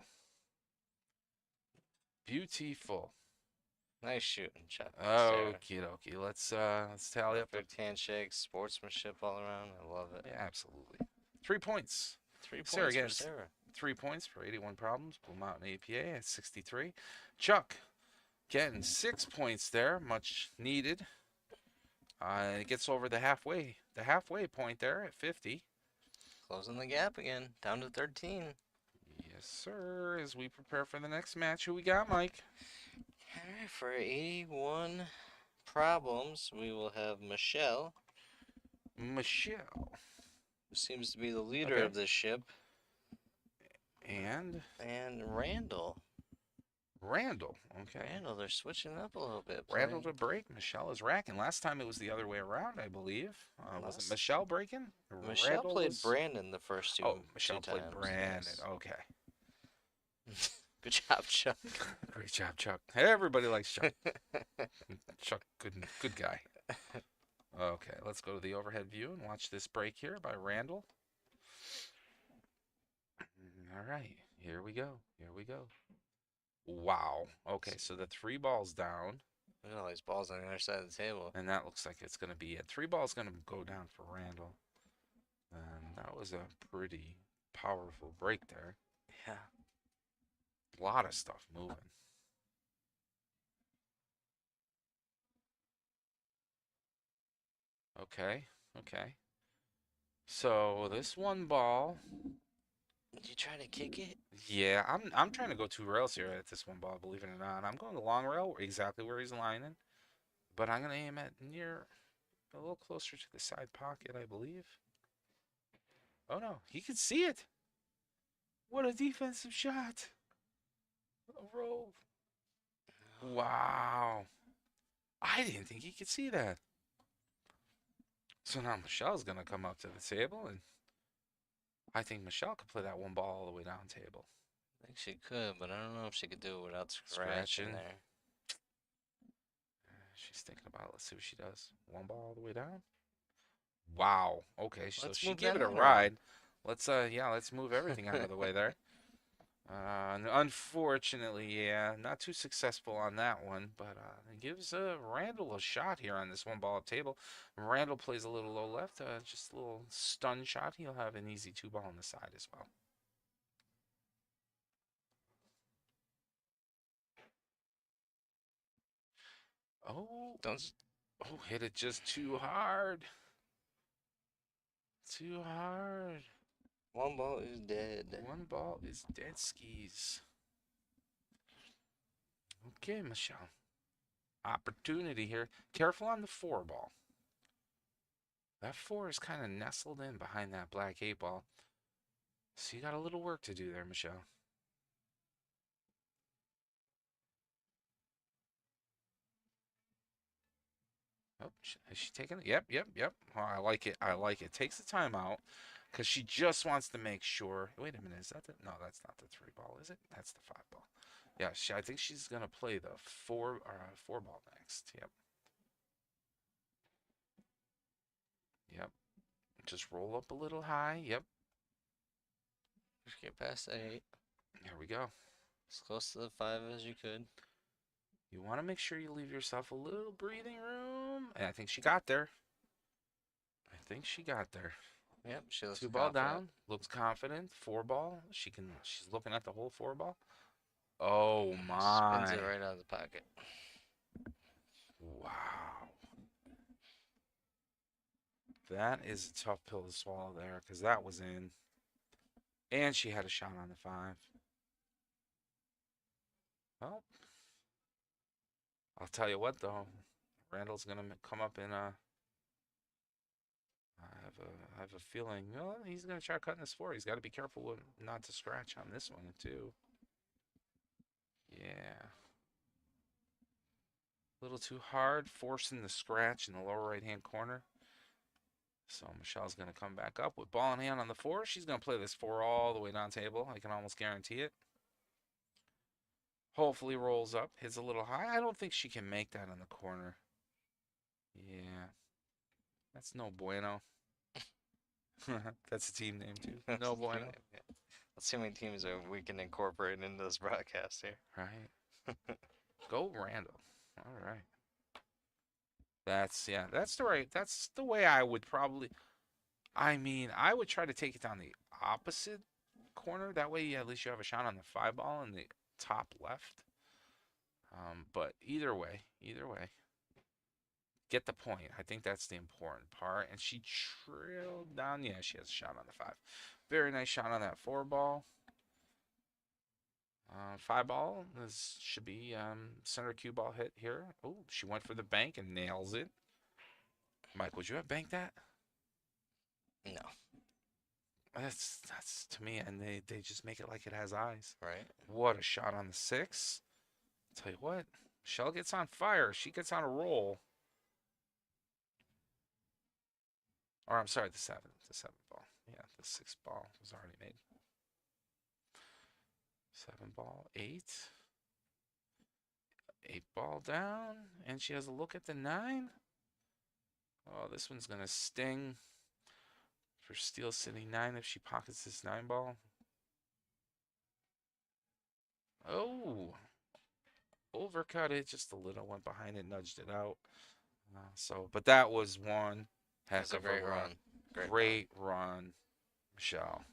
Beautiful. Nice shooting, Chuck. Okie dokie. Let's tally up. Perfect handshake, sportsmanship all around. I love it. Yeah, absolutely. 3 points. 3 points Sarah for gets Sarah. 3 points for 81 problems. Blue Mountain APA at 63. Chuck getting 6 points there, much needed. It gets over the halfway point there at 50. Closing the gap again, down to 13. Yes, sir. As we prepare for the next match, who we got, Mike? All right, for 81 problems, we will have Michelle, Michelle. who seems to be the leader Okay. of this ship, And and Randall. Randall. Okay. Randall, they're switching up a little bit. Randall playing- to break. Michelle is racking. Last time it was the other way around, I believe. Was it Last- Michelle breaking? Michelle Randall played was... Brandon the first two. Oh, Michelle two played times, Brandon. yes. Okay. Good job, Chuck. Great job, Chuck. Everybody likes Chuck. Chuck, good guy. Okay, let's go to the overhead view and watch this break here by Randall. All right, here we go. Here we go. Wow. Okay, so the 3 balls down, Look at all these balls on the other side of the table. and that looks like it's going to be it. 3 balls going to go down for Randall. And that was a pretty powerful break there. Yeah. A lot of stuff moving. Okay, okay. So this 1 ball, Did you try to kick it? yeah, I'm trying to go 2 rails here at this 1 ball, believe it or not. I'm going the long rail, exactly where he's lining, but I'm gonna aim at near a little closer to the side pocket, I believe. Oh no, he could see it. What a defensive shot. A roll. Wow. I didn't think he could see that. So now Michelle's going to come up to the table, and I think Michelle could play that 1 ball all the way down table. I think she could, but I don't know if she could do it without scratching Scratching. there. She's thinking about it. Let's see what she does. 1 ball all the way down. Wow. Okay, so Let's she move gave that it a on around. ride. Let's move everything out of the way there. And unfortunately, yeah, not too successful on that one, but it gives Randall a shot here on this 1 ball table. Randall plays a little low left, just a little stun shot. He'll have an easy 2 ball on the side as well. Oh, Don't. hit it just too hard. Too hard. 1 ball is dead. 1 ball is dead skis. Okay, Michelle. Opportunity here. Careful on the 4 ball. That 4 is kind of nestled in behind that black 8 ball. So you got a little work to do there, Michelle. Oh, is she taking it? Yep, yep, yep. Oh, I like it. I like it. Takes the time out because she just wants to make sure. Wait a minute. Is that the? No, that's not the 3 ball, is it? That's the 5 ball. Yeah, I think she's gonna play the 4 ball next. Yep. Yep. Just roll up a little high. Yep. Just get past the 8. There we go. As close to the 5 as you could. You want to make sure you leave yourself a little breathing room. And I think she got there. I think she got there. Yep, she looks 2 ball confident. down. Looks confident. 4 ball. She's looking at the whole 4 ball. Oh my. Spins it right out of the pocket. Wow. That is a tough pill to swallow there because that was in. And she had a shot on the 5. Well, I'll tell you what though. Randall's gonna come up in a. I have a feeling. Well, he's gonna try cutting this 4. He's got to be careful not to scratch on this one too. Yeah. A little too hard, forcing the scratch in the lower right-hand corner. So Michelle's going to come back up with ball in hand on the 4. She's going to play this 4 all the way down table. I can almost guarantee it. Hopefully rolls up, hits a little high. I don't think she can make that in the corner. Yeah. That's no bueno. That's a team name too. No bueno. Let's see how many teams we can incorporate into this broadcast here. Right. Go Randall. All right. That's the way I would probably. I mean, I would try to take it down the opposite corner. That way, at least you have a shot on the 5 ball in the top left. But either way, get the point. I think that's the important part. And she trailed down. Yeah, she has a shot on the 5. Very nice shot on that 4 ball. 5 ball should be center cue ball hit here. Oh, she went for the bank and nails it. Mike, would you have banked that? No. That's to me, and they just make it like it has eyes. Right. What a shot on the 6. Tell you what, Michelle gets on fire. She gets on a roll. Or I'm sorry, the 7. The 7 ball. Yeah, the 6 ball was already made. 7 ball, 8. 8 ball down, and she has a look at the 9. Oh, this one's gonna sting for Steel City 9 if she pockets this 9 ball. Oh, overcut it just a little, went behind it, nudged it out. But that was one heck That's a of great a run. run. Great run, Michelle.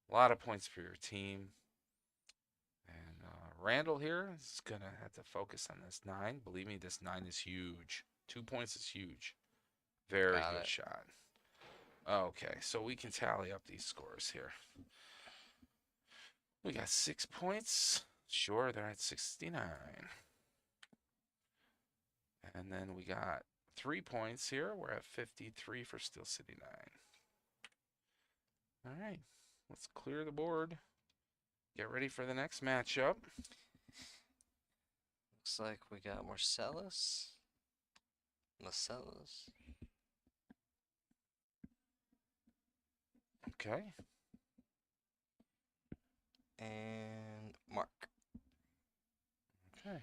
A lot of points for your team. And Randall here is going to have to focus on this 9. Believe me, this 9 is huge. 2 points is huge. Very Got good it. shot. Okay, so we can tally up these scores here. We got 6 points. Sure, they're at 69. And then we got 3 points here. We're at 53 for Steel City 9. All right, let's clear the board. Get ready for the next matchup. Looks like we got Marcellus. Okay. And Mark. Okay.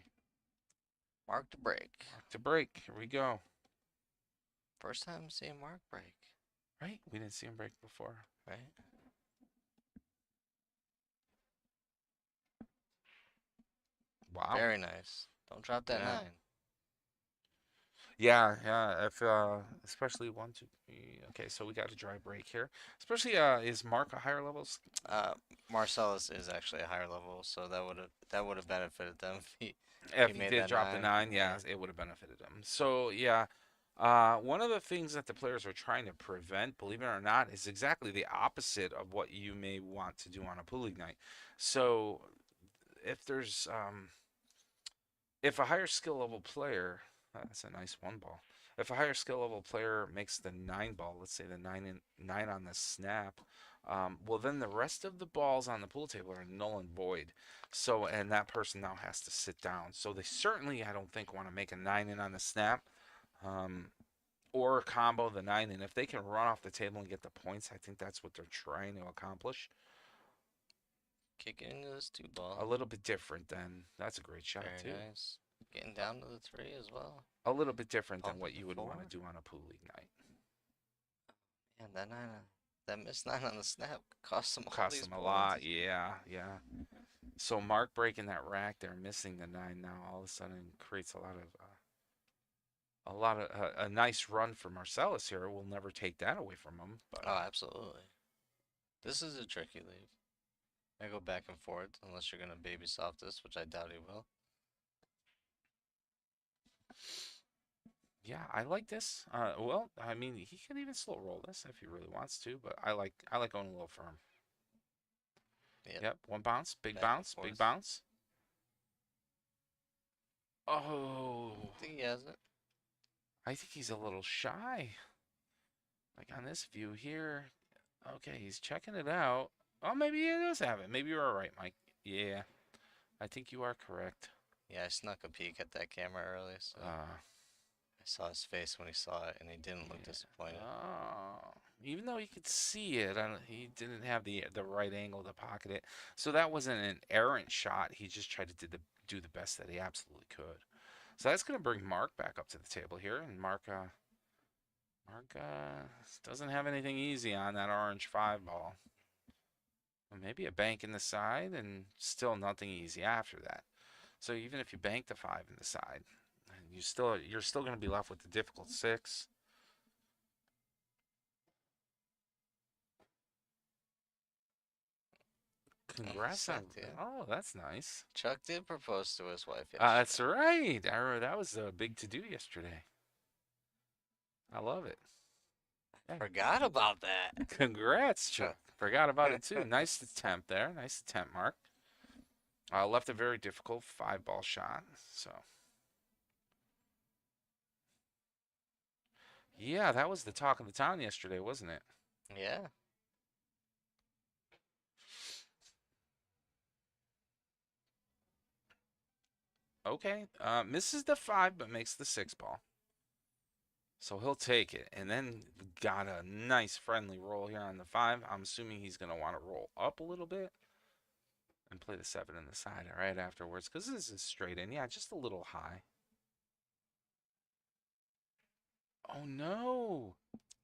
Mark to break. Mark to break. Here we go. First time seeing Mark break. Right? We didn't see him break before. Right? Wow. Very nice. Don't drop that Yeah. 9. Yeah. If especially 1, 2, 3. Okay, so we got a dry break here. Especially is Mark a higher level? Marcellus is actually a higher level, so that would have benefited them if he If he made did that drop the 9. 9, yeah, it would have benefited him. So yeah, one of the things that the players are trying to prevent, believe it or not, is exactly the opposite of what you may want to do on a pool league night. So if there's if a higher skill level player, that's a nice 1 ball. If a higher skill level player makes the 9 ball, let's say the 9 on the snap, well then the rest of the balls on the pool table are null and void. So and that person now has to sit down. So they certainly, I don't think, want to make a 9 in on the snap, or combo the 9 in. If they can run off the table and get the points, I think that's what they're trying to accomplish. Kick it into this 2 ball. A little bit different than that's a great shot Very too. nice. Getting down to the 3 as well. A little bit different than Pump what it you to would want 4. to do on a pool league night. And that missed 9 on the snap cost them all Cost these them a points. lot, yeah. So Mark breaking that rack, they're missing the 9 now. All of a sudden creates a nice run for Marcellus here. We'll never take that away from him. But Oh, absolutely. This is a tricky leave. I go back and forth unless you're gonna baby soft this, which I doubt he will. yeah, I like this. Well, I mean, he can even slow roll this if he really wants to, but I like going a little firm. Yep, 1 bounce, big Back and bounce, big forth. bounce. Oh, I think he has it. I think he's a little shy. Like on this view here. Okay, he's checking it out. Oh, maybe he does have it. Maybe you are right, Mike. Yeah, I think you are correct. Yeah, I snuck a peek at that camera early, so I saw his face when he saw it, and he didn't look disappointed. Oh, even though he could see it, he didn't have the right angle to pocket it. So that wasn't an errant shot. He just tried to do the best that he absolutely could. So that's going to bring Mark back up to the table here, and Mark doesn't have anything easy on that orange 5 ball. Well, maybe a bank in the side, and still nothing easy after that. So even if you bank the 5 in the side, you're still going to be left with the difficult 6. Congrats on Accept it. Oh, that's nice. Chuck did propose to his wife yesterday. That's right. That was a big to do yesterday. I love it. Hey, Forgot about that. congrats, Chuck. Forgot about it too. Nice attempt there. Nice attempt, Mark. Left a very difficult 5-ball shot. So, yeah, that was the talk of the town yesterday, wasn't it? Yeah. Okay. Misses the 5, but makes the 6-ball. So he'll take it. And then got a nice friendly roll here on the 5. I'm assuming he's going to want to roll up a little bit and play the 7 in the side right afterwards because this is straight in. Yeah, just a little high. Oh, no.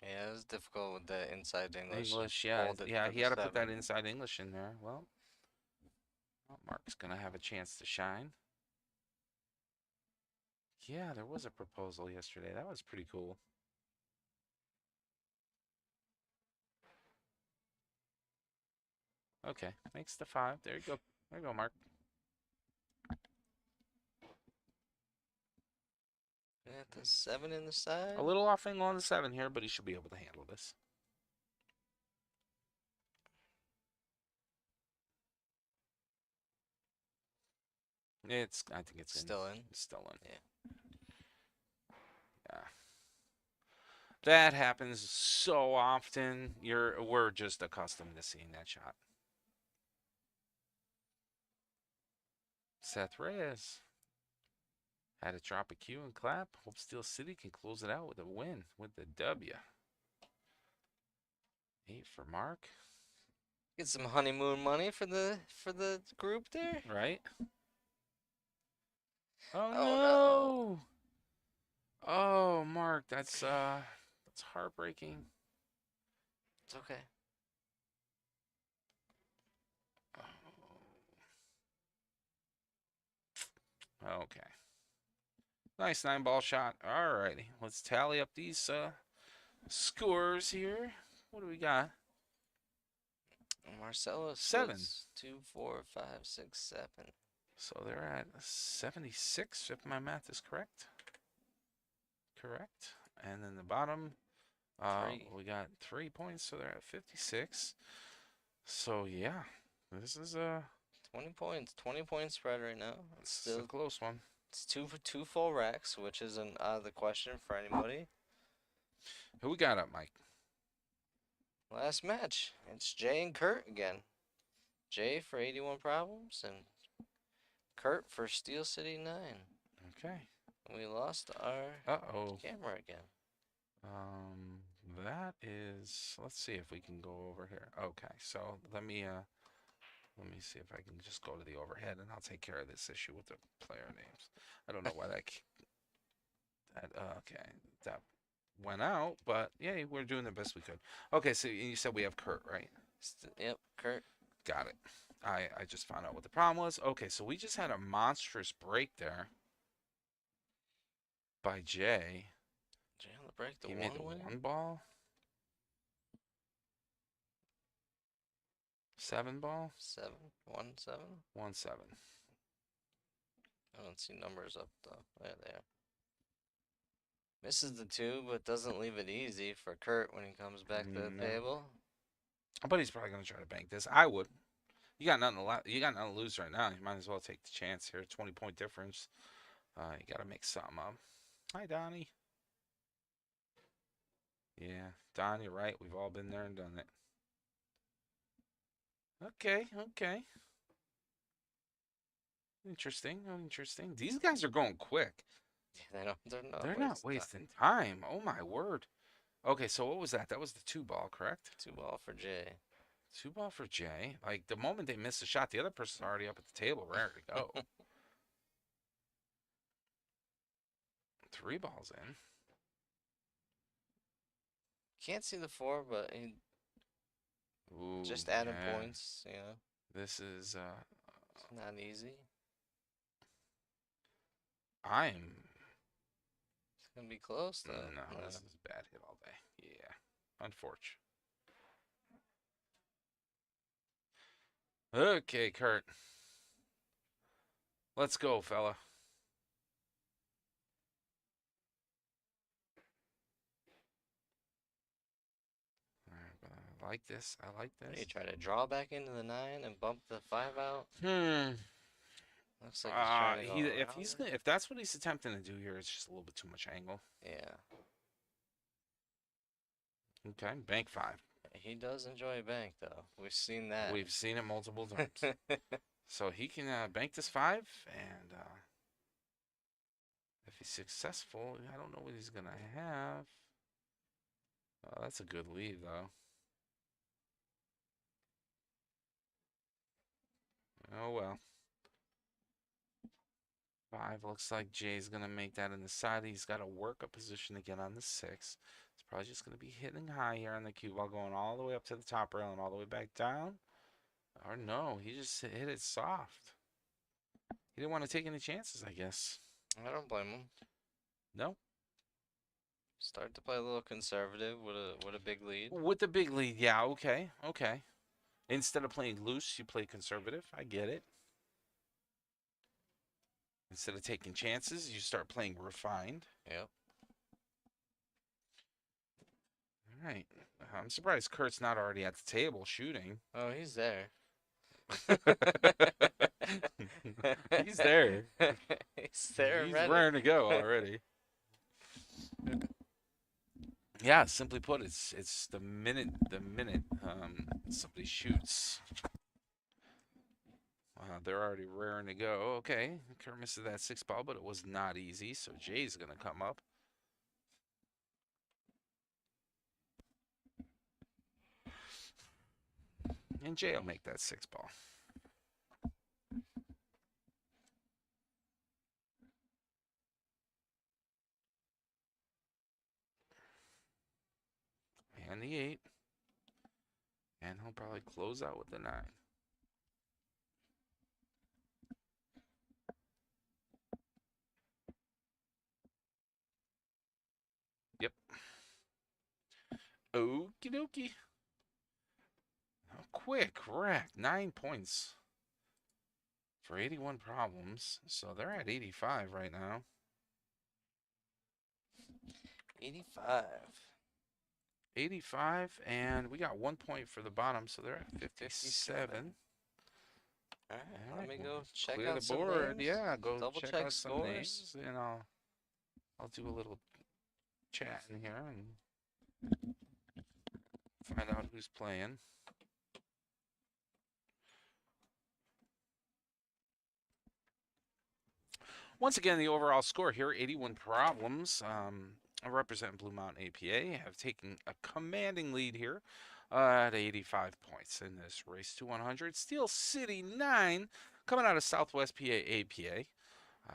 Yeah, it was difficult with the inside English. English, yeah. Hold it Yeah, for he the had to put that 7. inside English in there. Well, Mark's going to have a chance to shine. Yeah, there was a proposal yesterday. That was pretty cool. Okay, makes the 5. There you go. There you go, Mark. Got the 7 in the side. A little off angle on the 7 here, but he should be able to handle this. I think it's Still in? It's still in. Yeah. Yeah. That happens so often. We're just accustomed to seeing that shot. Seth Reyes had to drop a cue and clap. Hope Steel City can close it out with a win with the W. 8 for Mark. Get some honeymoon money for the group there. Right? Oh, Oh, no. Oh, Mark, that's heartbreaking. It's okay. Okay. Nice 9-ball shot. Alrighty. Let's tally up these scores here. What do we got? Marcellus 7. was 2, 4, 5, 6, 7. So they're at 76, if my math is correct. Correct. And then the bottom, 3. we got 3 points, so they're at 56. So yeah, this is 20 points. 20-point spread right now. It's still a still close one. it's 2 for 2 full racks, which isn't out of the question for anybody. Who we got up, Mike? Last match. It's Jay and Kurt again. Jay for 81 problems and Kurt for Steel City 9. Okay. We lost our Uh-oh. camera again. That is, let's see if we can go over here. Okay, so let me see if I can just go to the overhead and I'll take care of this issue with the player names. I don't know why that went out, but yeah, we're doing the best we could. Okay, so you said we have Kurt, right? Yep, Kurt. Got it. I just found out what the problem was. Okay, so we just had a monstrous break there by Jay. Jay on the break, the He one made the win. 1-ball. 7-ball. 7, 1, 7. 1-7. I don't see numbers up though. There they are. Misses the 2, but doesn't leave it easy for Kurt when he comes back to the No. table. But he's probably gonna try to bank this. I would. You got nothing to lose right now. You might as well take the chance here. 20-point difference. You got to make something up. Hi, Donnie. Yeah, Don, you're right. We've all been there and done it. Okay. Interesting. These guys are going quick. Yeah, They're not wasting time. Oh my word. Okay, so what was that? That was the 2-ball, correct? 2-ball for Jay. 2-ball for Jay. Like the moment they miss a shot, the other person's already up at the table, ready to go. 3 balls in. Can't see the 4, but he Ooh, just adding yeah. points, you know. This is It's not easy. I'm It's gonna be close though. no, this is a bad hit all day. Yeah. Unfortunate. Okay, Kurt. Let's go, fella. like this. I like What do this. you try to draw back into the 9 and bump the 5 out? Hmm. Looks like he's trying to go If around it. if that's what he's attempting to do here, it's just a little bit too much angle. Yeah. Okay, bank 5. He does enjoy bank, though. We've seen that. We've seen it multiple times. So he can bank this 5, and if he's successful, I don't know what he's gonna have. That's a good lead, though. Oh well. 5 looks like Jay's gonna make that in the side. He's got to work a position to get on the 6. It's probably just gonna be hitting high here on the cue ball, going all the way up to the top rail and all the way back down. Or no, he just hit it soft. He didn't want to take any chances, I guess. I don't blame him. No. Start to play a little conservative with a big lead. With the big lead, yeah, okay, okay. Instead of playing loose, you play conservative. I get it. Instead of taking chances, you start playing refined. Yep. All right. I'm surprised Kurt's not already at the table shooting. Oh, he's there. He's there. He's there. He's ready. raring to go already. Yeah, simply put, it's the minute somebody shoots, they're already raring to go. Okay, Kurt misses that 6 ball, but it was not easy. So Jay's gonna come up. And Jay will make that 6 ball. And the 8. And he'll probably close out with the 9. Yep. Okie dokie. Oh, quick wreck. 9 points for 81 problems. So they're at 85 right now. 85. 85, and we got 1 point for the bottom, so they're at 57. All right, All let right, me well, go check clear out the some board. names. Yeah, go Double check check out some scores. names, and I'll do a little chat in here and find out who's playing. Once again, the overall score here, 81 problems. I represent Blue Mountain APA, have taken a commanding lead here at 85 points in this race to 100. Steel City 9 coming out of Southwest PA APA.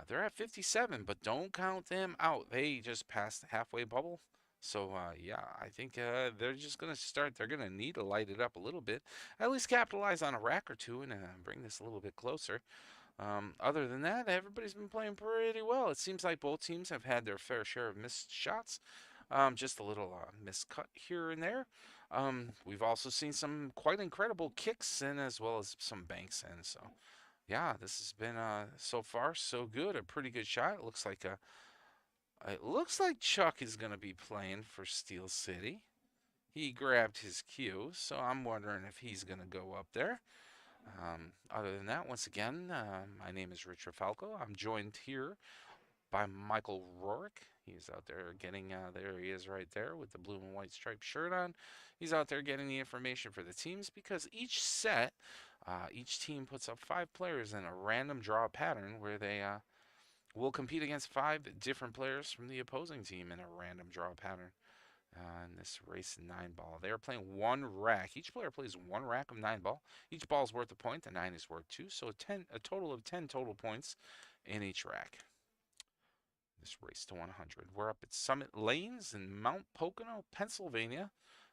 They're at 57, but don't count them out. They just passed the halfway bubble. So, yeah, I think they're just going to start. They're going to need to light it up a little bit. At least capitalize on a rack or two and bring this a little bit closer. Other than that, everybody's been playing pretty well. It seems like both teams have had their fair share of missed shots. Just a little miscut here and there. We've also seen some quite incredible kicks in as well as some banks in. So, yeah, this has been so far so good. A pretty good shot. It looks like Chuck is going to be playing for Steel City. He grabbed his cue, so I'm wondering if he's going to go up there. Other than that, once again, my name is Rich Falco. I'm joined here by Michael Rourke. He's out there getting, there he is right there with the blue and white striped shirt on. He's out there getting the information for the teams because each set, each team puts up 5 players in a random draw pattern where they will compete against 5 different players from the opposing team in a random draw pattern. In this race 9 ball, they are playing 1 rack. Each player plays 1 rack of 9 ball. Each ball is worth a point. The 9 is worth 2, so a total of 10 total points in each rack. This race to 100. We're up at Summit Lanes in Mount Pocono, Pennsylvania.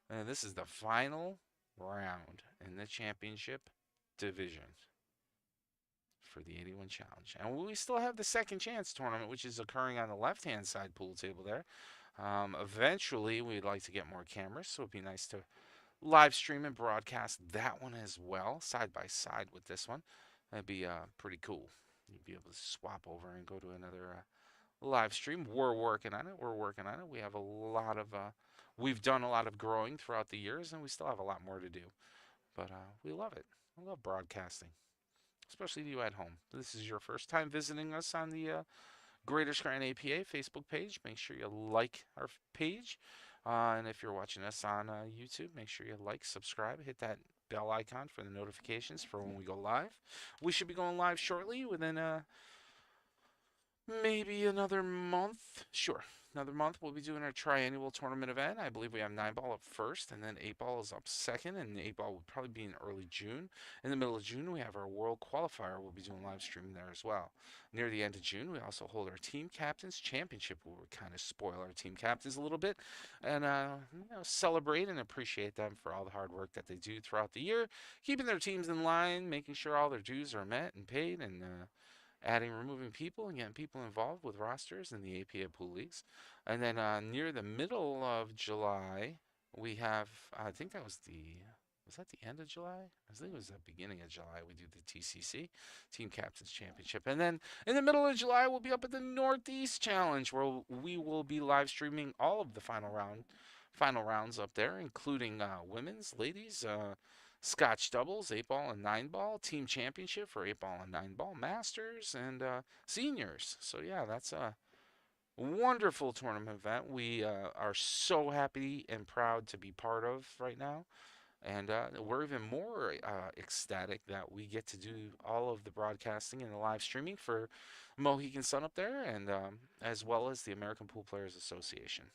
And this is the final round in the championship division for the 81 challenge. And we still have the second chance tournament, which is occurring on the left-hand side pool table there. Eventually, we'd like to get more cameras, so it'd be nice to live stream and broadcast that one as well, side by side with this one. That'd be pretty cool. You'd be able to swap over and go to another live stream. We're working on it. We have a lot of we've done a lot of growing throughout the years, and we still have a lot more to do. But we love it. I love broadcasting, especially you at home. This is your first time visiting us on the Greater Scranton APA Facebook page. Make sure you like our page. And if you're watching us on YouTube, make sure you like, subscribe, hit that bell icon for the notifications for when we go live. We should be going live shortly within maybe another month. Sure. Another month, we'll be doing our triannual tournament event. I believe we have 9-ball up first, and then 8-ball is up second, and 8-ball will probably be in early June. In the middle of June, we have our World Qualifier. We'll be doing live streaming there as well. Near the end of June, we also hold our Team Captains Championship, where we kind of spoil our team captains a little bit and celebrate and appreciate them for all the hard work that they do throughout the year, keeping their teams in line, making sure all their dues are met and paid, and adding, removing people, and getting people involved with rosters in the APA pool leagues. And then near the middle of July, we have, I think that was that the end of July? I think it was the beginning of July. We do the TCC, Team Captains Championship. And then in the middle of July, we'll be up at the Northeast Challenge, where we will be live streaming all of the final rounds up there, including women's, ladies, Scotch doubles, 8-ball and 9-ball, team championship for 8-ball and 9-ball, masters, and seniors. So yeah, that's a wonderful tournament event. We are so happy and proud to be part of right now. And we're even more ecstatic that we get to do all of the broadcasting and the live streaming for Mohegan Sun up there, and as well as the American Pool Players Association.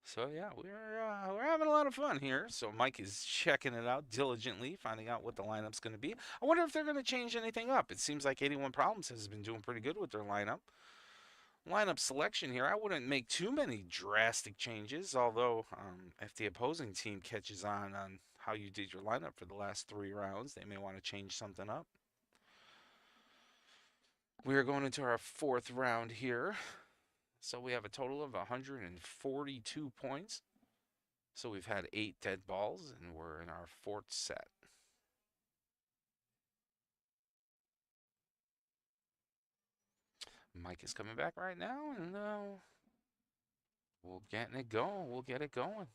So yeah, we're having a lot of fun here. So Mike is checking it out diligently, finding out what the lineup's going to be. I wonder if they're going to change anything up. It seems like 81 Problems has been doing pretty good with their lineup selection here. I wouldn't make too many drastic changes, although if the opposing team catches on how you did your lineup for the last 3 rounds, they may want to change something up. We are going into our 4th round here. So we have a total of 142 points. So we've had 8 dead balls, and we're in our 4th set. Mike is coming back right now, and we'll get it going. We'll get it going.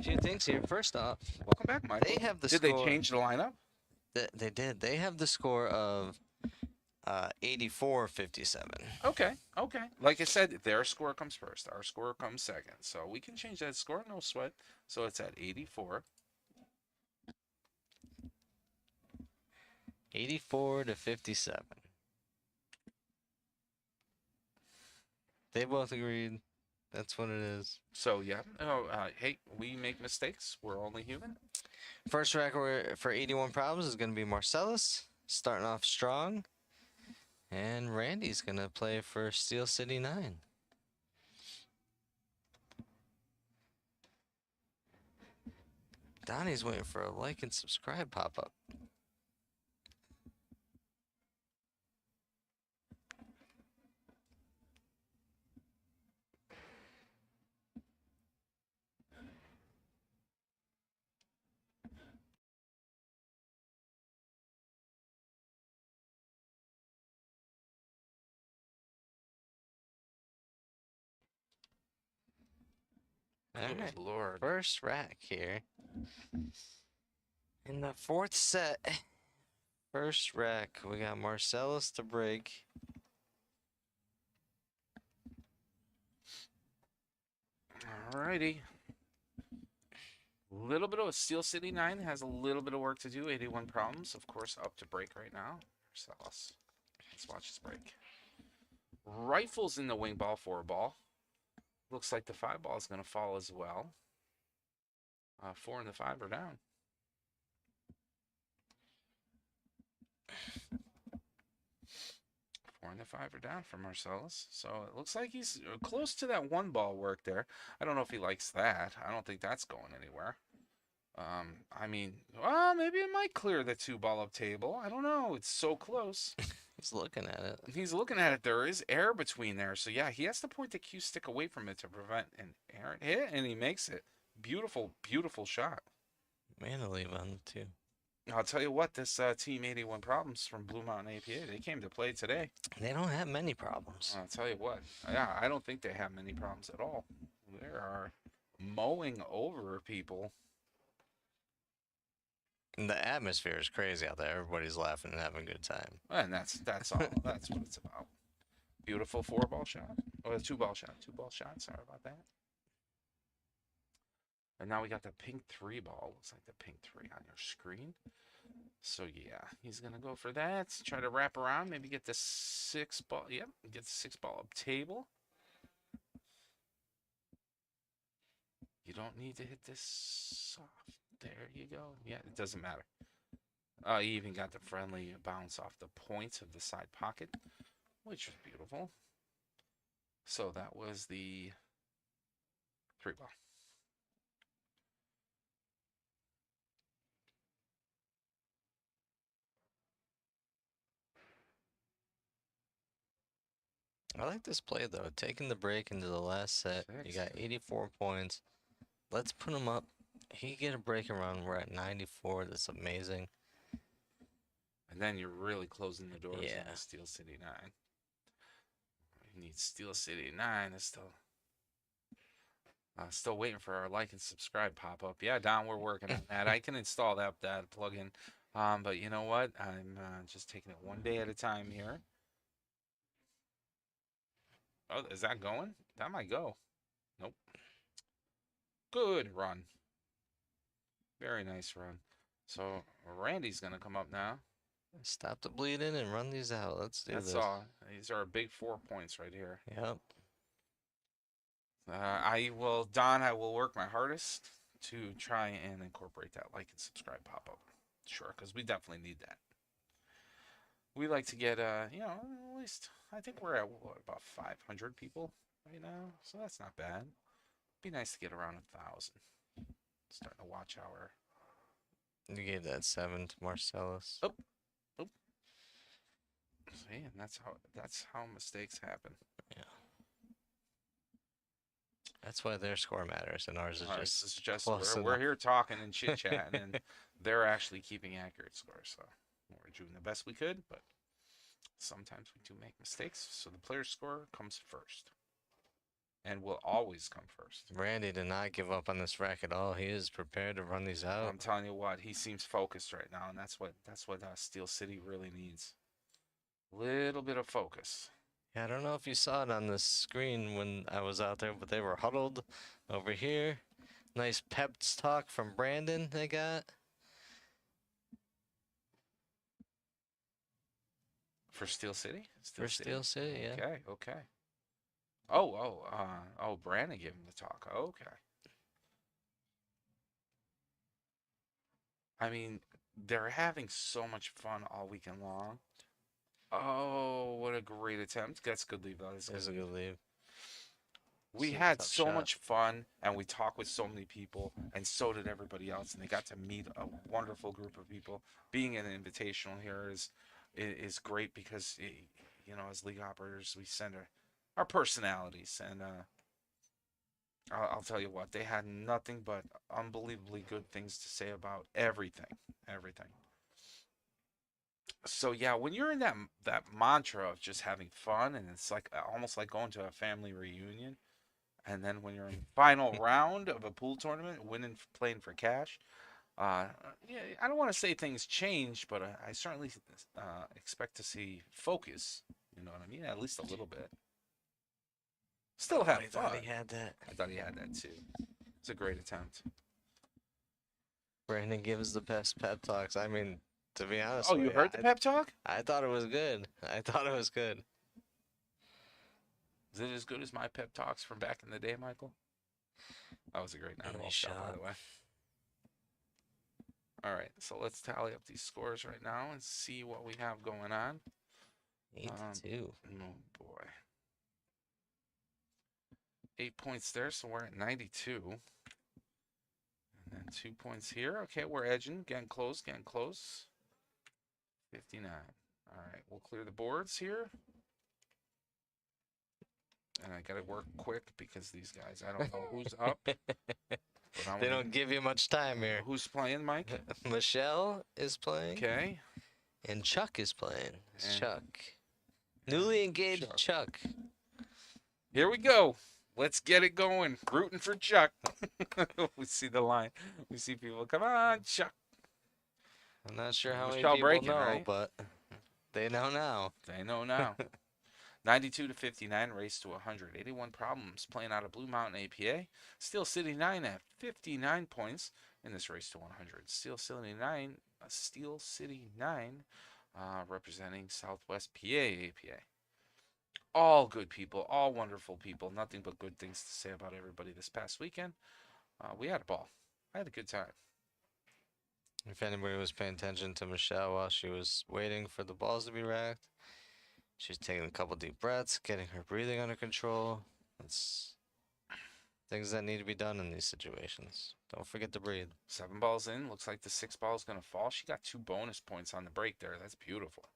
Few things here. First off, Welcome back, Mike. they have the Did score. they change the lineup? They did. They have the score of 84-57. Okay. Like I said, their score comes first. Our score comes second. So we can change that score, no sweat. So it's at 84. 84-57. They both agreed. That's what it is. So yeah. Hey, we make mistakes. We're only human. First record for 81 Problems is going to be Marcellus, starting off strong. And Randy's going to play for Steel City 9. Donnie's waiting for a like and subscribe pop-up. Good Alright, Lord. first rack here. In the 4th set, first rack, we got Marcellus to break. Alrighty. Little bit of Steel City 9 has a little bit of work to do. 81 Problems, of course, up to break right now. Marcellus. Let's watch this break. Rifles in the wing ball, 4-ball. Looks like the 5-ball is going to fall as well. 4 and the 5 are down. Four and the 5 are down for Marcellus. So it looks like he's close to that 1-ball work there. I don't know if he likes that. I don't think that's going anywhere. I mean, well, maybe it might clear the 2-ball up table. I don't know. It's so close. He's looking at it. He's looking at it. There is air between there. So, yeah, he has to point the cue stick away from it to prevent an errant hit, and he makes it. Beautiful, beautiful shot. Mana leave on the 2. I'll tell you what, this team 81 Problems from Blue Mountain APA, they came to play today. They don't have many problems. I'll tell you what, yeah, I don't think they have many problems at all. They are mowing over people. And the atmosphere is crazy out there. Everybody's laughing and having a good time. And that's all. That's what it's about. Beautiful 4-ball shot. Oh, a 2-ball shot. 2-ball shot. Sorry about that. And now we got the pink 3-ball. Looks like the pink 3 on your screen. So yeah, he's gonna go for that. Try to wrap around. Maybe get the 6-ball. Yep, get the 6-ball up table. You don't need to hit this soft. There you go. Yeah, it doesn't matter. He even got the friendly bounce off the points of the side pocket, which was beautiful. So that was the 3-ball. I like this play though. Taking the break into the last set. You got 84 points. Let's put him up. He get a break around. We're at 94. That's amazing. And then you're really closing the doors Yeah. on Steel City 9. You need Steel City 9. It's still waiting for our like and subscribe pop up. Yeah, Don, we're working on that. I can install that plugin. But you know what? I'm just taking it one day at a time here. Oh, is that going? That might go. Nope. Good run. Very nice run. So Randy's gonna come up now. Stop the bleeding and run these out. Let's do That's this. all. These are big 4 points right here. Yep. Don, I will work my hardest to try and incorporate that like and subscribe pop up. Sure, because we definitely need that. We like to get, at least, I think we're at, what, about 500 people right now? So that's not bad. Be nice to get around 1,000. Starting to watch our... You gave that 7 to Marcellus. Oh. See, and that's how mistakes happen. Yeah. That's why their score matters and ours is just close we're enough. here talking and chit chatting, and they're actually keeping accurate scores. So we're doing the best we could, but sometimes we do make mistakes. So the player's score comes first, and will always come first. Randy did not give up on this rack at all. He is prepared to run these out. I'm telling you what, he seems focused right now, and that's what Steel City really needs. Little bit of focus. Yeah, I don't know if you saw it on the screen when I was out there, but they were huddled over here. Nice pep talk from Brandon they got. For Steel City? For Steel City, yeah. Okay. Oh, Brandon gave him the talk. Okay. I mean, they're having so much fun all weekend long. Oh, what a great attempt. That's good leave, though. That's a good leave. We It's a had tough so shot. much fun, and we talked with so many people, and so did everybody else, and they got to meet a wonderful group of people. Being an invitational here is great because, as league operators, we send our personalities, and I'll tell you what, they had nothing but unbelievably good things to say about everything. So yeah, when you're in that mantra of just having fun, and it's like almost like going to a family reunion, and then when you're in the final round of a pool tournament, playing for cash, I don't want to say things change, but I certainly expect to see focus. You know what I mean? At least a little bit. Still have I fun. thought he had that. I thought he had that too. It's a great attempt. Brandon gives the best pep talks. I mean, to be honest Oh, with you heard the pep talk? I thought it was good. Is it as good as my pep talks from back in the day, Michael? That was a great 9-ball shot, by the way. All right, so let's tally up these scores right now and see what we have going on. 8-2. Oh, boy. 8 points there, so we're at 92. And then 2 points here. Okay, we're edging, getting close. 59. All right, we'll clear the boards here. And I got to work quick because these guys, I don't know who's up. But I They wanna- don't give you much time here. Who's playing, Mike? Michelle is playing, Okay. and Chuck is playing. It's And- Chuck. Yeah, Newly engaged Chuck. Here we go. Let's get it going. Rooting for Chuck. We see the line. We see people. Come on, Chuck. I'm not sure how many Michelle people breaking, know, right? but they know now. They know now. 92 to 59, race to 100. 81 problems playing out of Blue Mountain APA. Steel City 9 at 59 points in this race to 100. Steel City 9 representing Southwest PA APA. All good people, all wonderful people. Nothing but good things to say about everybody this past weekend. We had a ball. I had a good time. If anybody was paying attention to Michelle while she was waiting for the balls to be racked, she's taking a couple deep breaths, getting her breathing under control. That's things that need to be done in these situations. Don't forget to breathe. 7 balls in. Looks like the 6th ball is going to fall. She got 2 bonus points on the break there. That's beautiful.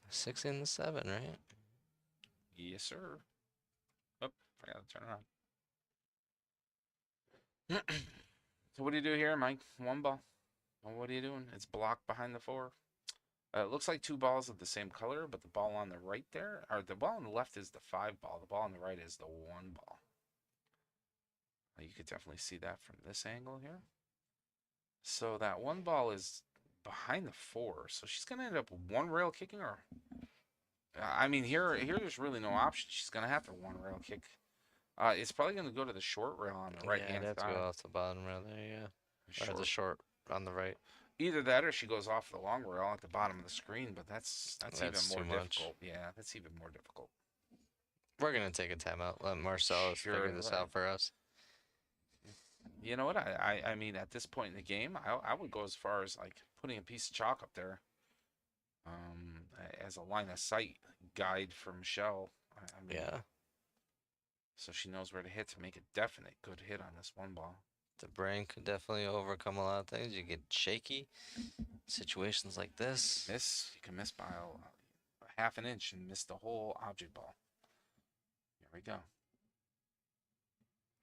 Six in the 7, right? Yes, sir. Oh, forgot to turn it on. So what do you do here, Mike? 1 ball. Well, what are you doing? It's blocked behind the 4. It looks like 2 balls of the same color, but the ball on the right there, or the ball on the left is the 5 ball. The ball on the right is the 1 ball. You could definitely see that from this angle here. So that 1 ball is behind the 4. So she's going to end up 1 rail kicking her. I mean, here there's really no option. She's going to have to 1 rail kick. It's probably going to go to the short rail on the right hand Yeah, that's side. go off the bottom rail there, yeah. Or the Short. short on the right. Either that or she goes off the long rail at the bottom of the screen, but that's That's even more too much. difficult. Yeah, that's even more difficult. We're going to take a timeout. Let Marcellus Sure, figure this right. out for us. You know what? I mean, at this point in the game, I would go as far as like putting a piece of chalk up there, as a line of sight guide for Michelle. I mean, Yeah. so she knows where to hit to make a definite good hit on this 1 ball. The brain could definitely overcome a lot of things. You get shaky. Situations like this. You can miss by a half an inch and miss the whole object ball. Here we go.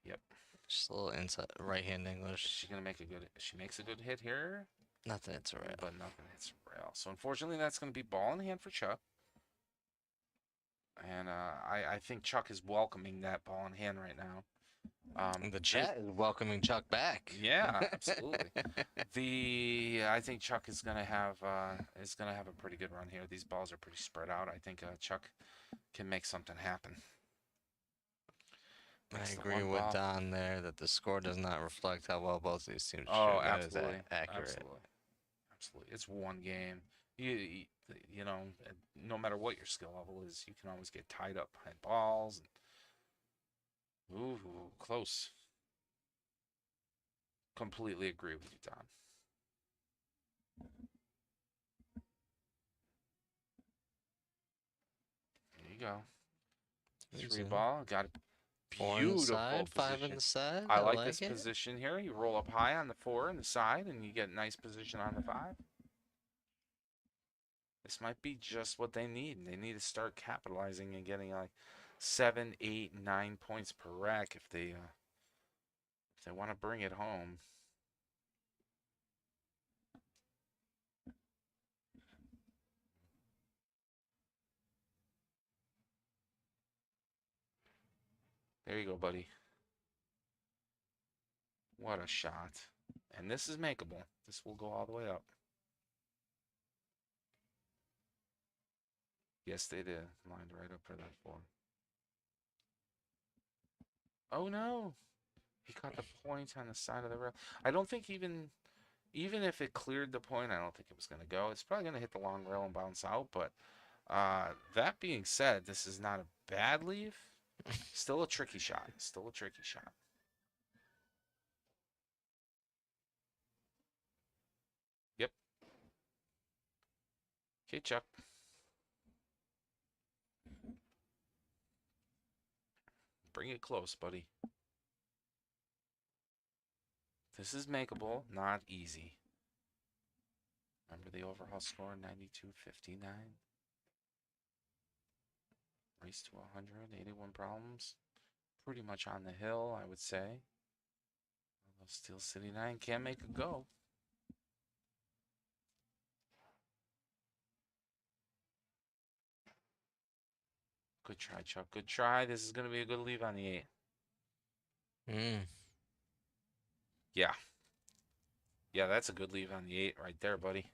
Yep. Just a little inside right-hand English. She's gonna make a good. She makes a good hit here, Nothing. It's a rail. but nothing hits rail. So unfortunately, that's gonna be ball in hand for Chuck. And I think Chuck is welcoming that ball in hand right now. The chat is welcoming Chuck back. Yeah, absolutely. I think Chuck is gonna have a pretty good run here. These balls are pretty spread out. I think Chuck can make something happen. I Makes the agree 1 with ball. Don there that the score does not reflect how well both these teams Oh, shoot. That is absolutely, accurate. absolutely. It's 1 game. You know, no matter what your skill level is, you can always get tied up behind balls. Ooh, close. Completely agree with you, Don. There you go. Easy. 3 ball. Got a 4 in the beautiful side, 5 in position. the side. I like this it. position here. You roll up high on the 4 and the side, and you get a nice position on the 5. This might be just what they need. They need to start capitalizing and getting like 7, 8, 9 points per rack if they want to bring it home. There you go, buddy. What a shot. And this is makeable. This will go all the way up. Yes, they did. Lined right up for that 4. Oh, no. He caught the point on the side of the rail. I don't think even if it cleared the point, I don't think it was going to go. It's probably going to hit the long rail and bounce out. But that being said, this is not a bad leave. Still a tricky shot. Still a tricky shot. Yep. Okay, Chuck. Bring it close, buddy. This is makeable, not easy. Remember the overall score, 92-59? Race to 100, 81 problems. Pretty much on the hill, I would say. Although Steel City 9 can make a go. Good try, Chuck. Good try. This is going to be a good leave on the 8. Yeah. Yeah, that's a good leave on the 8 right there, buddy.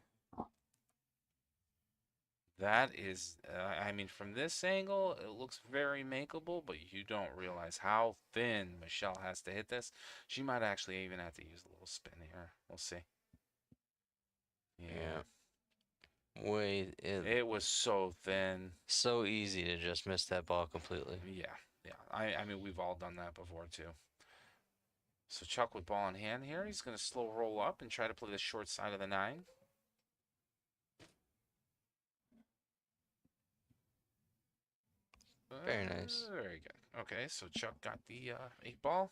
That is, I mean, from this angle, it looks very makeable, but you don't realize how thin Michelle has to hit this. She might actually even have to use a little spin here. We'll see. Yeah. Wait, It was so thin. so easy to just miss that ball completely. Yeah. Yeah. I mean, we've all done that before, too. So Chuck with ball in hand here. He's going to slow roll up and try to play the short side of the 9. Very nice. Very good. Okay, so Chuck got the 8 ball.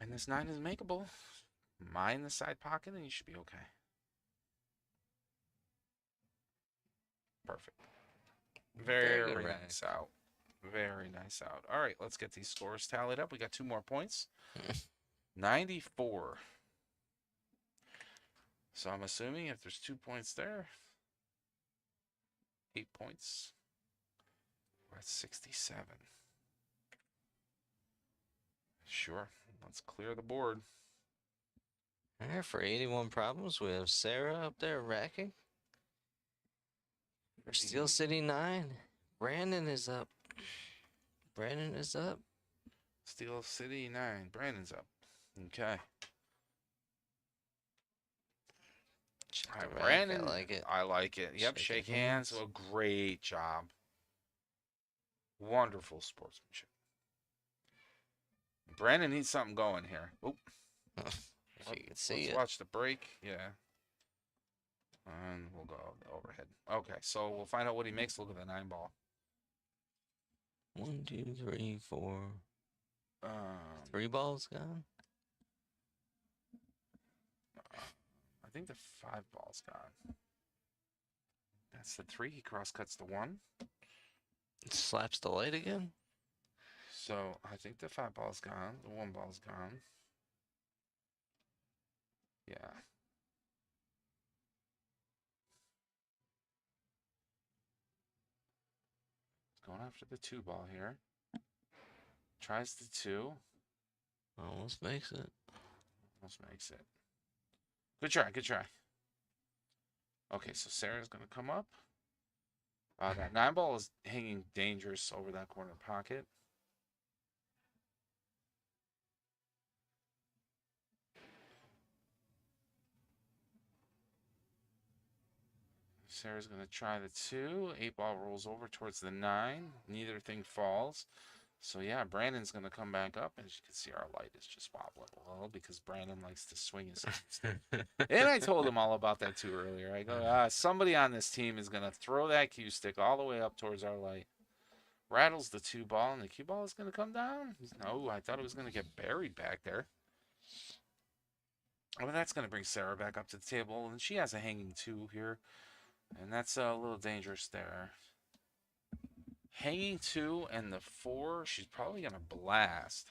And this 9 is makeable. Mine the side pocket, and you should be okay. Perfect. Very good nice out. Very nice out. All right, let's get these scores tallied up. We got 2 more points. 94. So I'm assuming if there's 2 points there, 8 points. We're at 67. Sure. Let's clear the board. All right, for 81 problems, we have Sarah up there racking. For Steel City 9, Brandon is up. Brandon is up. Steel City 9. Brandon's up. Okay. Check All the right, rack, Brandon. I like it. I like it. Yep, shake Shake hands. hands. Well, great job. Wonderful sportsmanship. Brandon needs something going here. Oop. If you can see Let's it. watch the break. Yeah. And we'll go overhead. Okay, so we'll find out what he makes. Look at the 9 ball. 1, 2, 3, 4. Um, 3 balls gone. I think the 5 ball's gone. That's the 3. He cross cuts the 1. Slaps the light again. So I think the 5 ball's gone. The 1 ball's gone. Yeah. Going after the 2 ball here. Tries the 2. Almost makes it. Almost makes it. Good try. Good try. Okay, so Sarah's going to come up. That 9 ball is hanging dangerous over that corner pocket. Sarah's going to try the 2. 8 ball rolls over towards the 9. Neither thing falls. So, yeah, Brandon's going to come back up. As you can see, our light is just wobbling a little because Brandon likes to swing his stick. And I told him all about that, too, earlier. I go, somebody on this team is going to throw that cue stick all the way up towards our light. Rattles the 2 ball, and the cue ball is going to come down. No, I thought it was going to get buried back there. Well, that's going to bring Sarah back up to the table, and she has a hanging 2 here. And that's a little dangerous there. Hanging 2 and the 4, she's probably going to blast.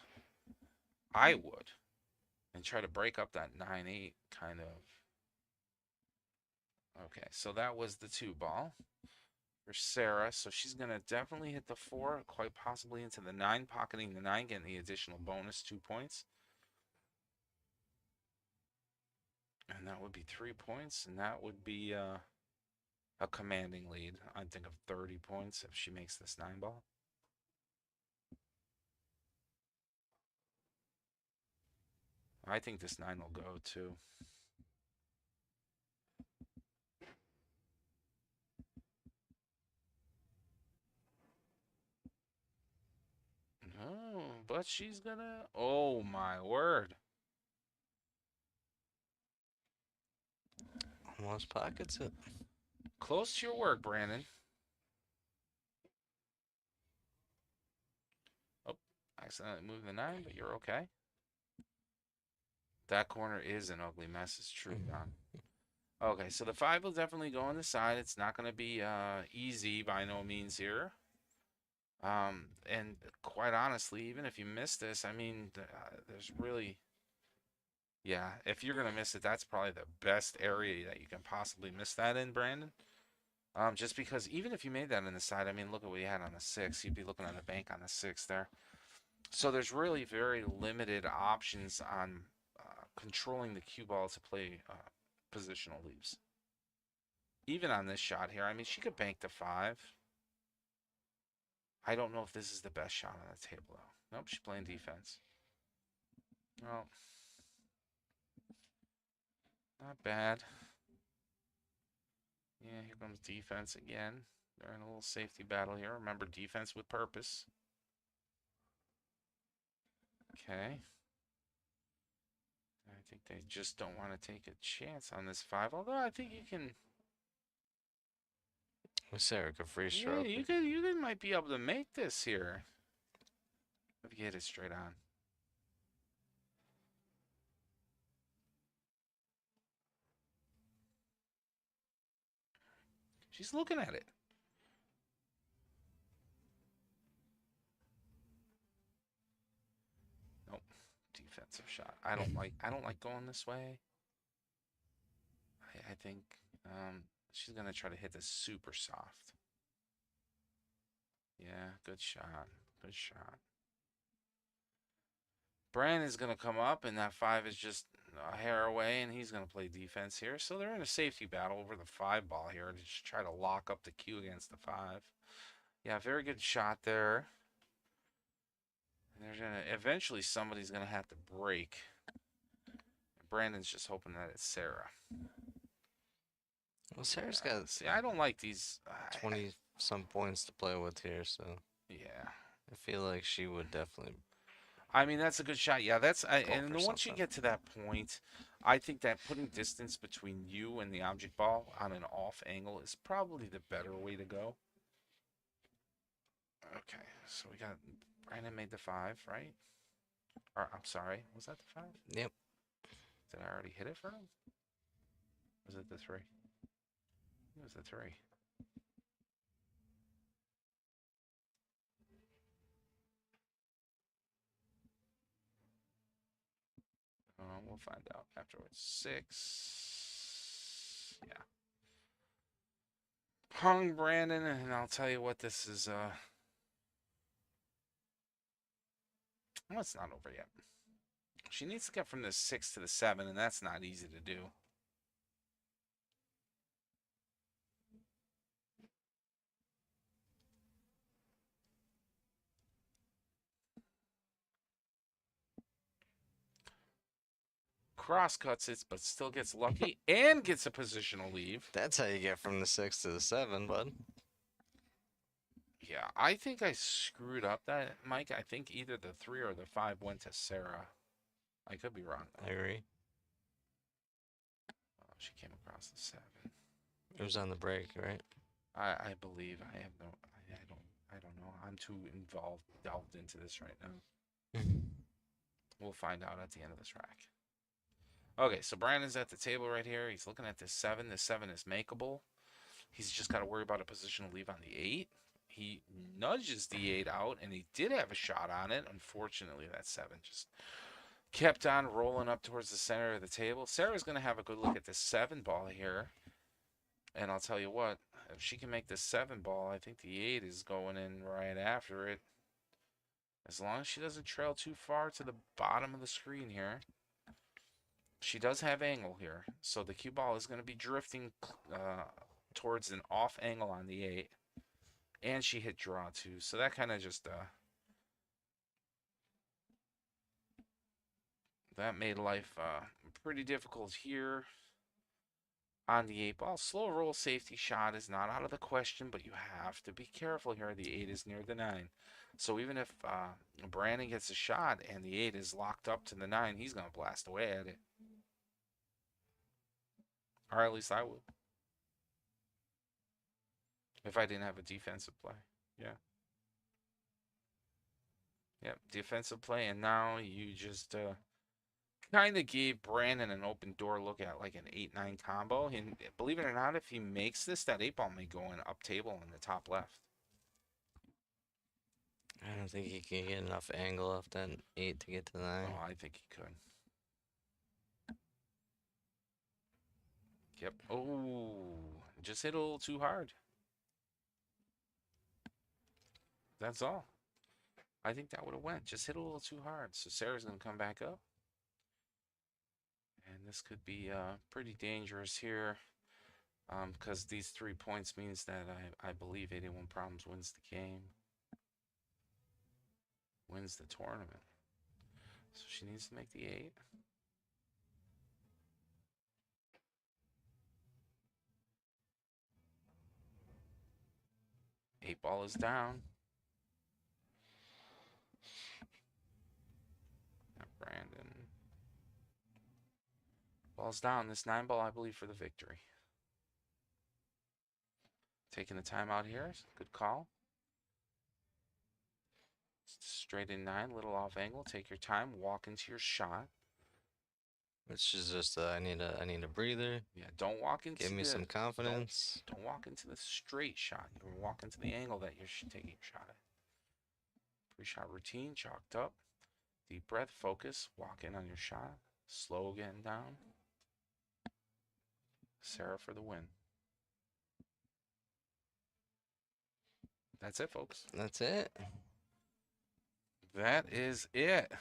I would. And try to break up that 9-8 kind of. Okay, so that was the 2 ball for Sarah. So she's going to definitely hit the 4, quite possibly into the 9, pocketing the 9, getting the additional bonus 2 points. And that would be 3 points, and that would be a commanding lead. I'd think of 30 points if she makes this 9 ball. I think this 9 will go too. No, but she's gonna. Oh my word. Almost pockets it. Close to your work, Brandon. Oh, accidentally moved the 9, but you're okay. That corner is an ugly mess. It's true, Don. Okay, so the 5 will definitely go on the side. It's not going to be easy by no means here. And quite honestly, even if you miss this, I mean, there's really, yeah, if you're going to miss it, that's probably the best area that you can possibly miss that in, Brandon. Just because even if you made that on the side, I mean, look at what you had on the 6. You'd be looking at a bank on the 6 there. So there's really very limited options on controlling the cue ball to play positional leaves. Even on this shot here, I mean, she could bank the 5. I don't know if this is the best shot on the table, though. Nope, she's playing defense. Well, not bad. Yeah, here comes defense again. They're in a little safety battle here. Remember, defense with purpose. Okay. I think they just don't want to take a chance on this 5. Although I think you can. Sarah could free Yeah, stroke. you might be able to make this here. If you hit it straight on. She's looking at it. Nope. Defensive shot. I don't like going this way. I think she's gonna try to hit this super soft. Yeah, good shot. Good shot. Brandon's going to come up, and that 5 is just a hair away, and he's going to play defense here. So they're in a safety battle over the 5 ball here to just try to lock up the cue against the 5. Yeah, very good shot there. And there's gonna eventually somebody's going to have to break. Brandon's just hoping that it's Sarah. Well, Sarah's got See, I don't like these 20 some points to play with here, so yeah. I feel like she would definitely. I mean, that's a good shot. Yeah, and for once you something. get to that point, I think that putting distance between you and the object ball on an off angle is probably the better way to go. Okay, so we got Brandon made the 5, right? Or I'm sorry, was that the 5? Yep. Did I already hit it for him? Was it the 3? It was the 3. We'll find out afterwards. 6. Yeah. Hung Brandon, and I'll tell you what, this is well, it's not over yet. She needs to get from the 6 to the 7, and that's not easy to do. Cross cuts it, but still gets lucky and gets a positional leave. That's how you get from the 6 to the 7, bud. Yeah, I think I screwed up that, Mike. I think either the 3 or the 5 went to Sarah. I could be wrong, though. I agree. Oh, she came across the 7. It was on the break, right? I believe. I have no. I don't know. I'm too delved into this right now. We'll find out at the end of this rack. Okay, so Brandon's at the table right here. He's looking at this 7. This 7 is makeable. He's just got to worry about a positional leave on the 8. He nudges the 8 out, and he did have a shot on it. Unfortunately, that 7 just kept on rolling up towards the center of the table. Sarah's going to have a good look at this 7 ball here. And I'll tell you what, if she can make this 7 ball, I think the 8 is going in right after it. As long as she doesn't trail too far to the bottom of the screen here. She does have angle here, so the cue ball is going to be drifting towards an off angle on the 8. And she hit draw too, so that kind of just that made life pretty difficult here on the 8 ball. Slow roll safety shot is not out of the question, but you have to be careful here. The 8 is near the 9. So even if Brandon gets a shot and the 8 is locked up to the 9, he's going to blast away at it. Or at least I would. If I didn't have a defensive play. Yeah. Yep, defensive play, and now you just kind of gave Brandon an open door look at like an 8-9 combo. And believe it or not, if he makes this, that 8-ball may go in up table in the top left. I don't think he can get enough angle off that 8 to get to 9. Oh, I think he could. Yep. Oh, just hit a little too hard. That's all. I think that would have went. Just hit a little too hard. So Sarah's going to come back up. And this could be pretty dangerous here. Because these 3 points means that I believe 81 Problems wins the game. Wins the tournament. So she needs to make the 8. Eight ball is down. Brandon. Ball's down. This 9 ball, I believe, for the victory. Taking the timeout here. Good call. Straight in 9, little off angle. Take your time. Walk into your shot. Which is just I need a breather. Yeah, don't walk into Give me some confidence. Don't walk into the straight shot. You walk into the angle that you're taking your shot at. Pre-shot routine, chalked up. Deep breath, focus, walk in on your shot. Slow getting down. Sarah for the win. That's it, folks. That's it. That is it.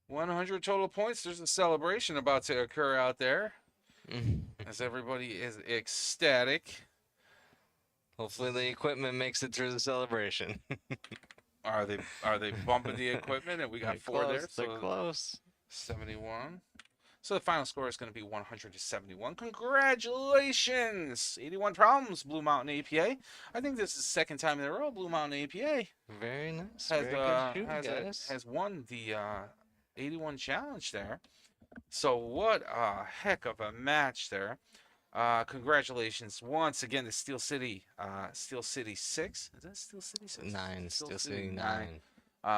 100 total points. There's a celebration about to occur out there as everybody is ecstatic. Hopefully the equipment makes it through the celebration. Are they bumping the equipment? And we got They're 4 there. close, So they're close. 71. So the final score is going to be 100 to 71. Congratulations! 81 Problems, Blue Mountain APA. I think this is the second time in a row Blue Mountain APA Very nice. Very good shooting, guys. has won the 81 challenge there. So what a heck of a match there. Congratulations once again to Steel City 6. Is that Steel City 6? 9. Steel City 9.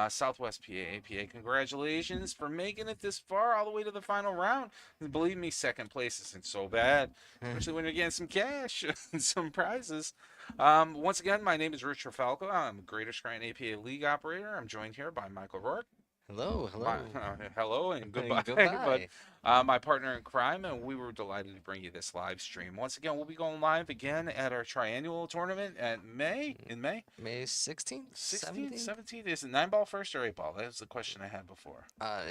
Southwest PA APA. Congratulations for making it this far, all the way to the final round. And believe me, second place isn't so bad, especially when you're getting some cash and some prizes. Once again, my name is Rich Falco. I'm a Greater Scranton APA League operator. I'm joined here by Michael Rourke. Hello, Hello and goodbye. Goodbye. But, my partner in crime, and we were delighted to bring you this live stream. Once again, we'll be going live again at our triannual tournament in May. May 16th? 16th, 17th. Is it 9 ball first or 8 ball? That was the question I had before.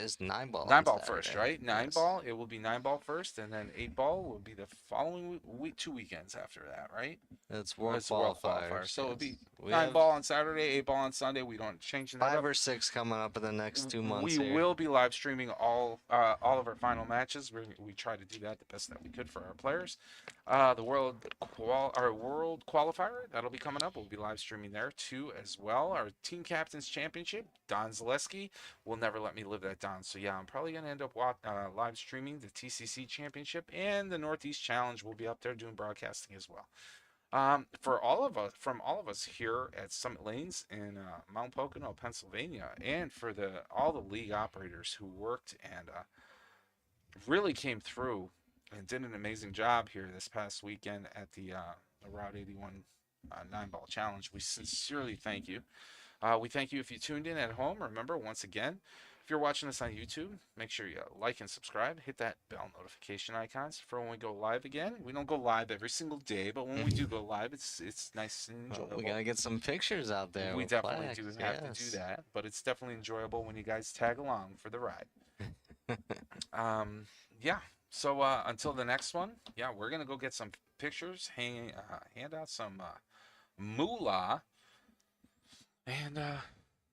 It's 9 ball. 9 ball first, right? 9 Yes. ball. It will be 9 ball first, and then 8 ball will be the following week, 2 weekends after that, right? It's World It's World Qualifier. Qualifiers. So it'll be We 9 have ball on Saturday, 8 ball on Sunday. We don't change that 5 up. or 6 coming up in the next 2 months. We here. will be live streaming all of our final matches. We try to do that the best that we could for our players. The world qualifier that'll be coming up. We'll be live streaming there too as well. Our team captains championship. Don Zaleski will never let me live that down. So yeah, I'm probably gonna end up live streaming the TCC championship, and the Northeast Challenge will be up there doing broadcasting as well. From all of us here at Summit Lanes in Mount Pocono, Pennsylvania, and for all the league operators who worked and really came through and did an amazing job here this past weekend at the Route 81 9-ball challenge. We sincerely thank you. We thank you if you tuned in at home. Remember, once again, if you're watching us on YouTube, make sure you like and subscribe. Hit that bell notification icons for when we go live again. We don't go live every single day, but when we do go live, it's nice and enjoyable. We gotta get some pictures out there. We with definitely flags, do have to do that, but it's definitely enjoyable when you guys tag along for the ride. Yeah. So until the next one, yeah, we're gonna go get some pictures, hand out some moolah, and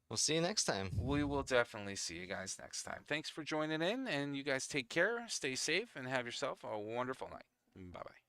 We'll see you next time. we will definitely see you guys next time. Thanks for joining in, and you guys take care, stay safe, and have yourself a wonderful night. Bye bye.